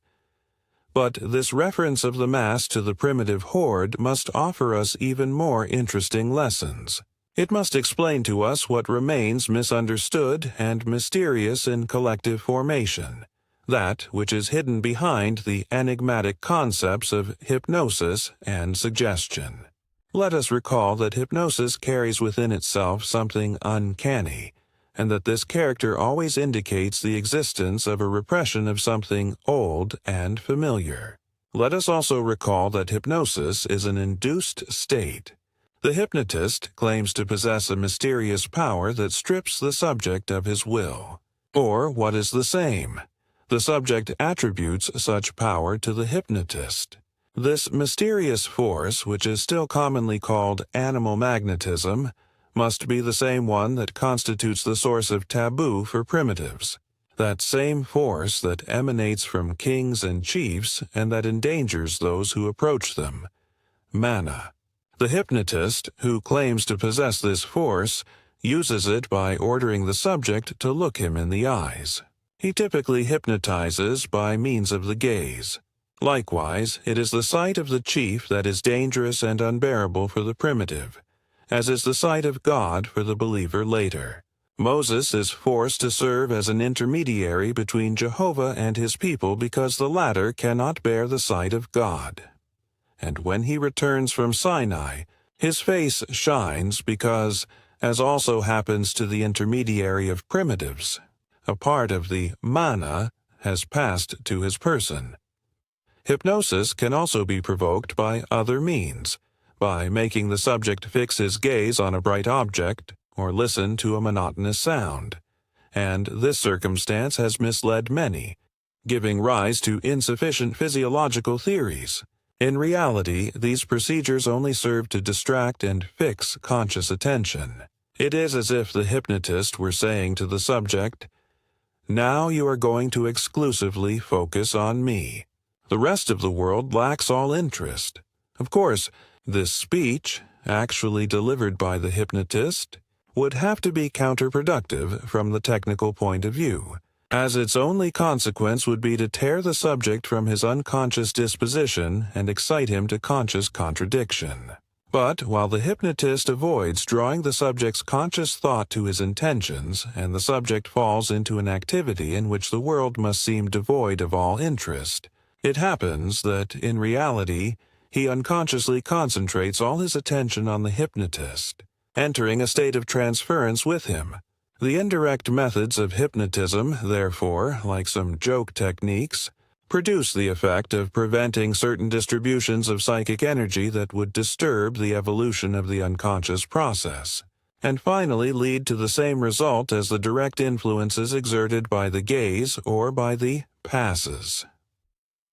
But this reference of the mass to the primitive horde must offer us even more interesting lessons. It must explain to us what remains misunderstood and mysterious in collective formation, that which is hidden behind the enigmatic concepts of hypnosis and suggestion. Let us recall that hypnosis carries within itself something uncanny, and that this character always indicates the existence of a repression of something old and familiar. Let us also recall that hypnosis is an induced state. The hypnotist claims to possess a mysterious power that strips the subject of his will. Or, what is the same, the subject attributes such power to the hypnotist. This mysterious force, which is still commonly called animal magnetism, must be the same one that constitutes the source of taboo for primitives, that same force that emanates from kings and chiefs and that endangers those who approach them, mana. The hypnotist, who claims to possess this force, uses it by ordering the subject to look him in the eyes. He typically hypnotizes by means of the gaze. Likewise, it is the sight of the chief that is dangerous and unbearable for the primitive, as is the sight of God for the believer later. Moses is forced to serve as an intermediary between Jehovah and his people because the latter cannot bear the sight of God. And when he returns from Sinai, his face shines because, as also happens to the intermediary of primitives, a part of the mana has passed to his person. Hypnosis can also be provoked by other means, by making the subject fix his gaze on a bright object or listen to a monotonous sound, and this circumstance has misled many, giving rise to insufficient physiological theories. In reality, these procedures only serve to distract and fix conscious attention. It is as if the hypnotist were saying to the subject, "Now you are going to exclusively focus on me. The rest of the world lacks all interest." Of course, this speech, actually delivered by the hypnotist, would have to be counterproductive from the technical point of view, as its only consequence would be to tear the subject from his unconscious disposition and excite him to conscious contradiction. But while the hypnotist avoids drawing the subject's conscious thought to his intentions, and the subject falls into an activity in which the world must seem devoid of all interest, it happens that, in reality, he unconsciously concentrates all his attention on the hypnotist, entering a state of transference with him. The indirect methods of hypnotism, therefore, like some joke techniques, produce the effect of preventing certain distributions of psychic energy that would disturb the evolution of the unconscious process, and finally lead to the same result as the direct influences exerted by the gaze or by the passes.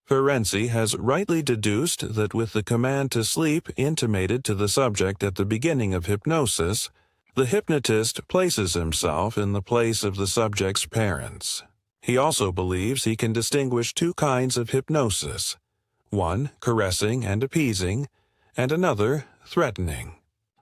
Ferenczi has rightly deduced that with the command to sleep intimated to the subject at the beginning of hypnosis, the hypnotist places himself in the place of the subject's parents. He also believes he can distinguish two kinds of hypnosis, one caressing and appeasing, and another threatening.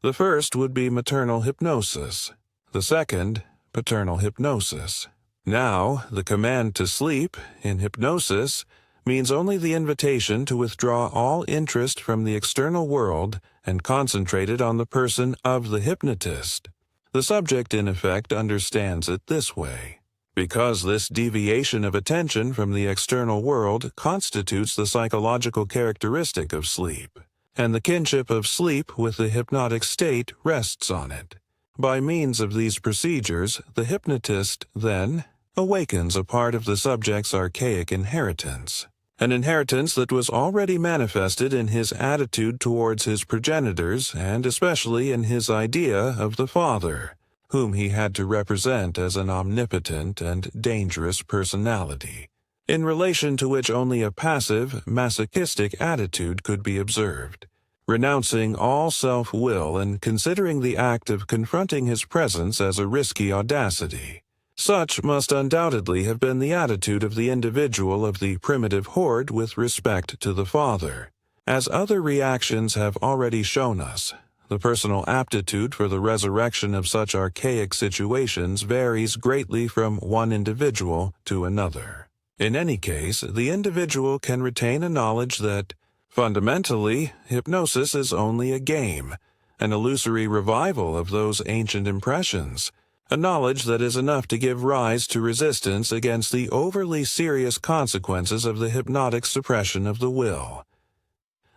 The first would be maternal hypnosis, the second, paternal hypnosis. Now, the command to sleep, in hypnosis, means only the invitation to withdraw all interest from the external world and concentrate it on the person of the hypnotist. The subject, in effect, understands it this way. Because this deviation of attention from the external world constitutes the psychological characteristic of sleep, and the kinship of sleep with the hypnotic state rests on it. By means of these procedures, the hypnotist, then, awakens a part of the subject's archaic inheritance, an inheritance that was already manifested in his attitude towards his progenitors and especially in his idea of the father, whom he had to represent as an omnipotent and dangerous personality, in relation to which only a passive, masochistic attitude could be observed, renouncing all self-will and considering the act of confronting his presence as a risky audacity. Such must undoubtedly have been the attitude of the individual of the primitive horde with respect to the father. As other reactions have already shown us, the personal aptitude for the resurrection of such archaic situations varies greatly from one individual to another. In any case, the individual can retain a knowledge that, fundamentally, hypnosis is only a game, an illusory revival of those ancient impressions, a knowledge that is enough to give rise to resistance against the overly serious consequences of the hypnotic suppression of the will.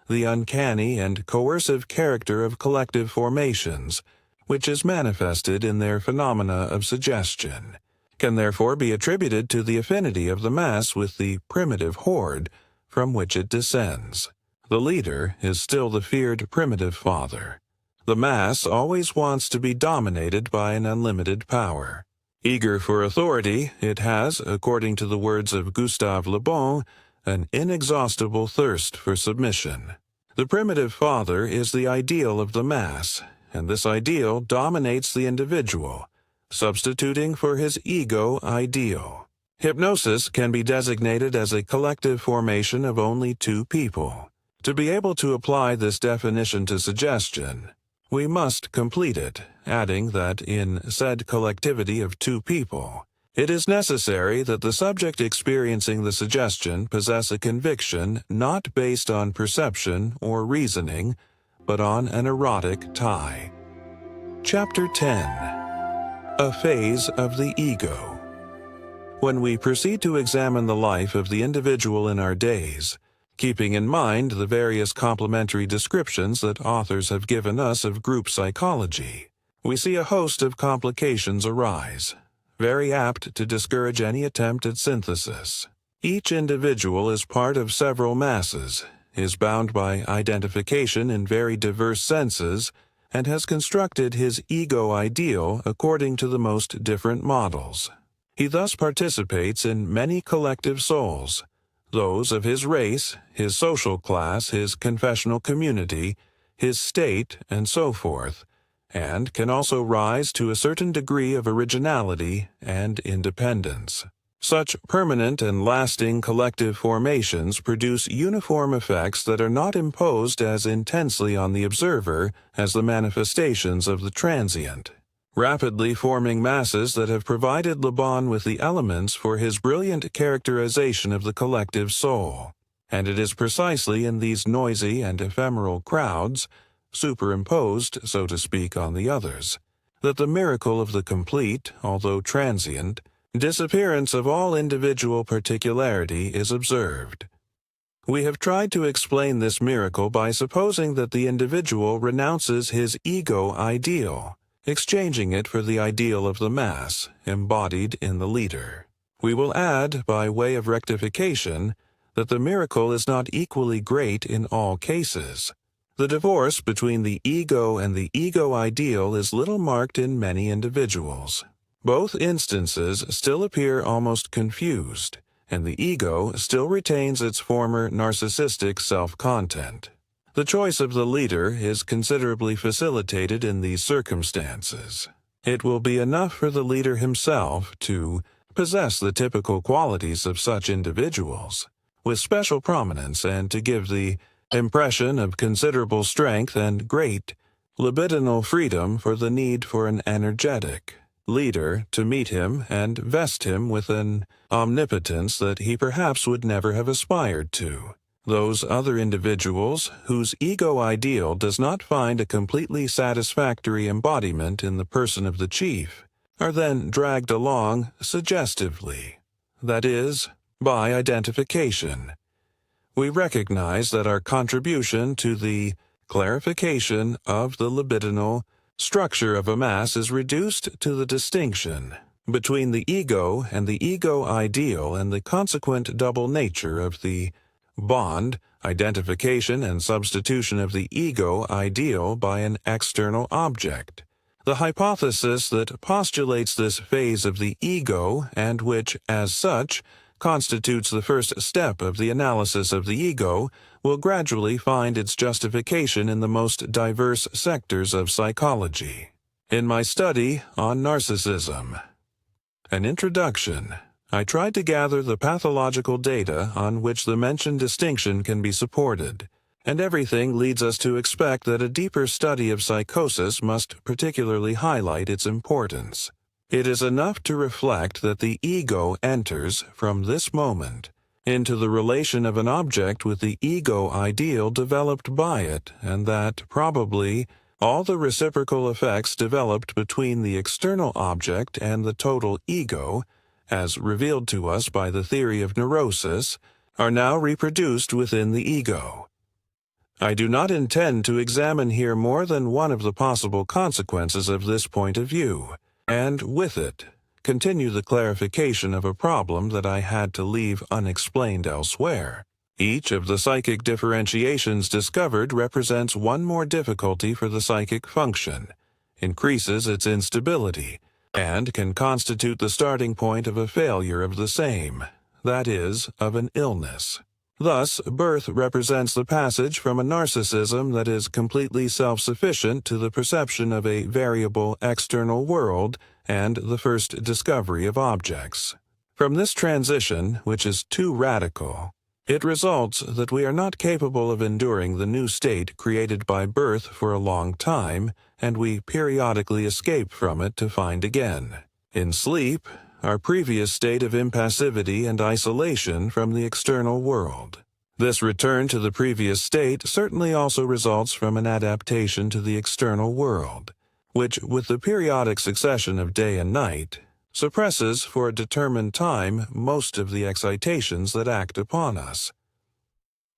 The uncanny and coercive character of collective formations, which is manifested in their phenomena of suggestion, can therefore be attributed to the affinity of the mass with the primitive horde from which it descends. The leader is still the feared primitive father. The mass always wants to be dominated by an unlimited power. Eager for authority, it has, according to the words of Gustave Le Bon, an inexhaustible thirst for submission. The primitive father is the ideal of the mass, and this ideal dominates the individual, substituting for his ego ideal. Hypnosis can be designated as a collective formation of only two people. To be able to apply this definition to suggestion, we must complete it, adding that in said collectivity of two people, it is necessary that the subject experiencing the suggestion possess a conviction not based on perception or reasoning, but on an erotic tie. Chapter 10. A Phase of the Ego. When we proceed to examine the life of the individual in our days, keeping in mind the various complementary descriptions that authors have given us of group psychology, we see a host of complications arise, very apt to discourage any attempt at synthesis. Each individual is part of several masses, is bound by identification in very diverse senses, and has constructed his ego ideal according to the most different models. He thus participates in many collective souls, those of his race, his social class, his confessional community, his state, and so forth, and can also rise to a certain degree of originality and independence. Such permanent and lasting collective formations produce uniform effects that are not imposed as intensely on the observer as the manifestations of the transient, rapidly forming masses that have provided Le Bon with the elements for his brilliant characterization of the collective soul. And it is precisely in these noisy and ephemeral crowds, superimposed, so to speak, on the others, that the miracle of the complete, although transient, disappearance of all individual particularity is observed. We have tried to explain this miracle by supposing that the individual renounces his ego ideal, exchanging it for the ideal of the mass, embodied in the leader. We will add, by way of rectification, that the miracle is not equally great in all cases. The divorce between the ego and the ego ideal is little marked in many individuals. Both instances still appear almost confused, and the ego still retains its former narcissistic self-content. The choice of the leader is considerably facilitated in these circumstances. It will be enough for the leader himself to possess the typical qualities of such individuals, with special prominence, and to give the impression of considerable strength and great libidinal freedom for the need for an energetic leader to meet him and vest him with an omnipotence that he perhaps would never have aspired to. Those other individuals whose ego ideal does not find a completely satisfactory embodiment in the person of the chief are then dragged along suggestively, that is, by identification. We recognize that our contribution to the clarification of the libidinal structure of a mass is reduced to the distinction between the ego and the ego ideal and the consequent double nature of the bond, identification, and substitution of the ego ideal by an external object. The hypothesis that postulates this phase of the ego, and which, as such, constitutes the first step of the analysis of the ego, will gradually find its justification in the most diverse sectors of psychology. In my study on narcissism, an introduction, I tried to gather the pathological data on which the mentioned distinction can be supported, and everything leads us to expect that a deeper study of psychosis must particularly highlight its importance. It is enough to reflect that the ego enters, from this moment, into the relation of an object with the ego ideal developed by it, and that, probably, all the reciprocal effects developed between the external object and the total ego, as revealed to us by the theory of neurosis, are now reproduced within the ego. I do not intend to examine here more than one of the possible consequences of this point of view, and with it, continue the clarification of a problem that I had to leave unexplained elsewhere. Each of the psychic differentiations discovered represents one more difficulty for the psychic function, increases its instability, and can constitute the starting point of a failure of the same, that is, of an illness. Thus, birth represents the passage from a narcissism that is completely self-sufficient to the perception of a variable external world and the first discovery of objects. From this transition, which is too radical, it results that we are not capable of enduring the new state created by birth for a long time, and we periodically escape from it to find again, in sleep, our previous state of impassivity and isolation from the external world. This return to the previous state certainly also results from an adaptation to the external world, which, with the periodic succession of day and night, suppresses for a determined time most of the excitations that act upon us.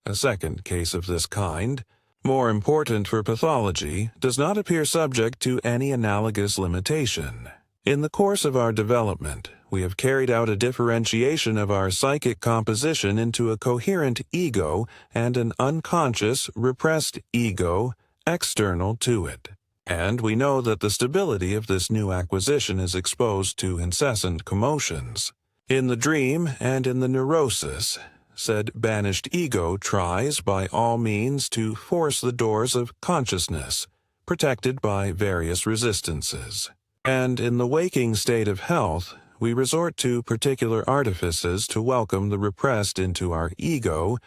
A second case of this kind, more important for pathology, does not appear subject to any analogous limitation. In the course of our development, we have carried out a differentiation of our psychic composition into a coherent ego and an unconscious, repressed ego external to it. And we know that the stability of this new acquisition is exposed to incessant commotions. In the dream and in the neurosis, said banished ego tries by all means to force the doors of consciousness, protected by various resistances. And in the waking state of health, we resort to particular artifices to welcome the repressed into our ego,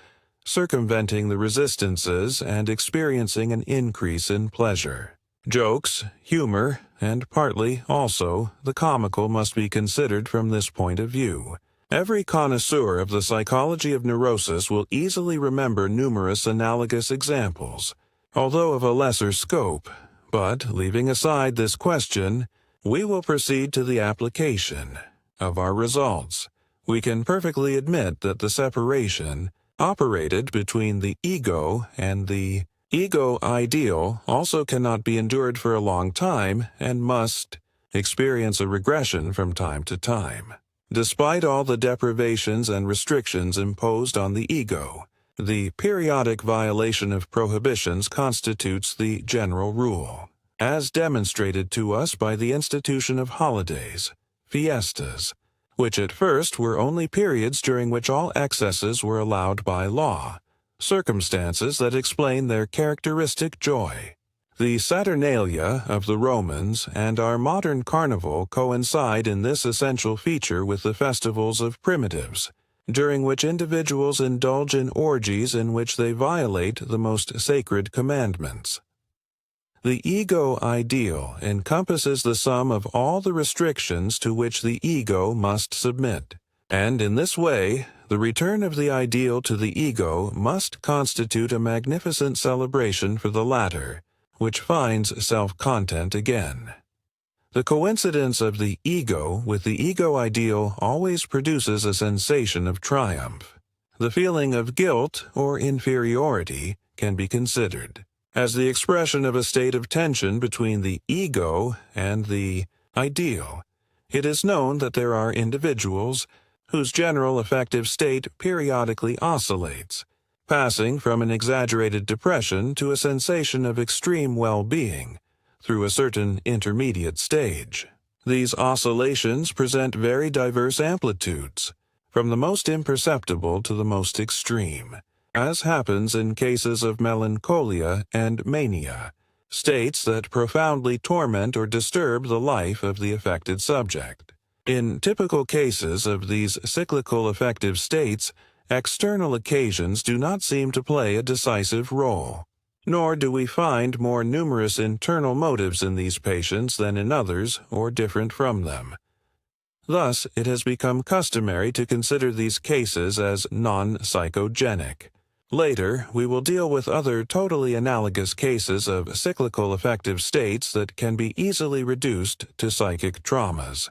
circumventing the resistances and experiencing an increase in pleasure. Jokes, humor, and partly, also, the comical must be considered from this point of view. Every connoisseur of the psychology of neurosis will easily remember numerous analogous examples, although of a lesser scope. But, leaving aside this question, we will proceed to the application of our results. We can perfectly admit that the separation operated between the ego and the ego ideal also cannot be endured for a long time and must experience a regression from time to time. Despite all the deprivations and restrictions imposed on the ego, the periodic violation of prohibitions constitutes the general rule, as demonstrated to us by the institution of holidays, fiestas, which at first were only periods during which all excesses were allowed by law, circumstances that explain their characteristic joy. The Saturnalia of the Romans and our modern carnival coincide in this essential feature with the festivals of primitives, during which individuals indulge in orgies in which they violate the most sacred commandments. The ego ideal encompasses the sum of all the restrictions to which the ego must submit, and in this way, the return of the ideal to the ego must constitute a magnificent celebration for the latter, which finds self-content again. The coincidence of the ego with the ego ideal always produces a sensation of triumph. The feeling of guilt or inferiority can be considered as the expression of a state of tension between the ego and the ideal. It is known that there are individuals whose general affective state periodically oscillates, passing from an exaggerated depression to a sensation of extreme well-being through a certain intermediate stage. These oscillations present very diverse amplitudes, from the most imperceptible to the most extreme, as happens in cases of melancholia and mania, states that profoundly torment or disturb the life of the affected subject. In typical cases of these cyclical affective states, external occasions do not seem to play a decisive role, nor do we find more numerous internal motives in these patients than in others or different from them. Thus, it has become customary to consider these cases as non-psychogenic. Later, we will deal with other totally analogous cases of cyclical affective states that can be easily reduced to psychic traumas.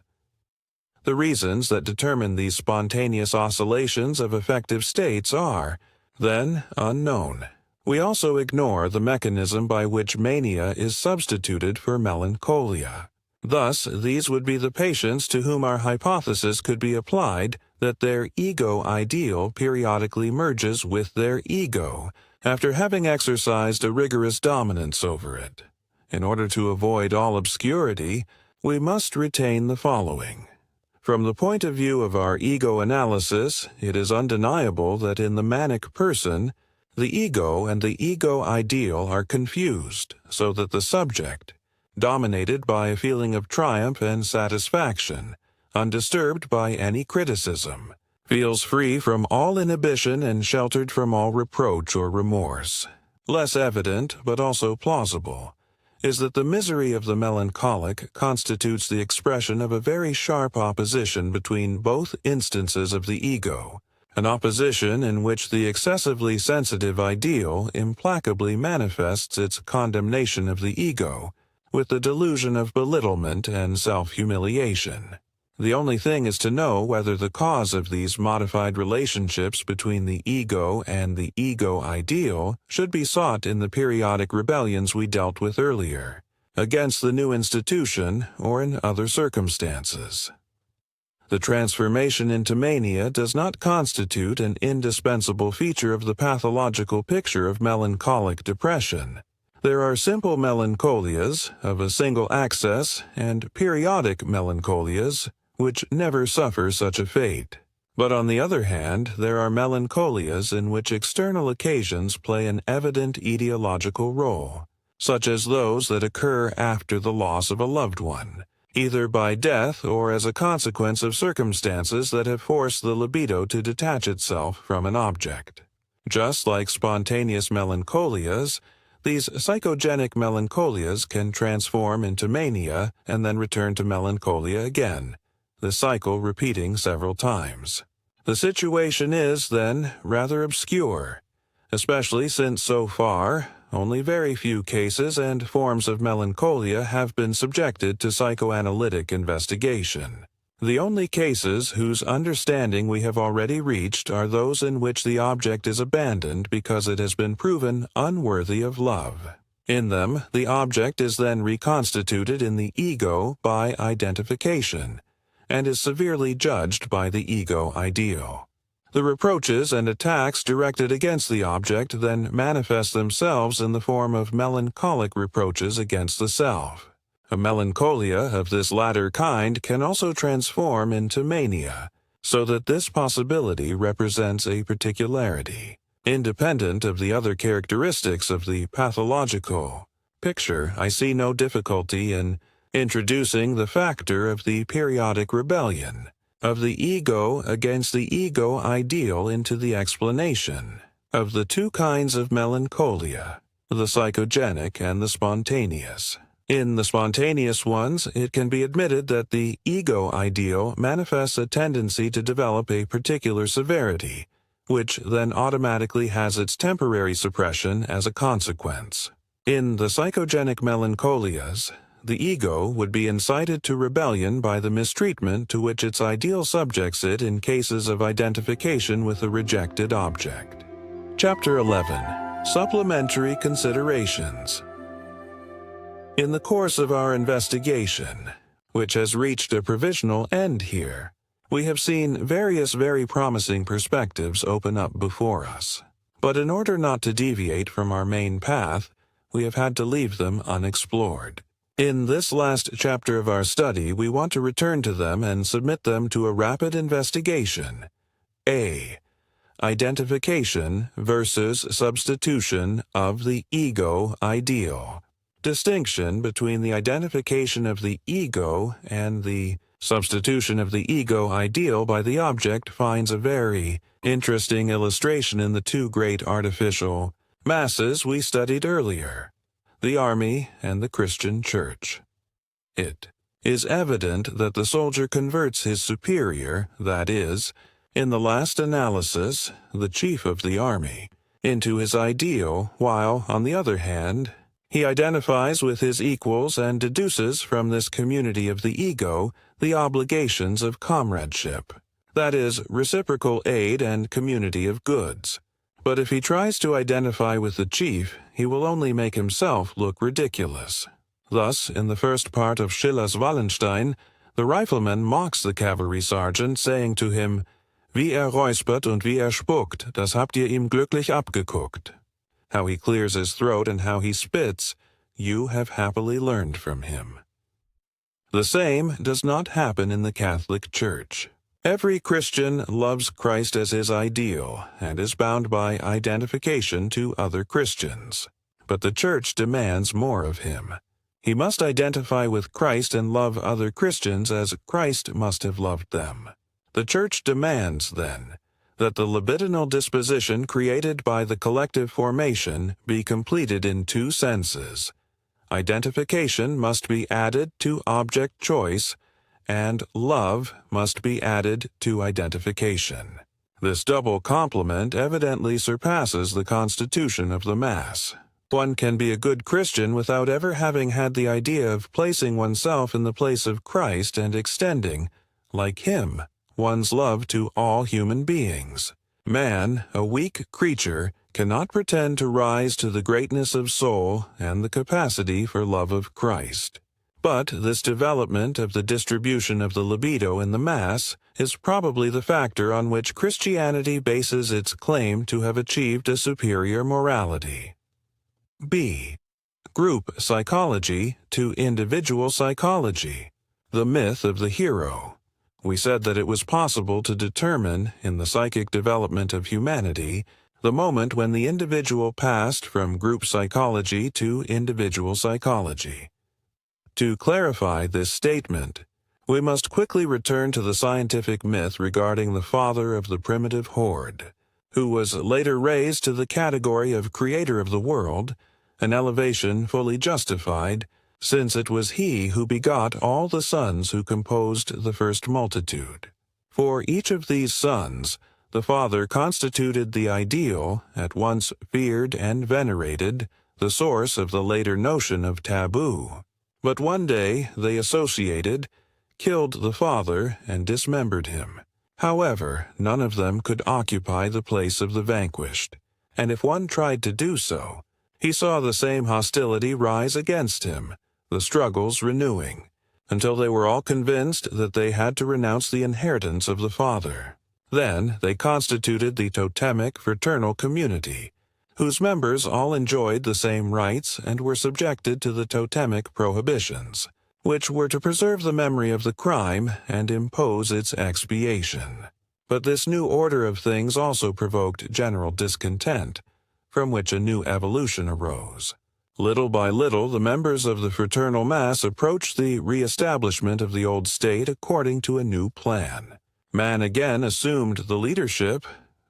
The reasons that determine these spontaneous oscillations of affective states are, then, unknown. We also ignore the mechanism by which mania is substituted for melancholia. Thus, these would be the patients to whom our hypothesis could be applied that their ego ideal periodically merges with their ego after having exercised a rigorous dominance over it. In order to avoid all obscurity, we must retain the following. From the point of view of our ego analysis, it is undeniable that in the manic person, the ego and the ego ideal are confused, so that the subject, dominated by a feeling of triumph and satisfaction, undisturbed by any criticism, feels free from all inhibition and sheltered from all reproach or remorse. Less evident, but also plausible, is that the misery of the melancholic constitutes the expression of a very sharp opposition between both instances of the ego, an opposition in which the excessively sensitive ideal implacably manifests its condemnation of the ego with the delusion of belittlement and self-humiliation. The only thing is to know whether the cause of these modified relationships between the ego and the ego ideal should be sought in the periodic rebellions we dealt with earlier, against the new institution or in other circumstances. The transformation into mania does not constitute an indispensable feature of the pathological picture of melancholic depression. There are simple melancholias of a single access and periodic melancholias which never suffer such a fate. But on the other hand, there are melancholias in which external occasions play an evident etiological role, such as those that occur after the loss of a loved one, either by death or as a consequence of circumstances that have forced the libido to detach itself from an object. Just like spontaneous melancholias, these psychogenic melancholias can transform into mania and then return to melancholia again, the cycle repeating several times. The situation is, then, rather obscure, especially since so far, only very few cases and forms of melancholia have been subjected to psychoanalytic investigation. The only cases whose understanding we have already reached are those in which the object is abandoned because it has been proven unworthy of love. In them, the object is then reconstituted in the ego by identification, and is severely judged by the ego ideal. The reproaches and attacks directed against the object then manifest themselves in the form of melancholic reproaches against the self. A melancholia of this latter kind can also transform into mania, so that this possibility represents a particularity, independent of the other characteristics of the pathological picture. I see no difficulty in introducing the factor of the periodic rebellion of the ego against the ego ideal into the explanation of the two kinds of melancholia, the psychogenic and the spontaneous. In the spontaneous ones, it can be admitted that the ego ideal manifests a tendency to develop a particular severity, which then automatically has its temporary suppression as a consequence. In the psychogenic melancholias, the ego would be incited to rebellion by the mistreatment to which its ideal subjects it in cases of identification with a rejected object. Chapter 11. Supplementary Considerations. In the course of our investigation, which has reached a provisional end here, we have seen various very promising perspectives open up before us. But in order not to deviate from our main path, we have had to leave them unexplored. In this last chapter of our study, we want to return to them and submit them to a rapid investigation. A. Identification versus substitution of the ego ideal. Distinction between the identification of the ego and the substitution of the ego ideal by the object finds a very interesting illustration in the two great artificial masses we studied earlier, the army and the Christian church. It is evident that the soldier converts his superior, that is, in the last analysis, the chief of the army, into his ideal, while, on the other hand, he identifies with his equals and deduces from this community of the ego the obligations of comradeship, that is, reciprocal aid and community of goods. But if he tries to identify with the chief, he will only make himself look ridiculous. Thus, in the first part of Schiller's Wallenstein, the rifleman mocks the cavalry sergeant, saying to him, "Wie räuspert und wie spuckt, das habt ihr ihm glücklich abgeguckt." How he clears his throat and how he spits, you have happily learned from him. The same does not happen in the Catholic Church. Every Christian loves Christ as his ideal and is bound by identification to other Christians. But the Church demands more of him. He must identify with Christ and love other Christians as Christ must have loved them. The Church demands, then, that the libidinal disposition created by the collective formation be completed in two senses. Identification must be added to object choice, and love must be added to identification. This double complement evidently surpasses the constitution of the Mass. One can be a good Christian without ever having had the idea of placing oneself in the place of Christ and extending, like him, one's love to all human beings. Man, a weak creature, cannot pretend to rise to the greatness of soul and the capacity for love of Christ. But this development of the distribution of the libido in the Mass is probably the factor on which Christianity bases its claim to have achieved a superior morality. B. Group psychology to individual psychology. The myth of the hero. We said that it was possible to determine, in the psychic development of humanity, the moment when the individual passed from group psychology to individual psychology. To clarify this statement, we must quickly return to the scientific myth regarding the father of the primitive horde, who was later raised to the category of creator of the world, an elevation fully justified, since it was he who begot all the sons who composed the first multitude. For each of these sons, the father constituted the ideal, at once feared and venerated, the source of the later notion of taboo. But one day they associated, killed the father, and dismembered him. However, none of them could occupy the place of the vanquished, and if one tried to do so, he saw the same hostility rise against him, the struggles renewing, until they were all convinced that they had to renounce the inheritance of the father. Then they constituted the totemic fraternal community, whose members all enjoyed the same rights and were subjected to the totemic prohibitions, which were to preserve the memory of the crime and impose its expiation. But this new order of things also provoked general discontent, from which a new evolution arose. Little by little, the members of the fraternal mass approached the re-establishment of the old state according to a new plan. Man again assumed the leadership,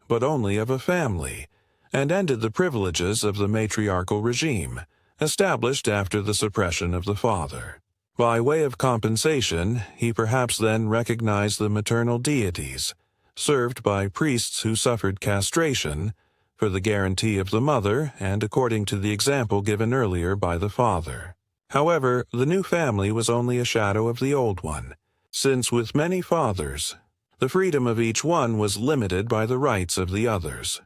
but only of a family, and ended the privileges of the matriarchal regime, established after the suppression of the father. By way of compensation, he perhaps then recognized the maternal deities, served by priests who suffered castration, for the guarantee of the mother and according to the example given earlier by the father. However, the new family was only a shadow of the old one, since with many fathers, the freedom of each one was limited by the rights of the others.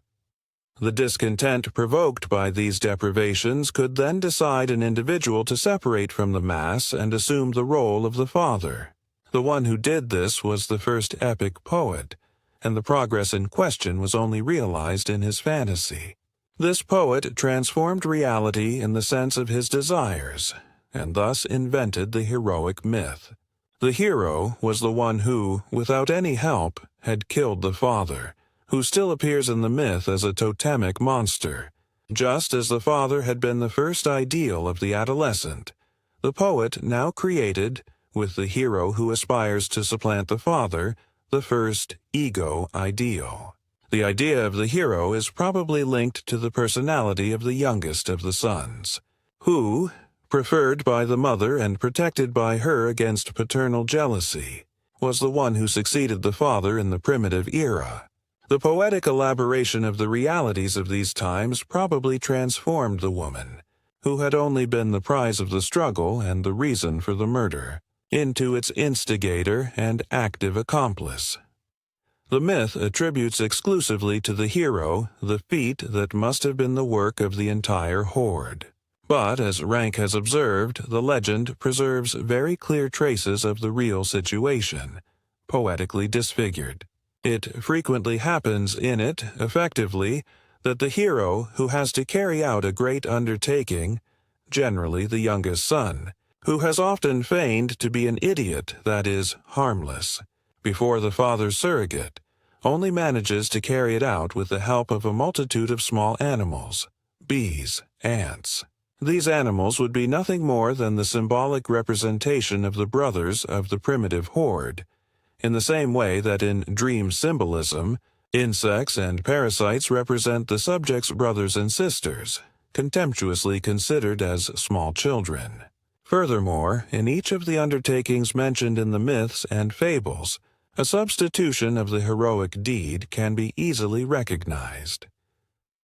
The discontent provoked by these deprivations could then decide an individual to separate from the mass and assume the role of the father. The one who did this was the first epic poet, and the progress in question was only realized in his fantasy. This poet transformed reality in the sense of his desires, and thus invented the heroic myth. The hero was the one who, without any help, had killed the father, who still appears in the myth as a totemic monster. Just as the father had been the first ideal of the adolescent, the poet now created, with the hero who aspires to supplant the father, the first ego ideal. The idea of the hero is probably linked to the personality of the youngest of the sons, who, preferred by the mother and protected by her against paternal jealousy, was the one who succeeded the father in the primitive era. The poetic elaboration of the realities of these times probably transformed the woman, who had only been the prize of the struggle and the reason for the murder, into its instigator and active accomplice. The myth attributes exclusively to the hero the feat that must have been the work of the entire horde. But, as Rank has observed, the legend preserves very clear traces of the real situation, poetically disfigured. It frequently happens in it, effectively, that the hero who has to carry out a great undertaking, generally the youngest son, who has often feigned to be an idiot that is harmless, before the father's surrogate, only manages to carry it out with the help of a multitude of small animals, bees, ants. These animals would be nothing more than the symbolic representation of the brothers of the primitive horde, in the same way that in dream symbolism, insects and parasites represent the subject's brothers and sisters, contemptuously considered as small children. Furthermore, in each of the undertakings mentioned in the myths and fables, a substitution of the heroic deed can be easily recognized.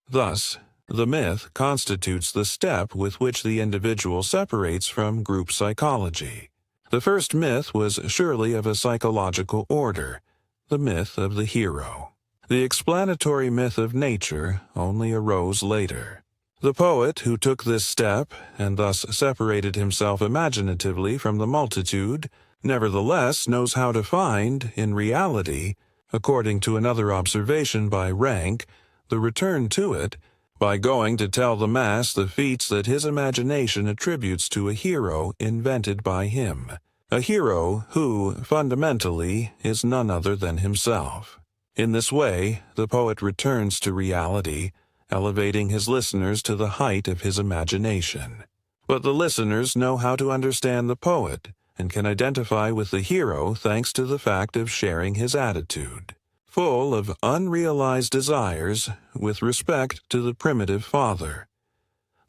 Thus, the myth constitutes the step with which the individual separates from group psychology. The first myth was surely of a psychological order, the myth of the hero. The explanatory myth of nature only arose later. The poet who took this step, and thus separated himself imaginatively from the multitude, nevertheless knows how to find, in reality, according to another observation by Rank, the return to it, by going to tell the mass the feats that his imagination attributes to a hero invented by him, a hero who, fundamentally, is none other than himself. In this way, the poet returns to reality, elevating his listeners to the height of his imagination. But the listeners know how to understand the poet, and can identify with the hero thanks to the fact of sharing his attitude, full of unrealized desires with respect to the primitive father.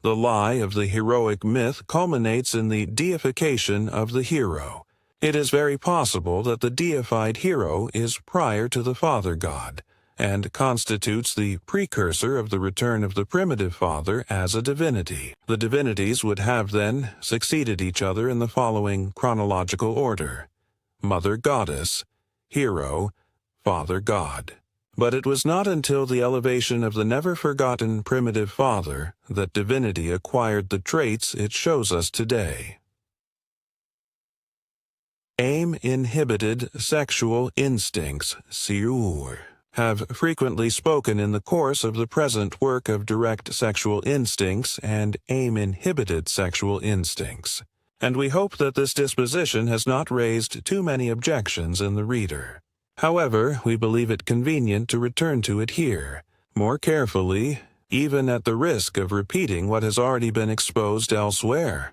The lie of the heroic myth culminates in the deification of the hero. It is very possible that the deified hero is prior to the father god, and constitutes the precursor of the return of the primitive father as a divinity. The divinities would have then succeeded each other in the following chronological order: Mother Goddess, Hero, Father God. But it was not until the elevation of the never-forgotten primitive father that divinity acquired the traits it shows us today. Aim-inhibited sexual instincts, siur, have frequently spoken in the course of the present work of direct sexual instincts and aim-inhibited sexual instincts, and we hope that this disposition has not raised too many objections in the reader. However, we believe it convenient to return to it here, more carefully, even at the risk of repeating what has already been exposed elsewhere.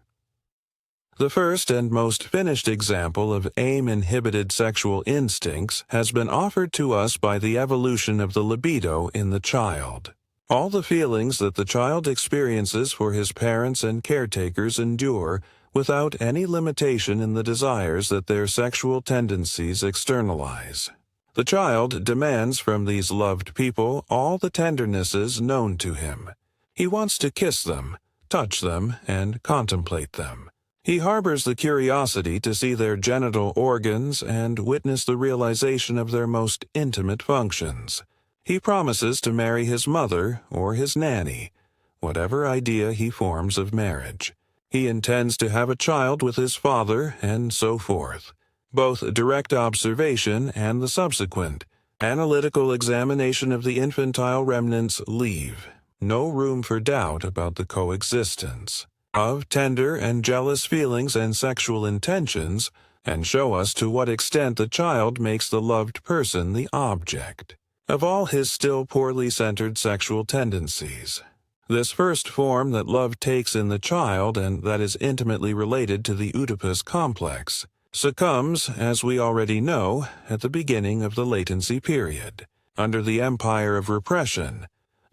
The first and most finished example of aim-inhibited sexual instincts has been offered to us by the evolution of the libido in the child. All the feelings that the child experiences for his parents and caretakers endure without any limitation in the desires that their sexual tendencies externalize. The child demands from these loved people all the tendernesses known to him. He wants to kiss them, touch them, and contemplate them. He harbors the curiosity to see their genital organs and witness the realization of their most intimate functions. He promises to marry his mother or his nanny, whatever idea he forms of marriage. He intends to have a child with his father, and so forth. Both direct observation and the subsequent analytical examination of the infantile remnants leave no room for doubt about the coexistence of tender and jealous feelings and sexual intentions, and show us to what extent the child makes the loved person the object of all his still poorly centered sexual tendencies. This first form that love takes in the child, and that is intimately related to the Oedipus complex, succumbs, as we already know, at the beginning of the latency period, under the empire of repression,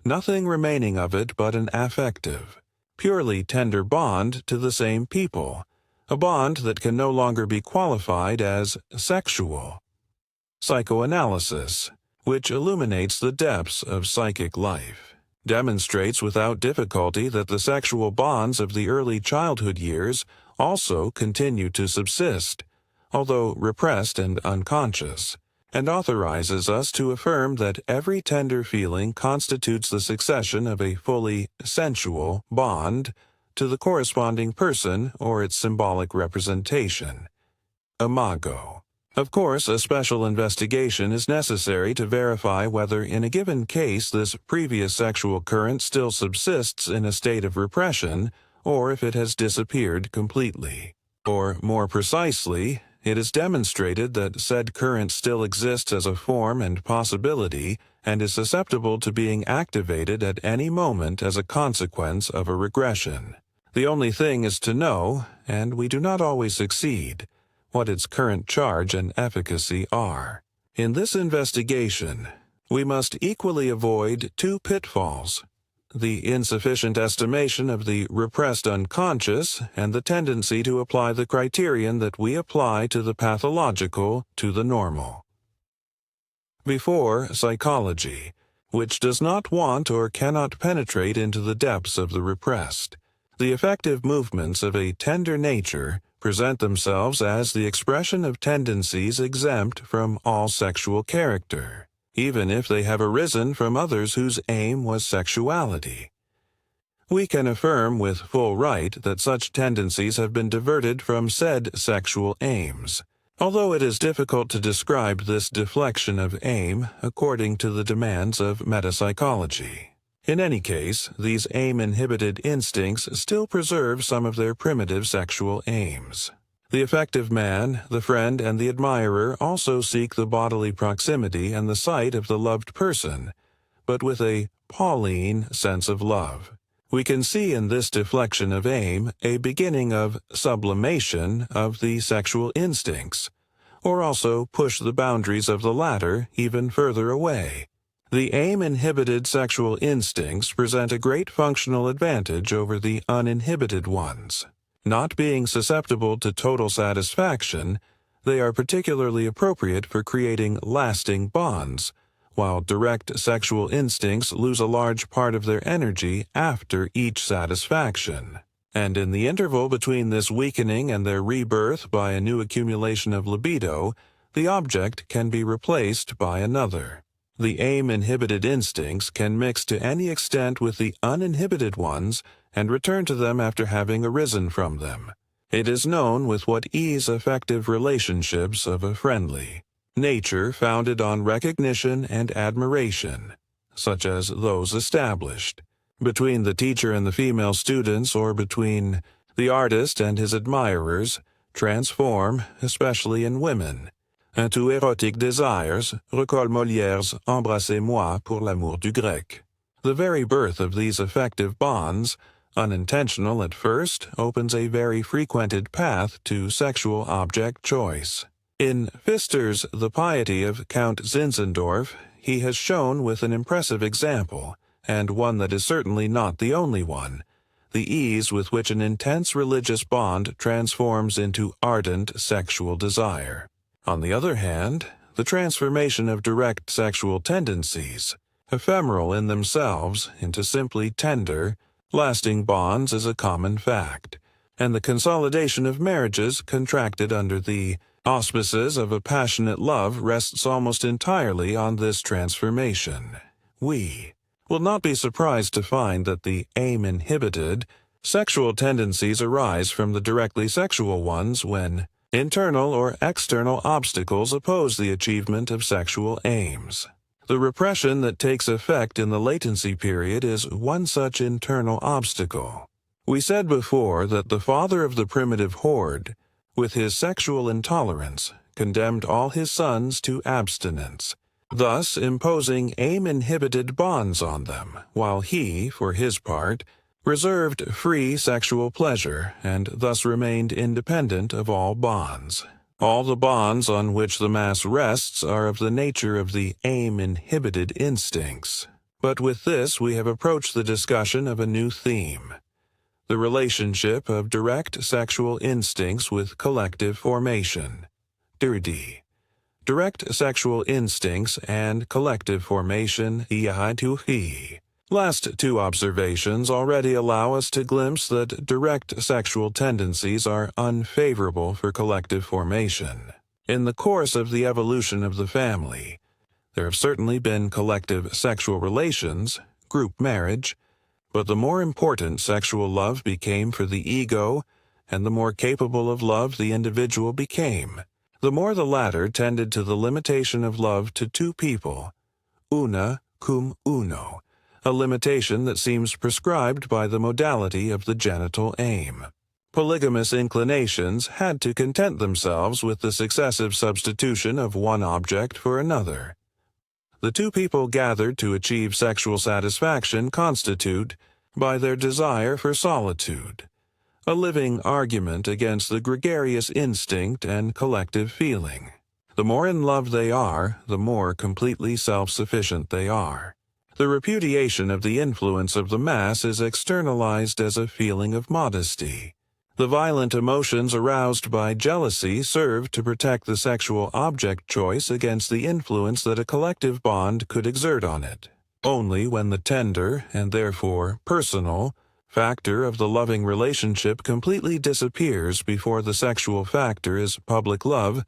nothing remaining of it but an affective, purely tender bond to the same people, a bond that can no longer be qualified as sexual. Psychoanalysis, which illuminates the depths of psychic life, demonstrates without difficulty that the sexual bonds of the early childhood years also continue to subsist, although repressed and unconscious, and authorizes us to affirm that every tender feeling constitutes the succession of a fully sensual bond to the corresponding person or its symbolic representation, imago. Of course, a special investigation is necessary to verify whether in a given case this previous sexual current still subsists in a state of repression, or if it has disappeared completely. Or, more precisely, it is demonstrated that said current still exists as a form and possibility and is susceptible to being activated at any moment as a consequence of a regression. The only thing is to know, and we do not always succeed, what its current charge and efficacy are. In this investigation, we must equally avoid two pitfalls: the insufficient estimation of the repressed unconscious and the tendency to apply the criterion that we apply to the pathological to the normal. Before, psychology, which does not want or cannot penetrate into the depths of the repressed. The effective movements of a tender nature present themselves as the expression of tendencies exempt from all sexual character, even if they have arisen from others whose aim was sexuality. We can affirm with full right that such tendencies have been diverted from said sexual aims, although it is difficult to describe this deflection of aim according to the demands of metapsychology. In any case, these aim-inhibited instincts still preserve some of their primitive sexual aims. The effective man, the friend, and the admirer also seek the bodily proximity and the sight of the loved person, but with a Pauline sense of love. We can see in this deflection of aim a beginning of sublimation of the sexual instincts, or also push the boundaries of the latter even further away. The aim-inhibited sexual instincts present a great functional advantage over the uninhibited ones. Not being susceptible to total satisfaction, they are particularly appropriate for creating lasting bonds, while direct sexual instincts lose a large part of their energy after each satisfaction. And in the interval between this weakening and their rebirth by a new accumulation of libido, the object can be replaced by another. The aim-inhibited instincts can mix to any extent with the uninhibited ones and return to them after having arisen from them. It is known with what ease effective relationships of a friendly nature founded on recognition and admiration, such as those established between the teacher and the female students or between the artist and his admirers, transform, especially in women, into erotic desires, recall Molière's Embrassez-moi pour l'amour du grec. The very birth of these effective bonds, unintentional at first, opens a very frequented path to sexual object choice. In Pfister's The Piety of Count Zinzendorf, he has shown with an impressive example, and one that is certainly not the only one, the ease with which an intense religious bond transforms into ardent sexual desire. On the other hand, the transformation of direct sexual tendencies, ephemeral in themselves, into simply tender, lasting bonds is a common fact, and the consolidation of marriages contracted under the auspices of a passionate love rests almost entirely on this transformation. We will not be surprised to find that the aim-inhibited sexual tendencies arise from the directly sexual ones when internal or external obstacles oppose the achievement of sexual aims. The repression that takes effect in the latency period is one such internal obstacle. We said before that the father of the primitive horde, with his sexual intolerance, condemned all his sons to abstinence, thus imposing aim-inhibited bonds on them, while he, for his part, reserved free sexual pleasure and thus remained independent of all bonds. All the bonds on which the mass rests are of the nature of the aim-inhibited instincts. But with this we have approached the discussion of a new theme: the relationship of direct sexual instincts with collective formation. Dirty. Direct sexual instincts and collective formation, hiatuhi. Last two observations already allow us to glimpse that direct sexual tendencies are unfavorable for collective formation. In the course of the evolution of the family, there have certainly been collective sexual relations, group marriage, but the more important sexual love became for the ego, and the more capable of love the individual became, the more the latter tended to the limitation of love to two people, una cum uno, a limitation that seems prescribed by the modality of the genital aim. Polygamous inclinations had to content themselves with the successive substitution of one object for another. The two people gathered to achieve sexual satisfaction constitute, by their desire for solitude, a living argument against the gregarious instinct and collective feeling. The more in love they are, the more completely self-sufficient they are. The repudiation of the influence of the mass is externalized as a feeling of modesty. The violent emotions aroused by jealousy serve to protect the sexual object choice against the influence that a collective bond could exert on it. Only when the tender, and therefore personal, factor of the loving relationship completely disappears before the sexual factor is public love,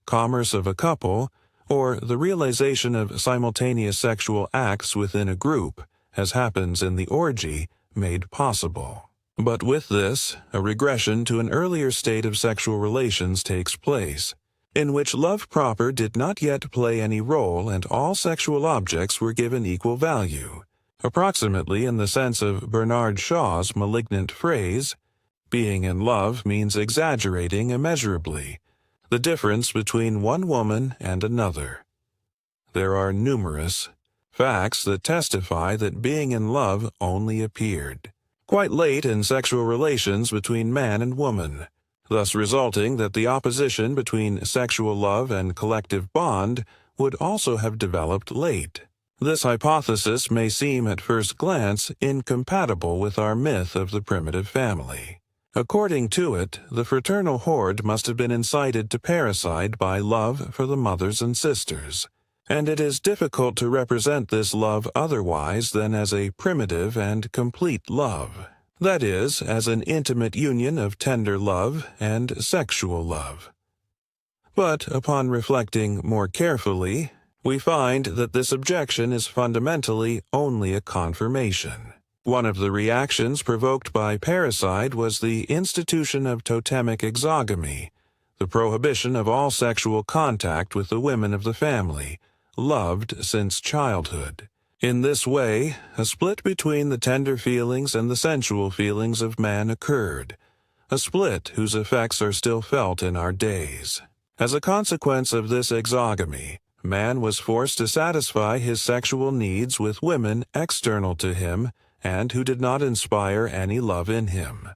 commerce of a couple, or the realization of simultaneous sexual acts within a group, as happens in the orgy, made possible. But with this, a regression to an earlier state of sexual relations takes place, in which love proper did not yet play any role and all sexual objects were given equal value, approximately in the sense of Bernard Shaw's malignant phrase, "Being in love means exaggerating immeasurably the difference between one woman and another." There are numerous facts that testify that being in love only appeared quite late in sexual relations between man and woman, thus resulting that the opposition between sexual love and collective bond would also have developed late. This hypothesis may seem at first glance incompatible with our myth of the primitive family. According to it, the fraternal horde must have been incited to parricide by love for the mothers and sisters, and it is difficult to represent this love otherwise than as a primitive and complete love, that is, as an intimate union of tender love and sexual love. But upon reflecting more carefully, we find that this objection is fundamentally only a confirmation. One of the reactions provoked by parricide was the institution of totemic exogamy, the prohibition of all sexual contact with the women of the family, loved since childhood. In this way, a split between the tender feelings and the sensual feelings of man occurred, a split whose effects are still felt in our days. As a consequence of this exogamy, man was forced to satisfy his sexual needs with women external to him and who did not inspire any love in him.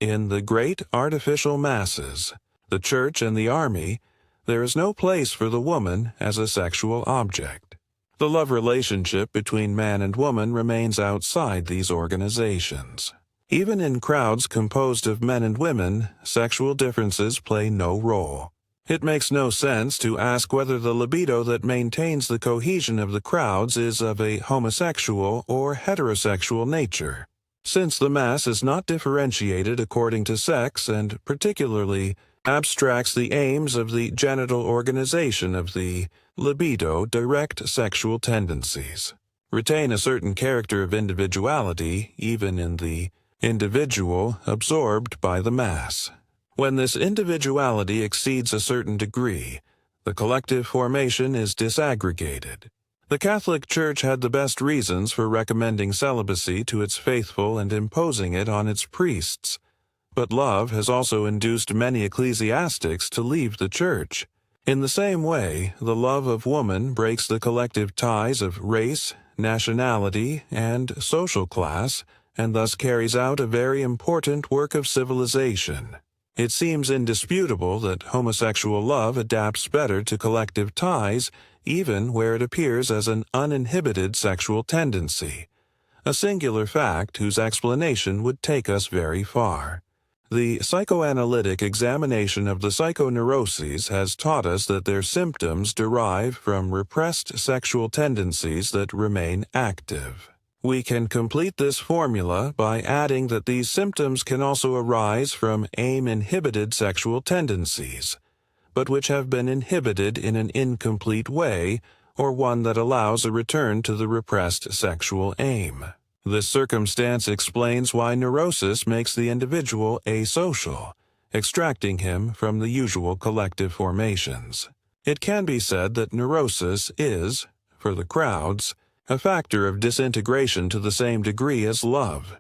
In the great artificial masses, the church and the army, there is no place for the woman as a sexual object. The love relationship between man and woman remains outside these organizations. Even in crowds composed of men and women, sexual differences play no role. It makes no sense to ask whether the libido that maintains the cohesion of the crowds is of a homosexual or heterosexual nature, since the mass is not differentiated according to sex and particularly abstracts the aims of the genital organization of the libido direct sexual tendencies, retain a certain character of individuality even in the individual absorbed by the mass. When this individuality exceeds a certain degree, the collective formation is disaggregated. The Catholic Church had the best reasons for recommending celibacy to its faithful and imposing it on its priests. But love has also induced many ecclesiastics to leave the Church. In the same way, the love of woman breaks the collective ties of race, nationality, and social class, and thus carries out a very important work of civilization. It seems indisputable that homosexual love adapts better to collective ties, even where it appears as an uninhibited sexual tendency, a singular fact whose explanation would take us very far. The psychoanalytic examination of the psychoneuroses has taught us that their symptoms derive from repressed sexual tendencies that remain active. We can complete this formula by adding that these symptoms can also arise from aim-inhibited sexual tendencies, but which have been inhibited in an incomplete way or one that allows a return to the repressed sexual aim. This circumstance explains why neurosis makes the individual asocial, extracting him from the usual collective formations. It can be said that neurosis is, for the crowds, a factor of disintegration to the same degree as love.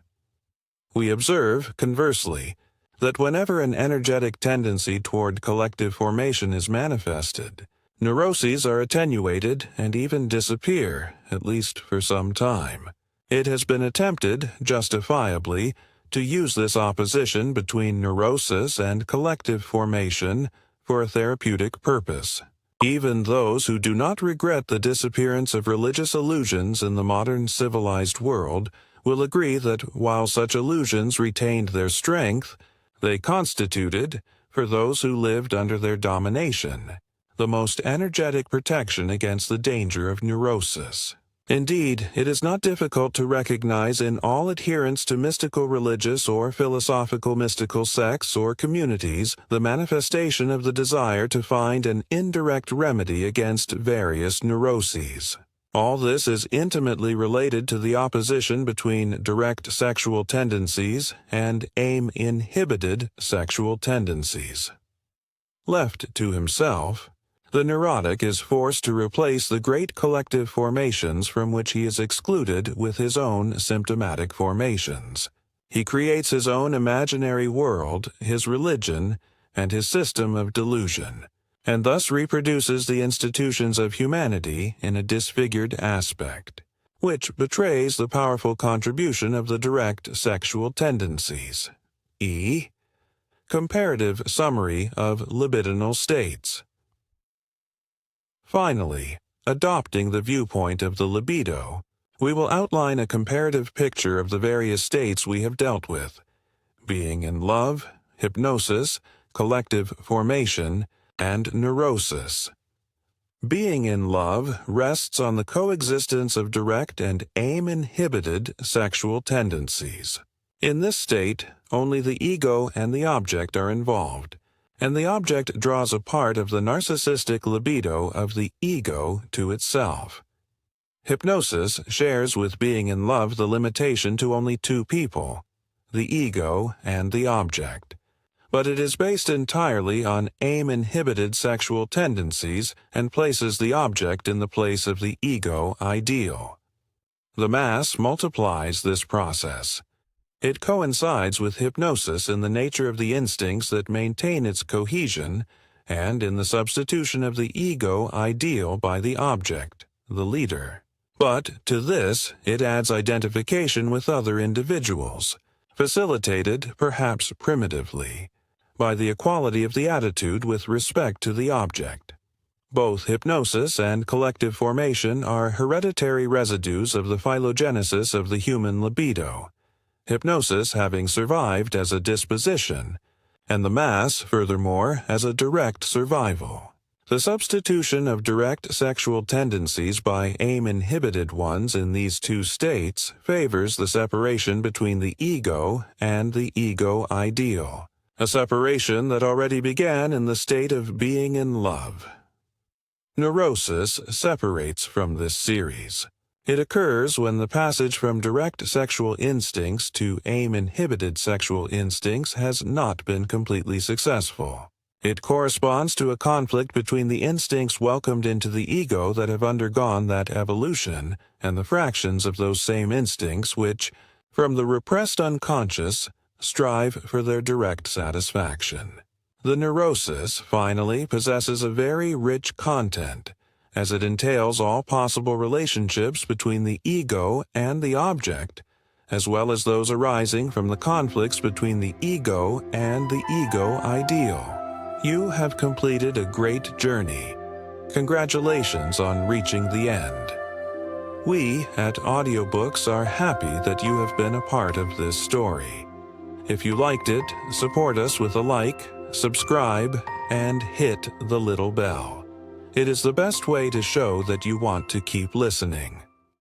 We observe, conversely, that whenever an energetic tendency toward collective formation is manifested, neuroses are attenuated and even disappear, at least for some time. It has been attempted, justifiably, to use this opposition between neurosis and collective formation for a therapeutic purpose. Even those who do not regret the disappearance of religious illusions in the modern civilized world will agree that while such illusions retained their strength, they constituted, for those who lived under their domination, the most energetic protection against the danger of neurosis. Indeed, it is not difficult to recognize in all adherents to mystical religious or philosophical mystical sects or communities the manifestation of the desire to find an indirect remedy against various neuroses. All this is intimately related to the opposition between direct sexual tendencies and aim-inhibited sexual tendencies. Left to himself, the neurotic is forced to replace the great collective formations from which he is excluded with his own symptomatic formations. He creates his own imaginary world, his religion, and his system of delusion, and thus reproduces the institutions of humanity in a disfigured aspect, which betrays the powerful contribution of the direct sexual tendencies. E. Comparative summary of libidinal states. Finally, adopting the viewpoint of the libido, we will outline a comparative picture of the various states we have dealt with: being in love, hypnosis, collective formation, and neurosis. Being in love rests on the coexistence of direct and aim-inhibited sexual tendencies. In this state, only the ego and the object are involved, and the object draws a part of the narcissistic libido of the ego to itself. Hypnosis shares with being in love the limitation to only two people, the ego and the object, but it is based entirely on aim-inhibited sexual tendencies and places the object in the place of the ego ideal. The mass multiplies this process. It coincides with hypnosis in the nature of the instincts that maintain its cohesion and in the substitution of the ego ideal by the object, the leader. But to this, it adds identification with other individuals, facilitated, perhaps primitively, by the equality of the attitude with respect to the object. Both hypnosis and collective formation are hereditary residues of the phylogenesis of the human libido, hypnosis having survived as a disposition, and the mass, furthermore, as a direct survival. The substitution of direct sexual tendencies by aim-inhibited ones in these two states favors the separation between the ego and the ego ideal, a separation that already began in the state of being in love. Neurosis separates from this series. It occurs when the passage from direct sexual instincts to aim-inhibited sexual instincts has not been completely successful. It corresponds to a conflict between the instincts welcomed into the ego that have undergone that evolution and the fractions of those same instincts which, from the repressed unconscious, strive for their direct satisfaction. The neurosis, finally, possesses a very rich content, as it entails all possible relationships between the ego and the object, as well as those arising from the conflicts between the ego and the ego ideal. You have completed a great journey. Congratulations on reaching the end. We at Audiobooks are happy that you have been a part of this story. If you liked it, support us with a like, subscribe, and hit the little bell. It is the best way to show that you want to keep listening.